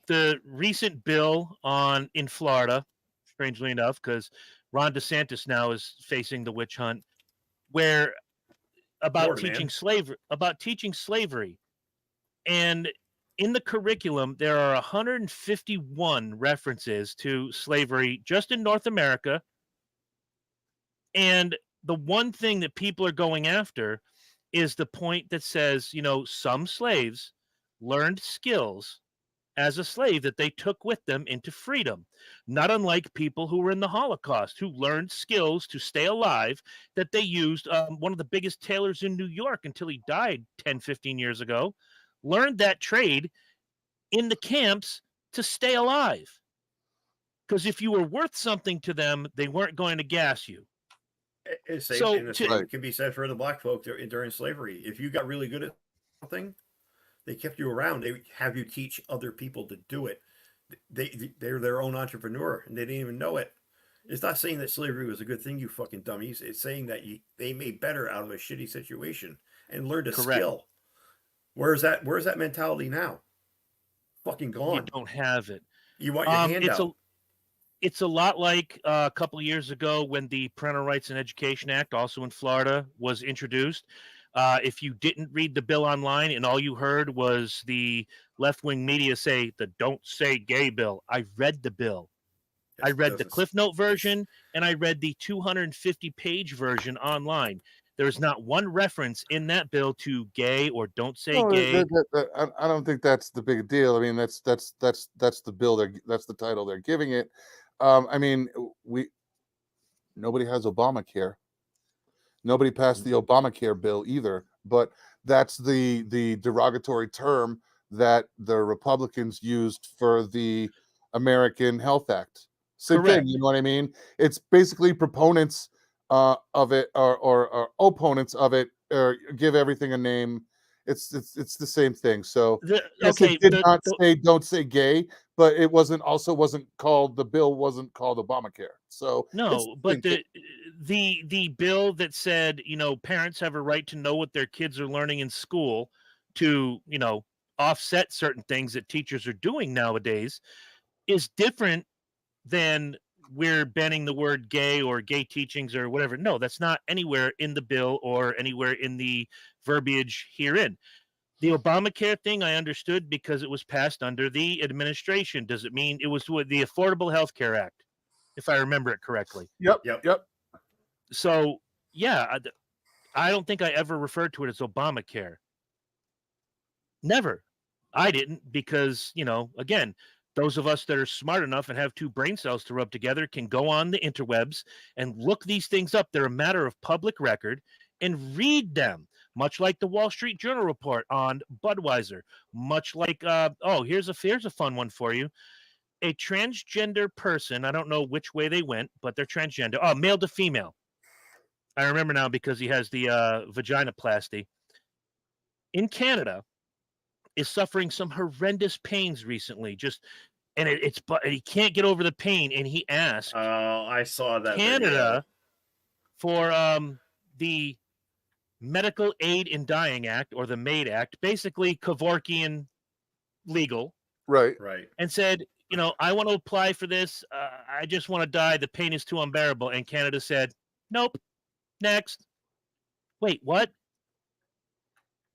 [SPEAKER 2] The recent bill in Florida, strangely enough, because Ron DeSantis now is facing the witch hunt, where about teaching slavery, and in the curriculum there are 151 references to slavery just in North America, and the one thing that people are going after is the point that says, some slaves learned skills as a slave that they took with them into freedom, not unlike people who were in the Holocaust, who learned skills to stay alive that they used. One of the biggest tailors in New York, until he died 10, 15 years ago, learned that trade in the camps to stay alive. Because if you were worth something to them, they weren't going to gas you.
[SPEAKER 3] It can be said for the black folk during slavery. If you got really good at something, they kept you around. They have you teach other people to do it. They're their own entrepreneur, and they didn't even know it. It's not saying that slavery was a good thing, you fucking dummies. It's saying that they made better out of a shitty situation and learned a skill. Where's that mentality now? Fucking gone.
[SPEAKER 2] You don't have it.
[SPEAKER 3] You want your hand out.
[SPEAKER 2] It's a lot like a couple of years ago when the Parental Rights and Education Act, also in Florida, was introduced. If you didn't read the bill online and all you heard was the left-wing media say the "Don't Say Gay" bill, I read the bill. I read the Cliff Note version, and I read the 250-page version online. There is not one reference in that bill to gay or "Don't Say Gay."
[SPEAKER 4] I don't think that's the big deal. I mean, that's the bill. That's the title they're giving it. I mean, nobody has Obamacare. Nobody passed the Obamacare bill either. But that's the derogatory term that the Republicans used for the American Health Act. Same thing, you know what I mean? It's basically proponents of it or opponents of it, or give everything a name. It's the same thing. So it did not say "Don't Say Gay," but it wasn't called, the bill wasn't called Obamacare. So
[SPEAKER 2] no, but the bill that said, parents have a right to know what their kids are learning in school, to offset certain things that teachers are doing nowadays is different than we're banning the word gay or gay teachings or whatever. No, that's not anywhere in the bill or anywhere in the verbiage herein. The Obamacare thing I understood because it was passed under the administration. Does it mean it was with the Affordable Health Care Act, if I remember it correctly?
[SPEAKER 4] Yep.
[SPEAKER 2] So, yeah, I don't think I ever referred to it as Obamacare. Never. I didn't because, again, those of us that are smart enough and have two brain cells to rub together can go on the interwebs and look these things up. They're a matter of public record and read them, much like the Wall Street Journal report on Budweiser, much like, here's a fun one for you. A transgender person, I don't know which way they went, but they're transgender. Oh, male to female. I remember now because he has the vaginoplasty. In Canada, is suffering some horrendous pains recently. And he can't get over the pain, and he asked.
[SPEAKER 3] I saw that
[SPEAKER 2] Canada for the Medical Aid in Dying Act, or the MAID Act, basically Kevorkian legal,
[SPEAKER 4] Right.
[SPEAKER 2] and said, I want to apply for this. I just want to die. The pain is too unbearable. And Canada said, nope. Next. Wait, what?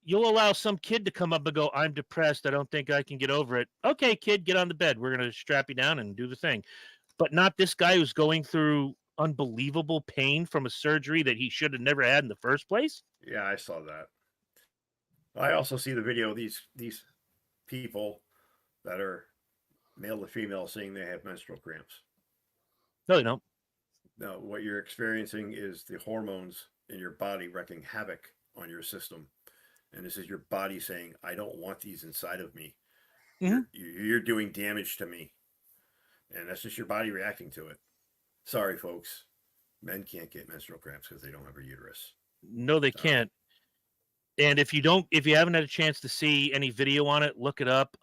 [SPEAKER 2] You'll allow some kid to come up and go, I'm depressed. I don't think I can get over it. Okay, kid, get on the bed. We're going to strap you down and do the thing. But not this guy who's going through unbelievable pain from a surgery that he should have never had in the first place.
[SPEAKER 3] Yeah, I saw that. I also see the video of these people that are male to female saying they have menstrual cramps.
[SPEAKER 2] No, they don't.
[SPEAKER 3] No, what you're experiencing is the hormones in your body wreaking havoc on your system. And this is your body saying, I don't want these inside of me.
[SPEAKER 2] Mm-hmm.
[SPEAKER 3] You're doing damage to me. And that's just your body reacting to it. Sorry, folks. Men can't get menstrual cramps because they don't have a uterus.
[SPEAKER 2] No, they can't. And if you haven't had a chance to see any video on it, look it up.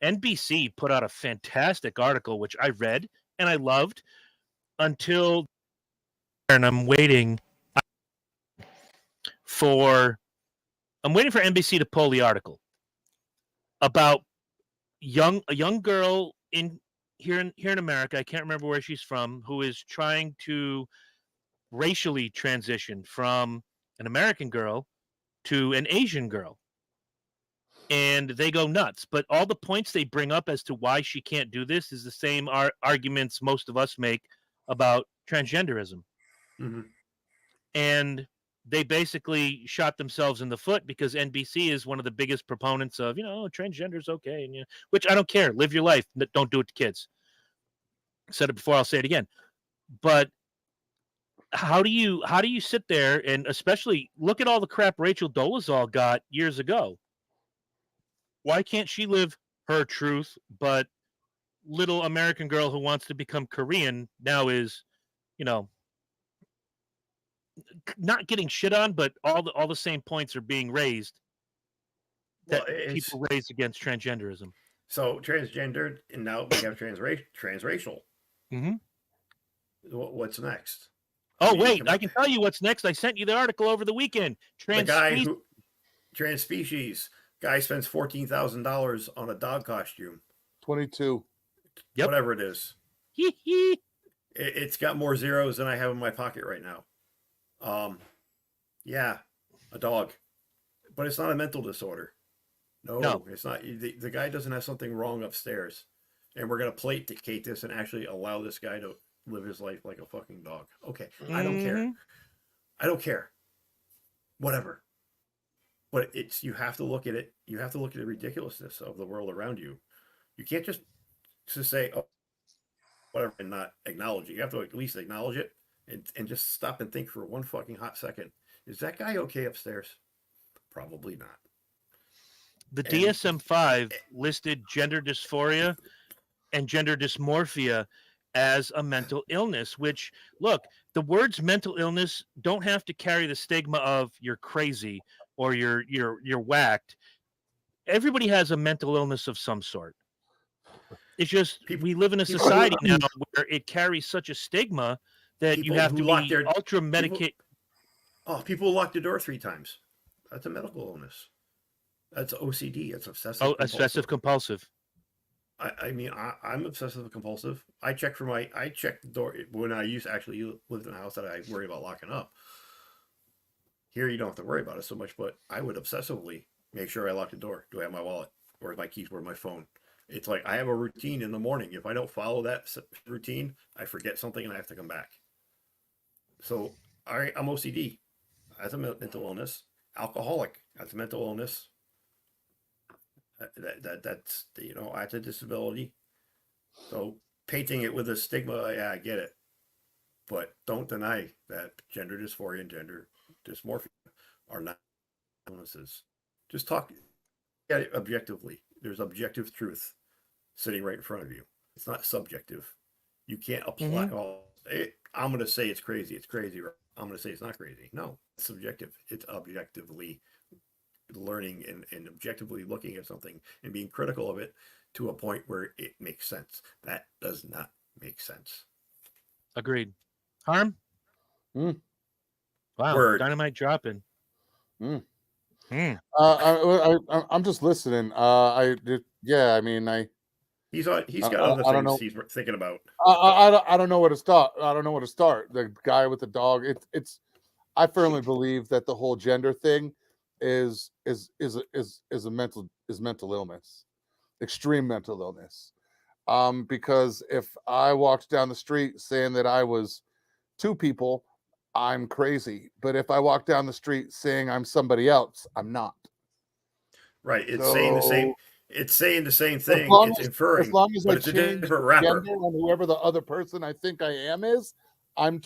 [SPEAKER 2] NBC put out a fantastic article, which I read and I loved and I'm waiting for NBC to pull the article about a young girl here in America. I can't remember where she's from, who is trying to racially transition from an American girl to an Asian girl. And they go nuts. But all the points they bring up as to why she can't do this is the same arguments most of us make about transgenderism.
[SPEAKER 3] Mm-hmm.
[SPEAKER 2] And they basically shot themselves in the foot because NBC is one of the biggest proponents of, transgender is okay. And, which I don't care. Live your life. Don't do it to kids. I said it before. I'll say it again. But how do you sit there and especially look at all the crap Rachel Dolezal got years ago? Why can't she live her truth, but little American girl who wants to become Korean now is, not getting shit on, but all the same points are being raised that people raised against transgenderism.
[SPEAKER 3] So transgendered, and now we have transracial.
[SPEAKER 2] Mm-hmm.
[SPEAKER 3] What's next?
[SPEAKER 2] Oh, wait, I can tell you what's next. I sent you the article over the weekend.
[SPEAKER 3] Transspecies guy spends $14,000 on a dog costume.
[SPEAKER 4] 22.
[SPEAKER 2] Yep.
[SPEAKER 3] Whatever it is. It's got more zeros than I have in my pocket right now. Yeah, a dog, but it's not a mental disorder. No. It's not. The guy doesn't have something wrong upstairs, and we're going to placate this and actually allow this guy to live his life like a fucking dog. Okay. Mm-hmm. I don't care. Whatever. But you have to look at it. You have to look at the ridiculousness of the world around you. You can't just say, oh, whatever, and not acknowledge it. You have to at least acknowledge it and just stop and think for one fucking hot second. Is that guy okay upstairs? Probably not.
[SPEAKER 2] The DSM-5 listed gender dysphoria and gender dysmorphia as a mental illness, which, look, the words mental illness don't have to carry the stigma of you're crazy or you're whacked. Everybody has a mental illness of some sort. It's just we live in a society now where it carries such a stigma that you have to be ultra medicated.
[SPEAKER 3] People lock the door 3 times. That's a medical illness. That's OCD. It's obsessive.
[SPEAKER 2] Oh, obsessive compulsive.
[SPEAKER 3] I mean, I'm obsessive compulsive. I check the door when I actually lived in a house that I worry about locking up. Here, you don't have to worry about it so much, but I would obsessively make sure I lock the door. Do I have my wallet? Where's my keys? Where's my phone? It's like I have a routine in the morning. If I don't follow that routine, I forget something and I have to come back. So I'm OCD. That's a mental illness. Alcoholic. That's a mental illness. That's I have a disability. So painting it with a stigma, yeah, I get it. But don't deny that gender dysphoria and gender dysmorphia are not illnesses. Just talk at it objectively. There's objective truth sitting right in front of you. It's not subjective. You can't apply. I'm going to say it's crazy. It's crazy. Or I'm going to say it's not crazy. No, it's subjective. It's objectively learning and objectively looking at something and being critical of it to a point where it makes sense. That does not make sense.
[SPEAKER 2] Agreed. Harm?
[SPEAKER 5] Wow,
[SPEAKER 3] Word.
[SPEAKER 2] Dynamite dropping.
[SPEAKER 5] I'm just listening. I mean,
[SPEAKER 3] He's got other things he's thinking about.
[SPEAKER 5] I don't know where to start. I don't know where to start. The guy with the dog. I firmly believe that the whole gender thing is mental illness, extreme mental illness. Because if I walked down the street saying that I was two people, I'm crazy. But if I walk down the street saying I'm somebody else, I'm not.
[SPEAKER 3] Right. It's saying the same. It's saying the same thing. It's inferring.
[SPEAKER 5] As long as I
[SPEAKER 3] it's a
[SPEAKER 5] change
[SPEAKER 3] different rapper.
[SPEAKER 5] gender and whoever the other person I think I am is, I'm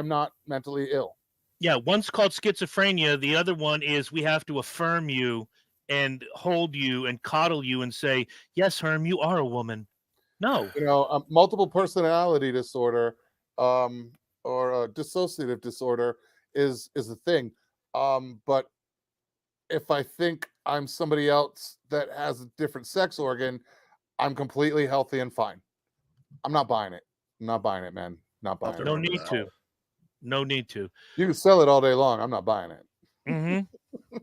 [SPEAKER 5] not mentally ill.
[SPEAKER 2] Yeah, one's called schizophrenia. The other one is we have to affirm you and hold you and coddle you and say, yes, Herm, you are a woman. No.
[SPEAKER 5] Multiple personality disorder or a dissociative disorder is a thing. But if I think I'm somebody else that has a different sex organ, I'm completely healthy and fine. I'm not buying it. I'm not buying it, man. Not buying it.
[SPEAKER 2] No need to. No need to.
[SPEAKER 5] You can sell it all day long. I'm not buying it.
[SPEAKER 2] Mm-hmm.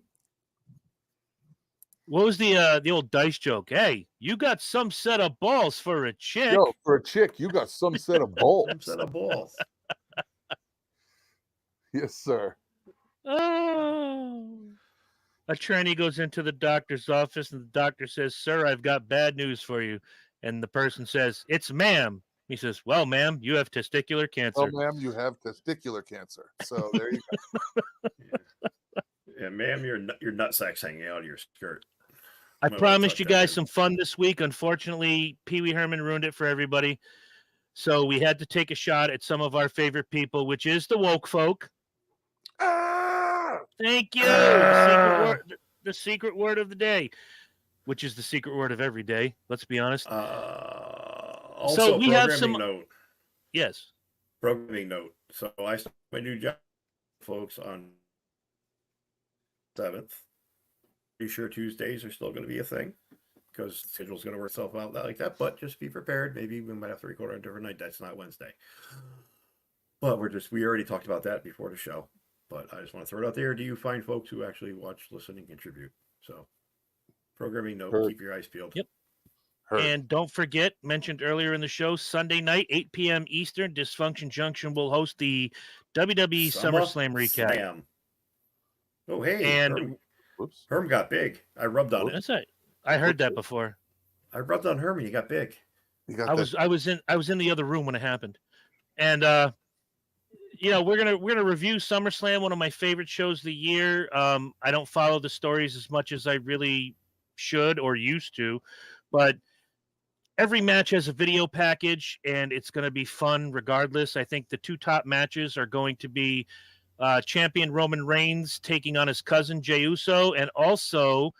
[SPEAKER 2] What was the old dice joke? Hey, you got some set of balls for a chick.
[SPEAKER 5] Yo, for a chick, you got some set of balls.
[SPEAKER 3] Some set of balls.
[SPEAKER 5] Yes, sir.
[SPEAKER 2] Oh. A tranny goes into the doctor's office and the doctor says, sir, I've got bad news for you. And the person says, it's ma'am. He says, well, ma'am, you have testicular cancer.
[SPEAKER 5] Well, ma'am, you have testicular cancer. So there you go.
[SPEAKER 3] Yeah, ma'am, your nutsack's hanging out of your skirt.
[SPEAKER 2] I promised you guys some fun this week. Unfortunately, Pee Wee Herman ruined it for everybody. So we had to take a shot at some of our favorite people, which is the woke folk. Thank you. The secret word of the day, which is the secret word of every day. Let's be honest.
[SPEAKER 3] Also,
[SPEAKER 2] so we have some
[SPEAKER 3] note.
[SPEAKER 2] Yes.
[SPEAKER 3] Programming note. So I started my new job, folks, on 7th. Pretty sure Tuesdays are still going to be a thing because the schedule's going to work itself out like that. But just be prepared. Maybe we might have to record on a different night. That's not Wednesday. But we already talked about that before the show. But I just want to throw it out there. Do you find folks who actually watch, listen, and contribute? So programming note, keep your eyes peeled.
[SPEAKER 2] Yep. And don't forget, mentioned earlier in the show, Sunday night, 8 p.m. Eastern, Dysfunction Junction will host the WWE SummerSlam recap.
[SPEAKER 3] Slam. Oh, hey.
[SPEAKER 2] And
[SPEAKER 3] Herm got big. I rubbed on it.
[SPEAKER 2] That's right. I heard that before.
[SPEAKER 3] I rubbed on Herm and he got big.
[SPEAKER 2] I was in the other room when it happened. And we're gonna review SummerSlam, one of my favorite shows of the year. I don't follow the stories as much as I really should or used to, but every match has a video package, and it's going to be fun regardless. I think the two top matches are going to be champion Roman Reigns taking on his cousin Jey Uso, and also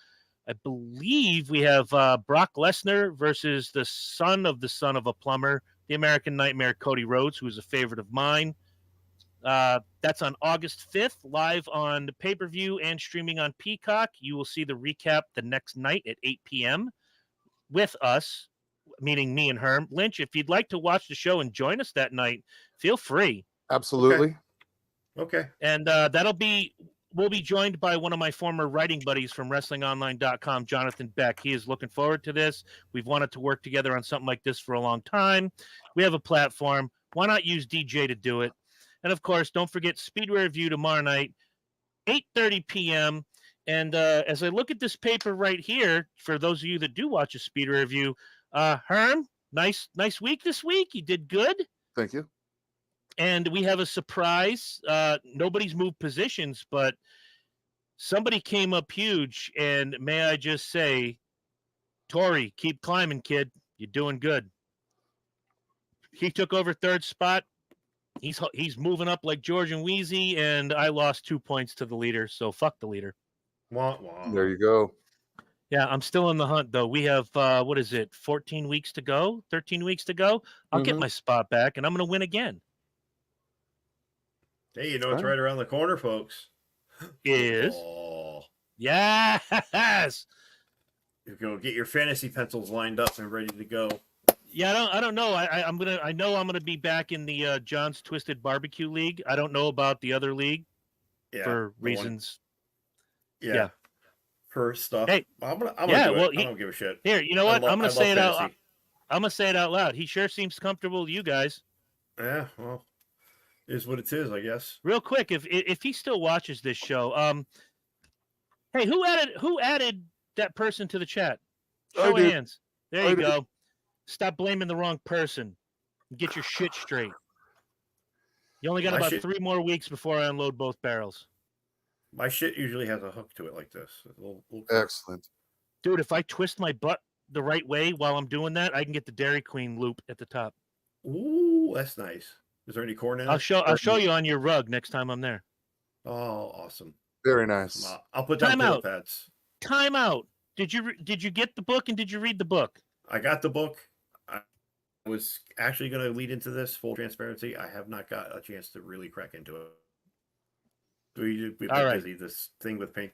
[SPEAKER 2] I believe we have Brock Lesnar versus the son of a plumber, the American Nightmare, Cody Rhodes, who is a favorite of mine. That's on August 5th, live on the pay-per-view and streaming on Peacock. You will see the recap the next night at 8 p.m. with us, meaning me and Herm. Lynch, if you'd like to watch the show and join us that night, feel free.
[SPEAKER 5] Absolutely.
[SPEAKER 3] Okay.
[SPEAKER 2] And that'll be we'll be joined by one of my former writing buddies from WrestlingOnline.com, Jonathan Beck. He is looking forward to this. We've wanted to work together on something like this for a long time. We have a platform. Why not use DJ to do it? And, of course, don't forget Speedway Review tomorrow night, 8:30 p.m., and as I look at this paper right here, for those of you that do watch a Speedway Review, Herm, nice week this week. You did good.
[SPEAKER 5] Thank you.
[SPEAKER 2] And we have a surprise. Nobody's moved positions, but somebody came up huge. And may I just say, Tori, keep climbing, kid. You're doing good. He took over third spot. He's moving up like George and Wheezy, and I lost 2 points to the leader. So fuck the leader.
[SPEAKER 3] Wah, wah.
[SPEAKER 5] There you go.
[SPEAKER 2] Yeah, I'm still in the hunt, though. We have, 14 weeks to go, 13 weeks to go. I'll get my spot back, and I'm going to win again.
[SPEAKER 3] Hey, you know it's right around the corner, folks.
[SPEAKER 2] Is.
[SPEAKER 3] Oh.
[SPEAKER 2] Yes!
[SPEAKER 3] You go get your fantasy pencils lined up and ready to go.
[SPEAKER 2] Yeah, I don't know. I know I'm gonna be back in the John's Twisted Barbecue League. I don't know about the other league for reasons.
[SPEAKER 3] Yeah. Her stuff.
[SPEAKER 2] Hey,
[SPEAKER 3] I'm gonna do it. I don't give a shit.
[SPEAKER 2] Here, you know what? I'm gonna say it out.
[SPEAKER 3] Fantasy.
[SPEAKER 2] I'm gonna say it out loud. He sure seems comfortable with you guys.
[SPEAKER 3] Yeah, well, is what it is, I guess.
[SPEAKER 2] Real quick, if he still watches this show, hey, who added that person to the chat? Show of hands. There you go. Stop blaming the wrong person. Get your shit straight. You only got about 3 more weeks before I unload both barrels.
[SPEAKER 3] My shit usually has a hook to it like this.
[SPEAKER 5] Excellent.
[SPEAKER 2] Dude, if I twist my butt the right way while I'm doing that, I can get the Dairy Queen loop at the top.
[SPEAKER 3] Ooh, that's nice. Is there any corn in it?
[SPEAKER 2] I'll show you on your rug next time I'm there.
[SPEAKER 3] Oh, awesome.
[SPEAKER 5] Very nice.
[SPEAKER 3] I'll put down pillow pads.
[SPEAKER 2] Time out. Did you get the book and did you read the book?
[SPEAKER 3] I got the book. I was actually going to lead into this, full transparency. I have not got a chance to really crack into it. We've been busy. This thing with paint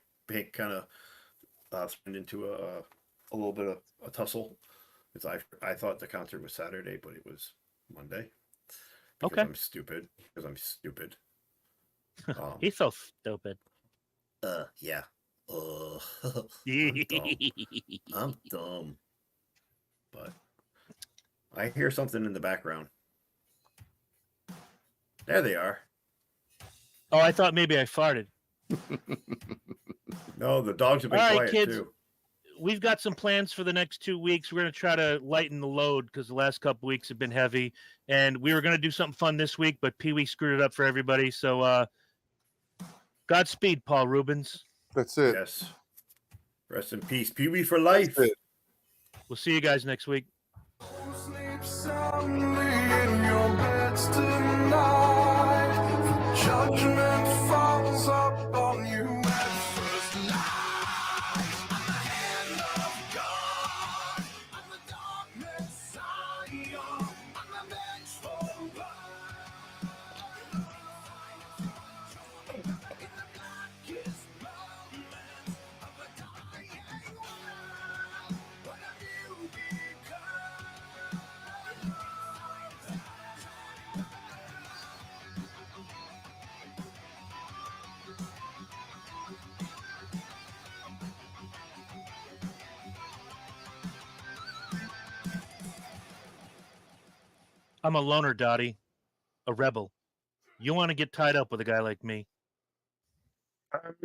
[SPEAKER 3] kind of spun into a little bit of a tussle. I thought the concert was Saturday, but it was Monday. Because I'm stupid.
[SPEAKER 2] He's so stupid.
[SPEAKER 3] Yeah. I'm dumb. But I hear something in the background. There they are.
[SPEAKER 2] Oh, I thought maybe I farted.
[SPEAKER 3] No, the dogs have been quiet
[SPEAKER 2] kids,
[SPEAKER 3] too.
[SPEAKER 2] We've got some plans for the next 2 weeks. We're going to try to lighten the load because the last couple weeks have been heavy. And we were going to do something fun this week, but Pee-wee screwed it up for everybody. So Godspeed, Paul Reubens.
[SPEAKER 5] That's it.
[SPEAKER 3] Yes. Rest in peace. Pee-wee for life.
[SPEAKER 2] We'll see you guys next week.
[SPEAKER 6] Sleep soundly in your beds tonight. Judgment falls up on you at first light. I'm the hand of God. I'm the dark Messiah. I'm the vengeful blood. In the blackest moments of a dying world, what have you become?
[SPEAKER 2] I'm a loner, Dottie. A rebel. You want to get tied up with a guy like me.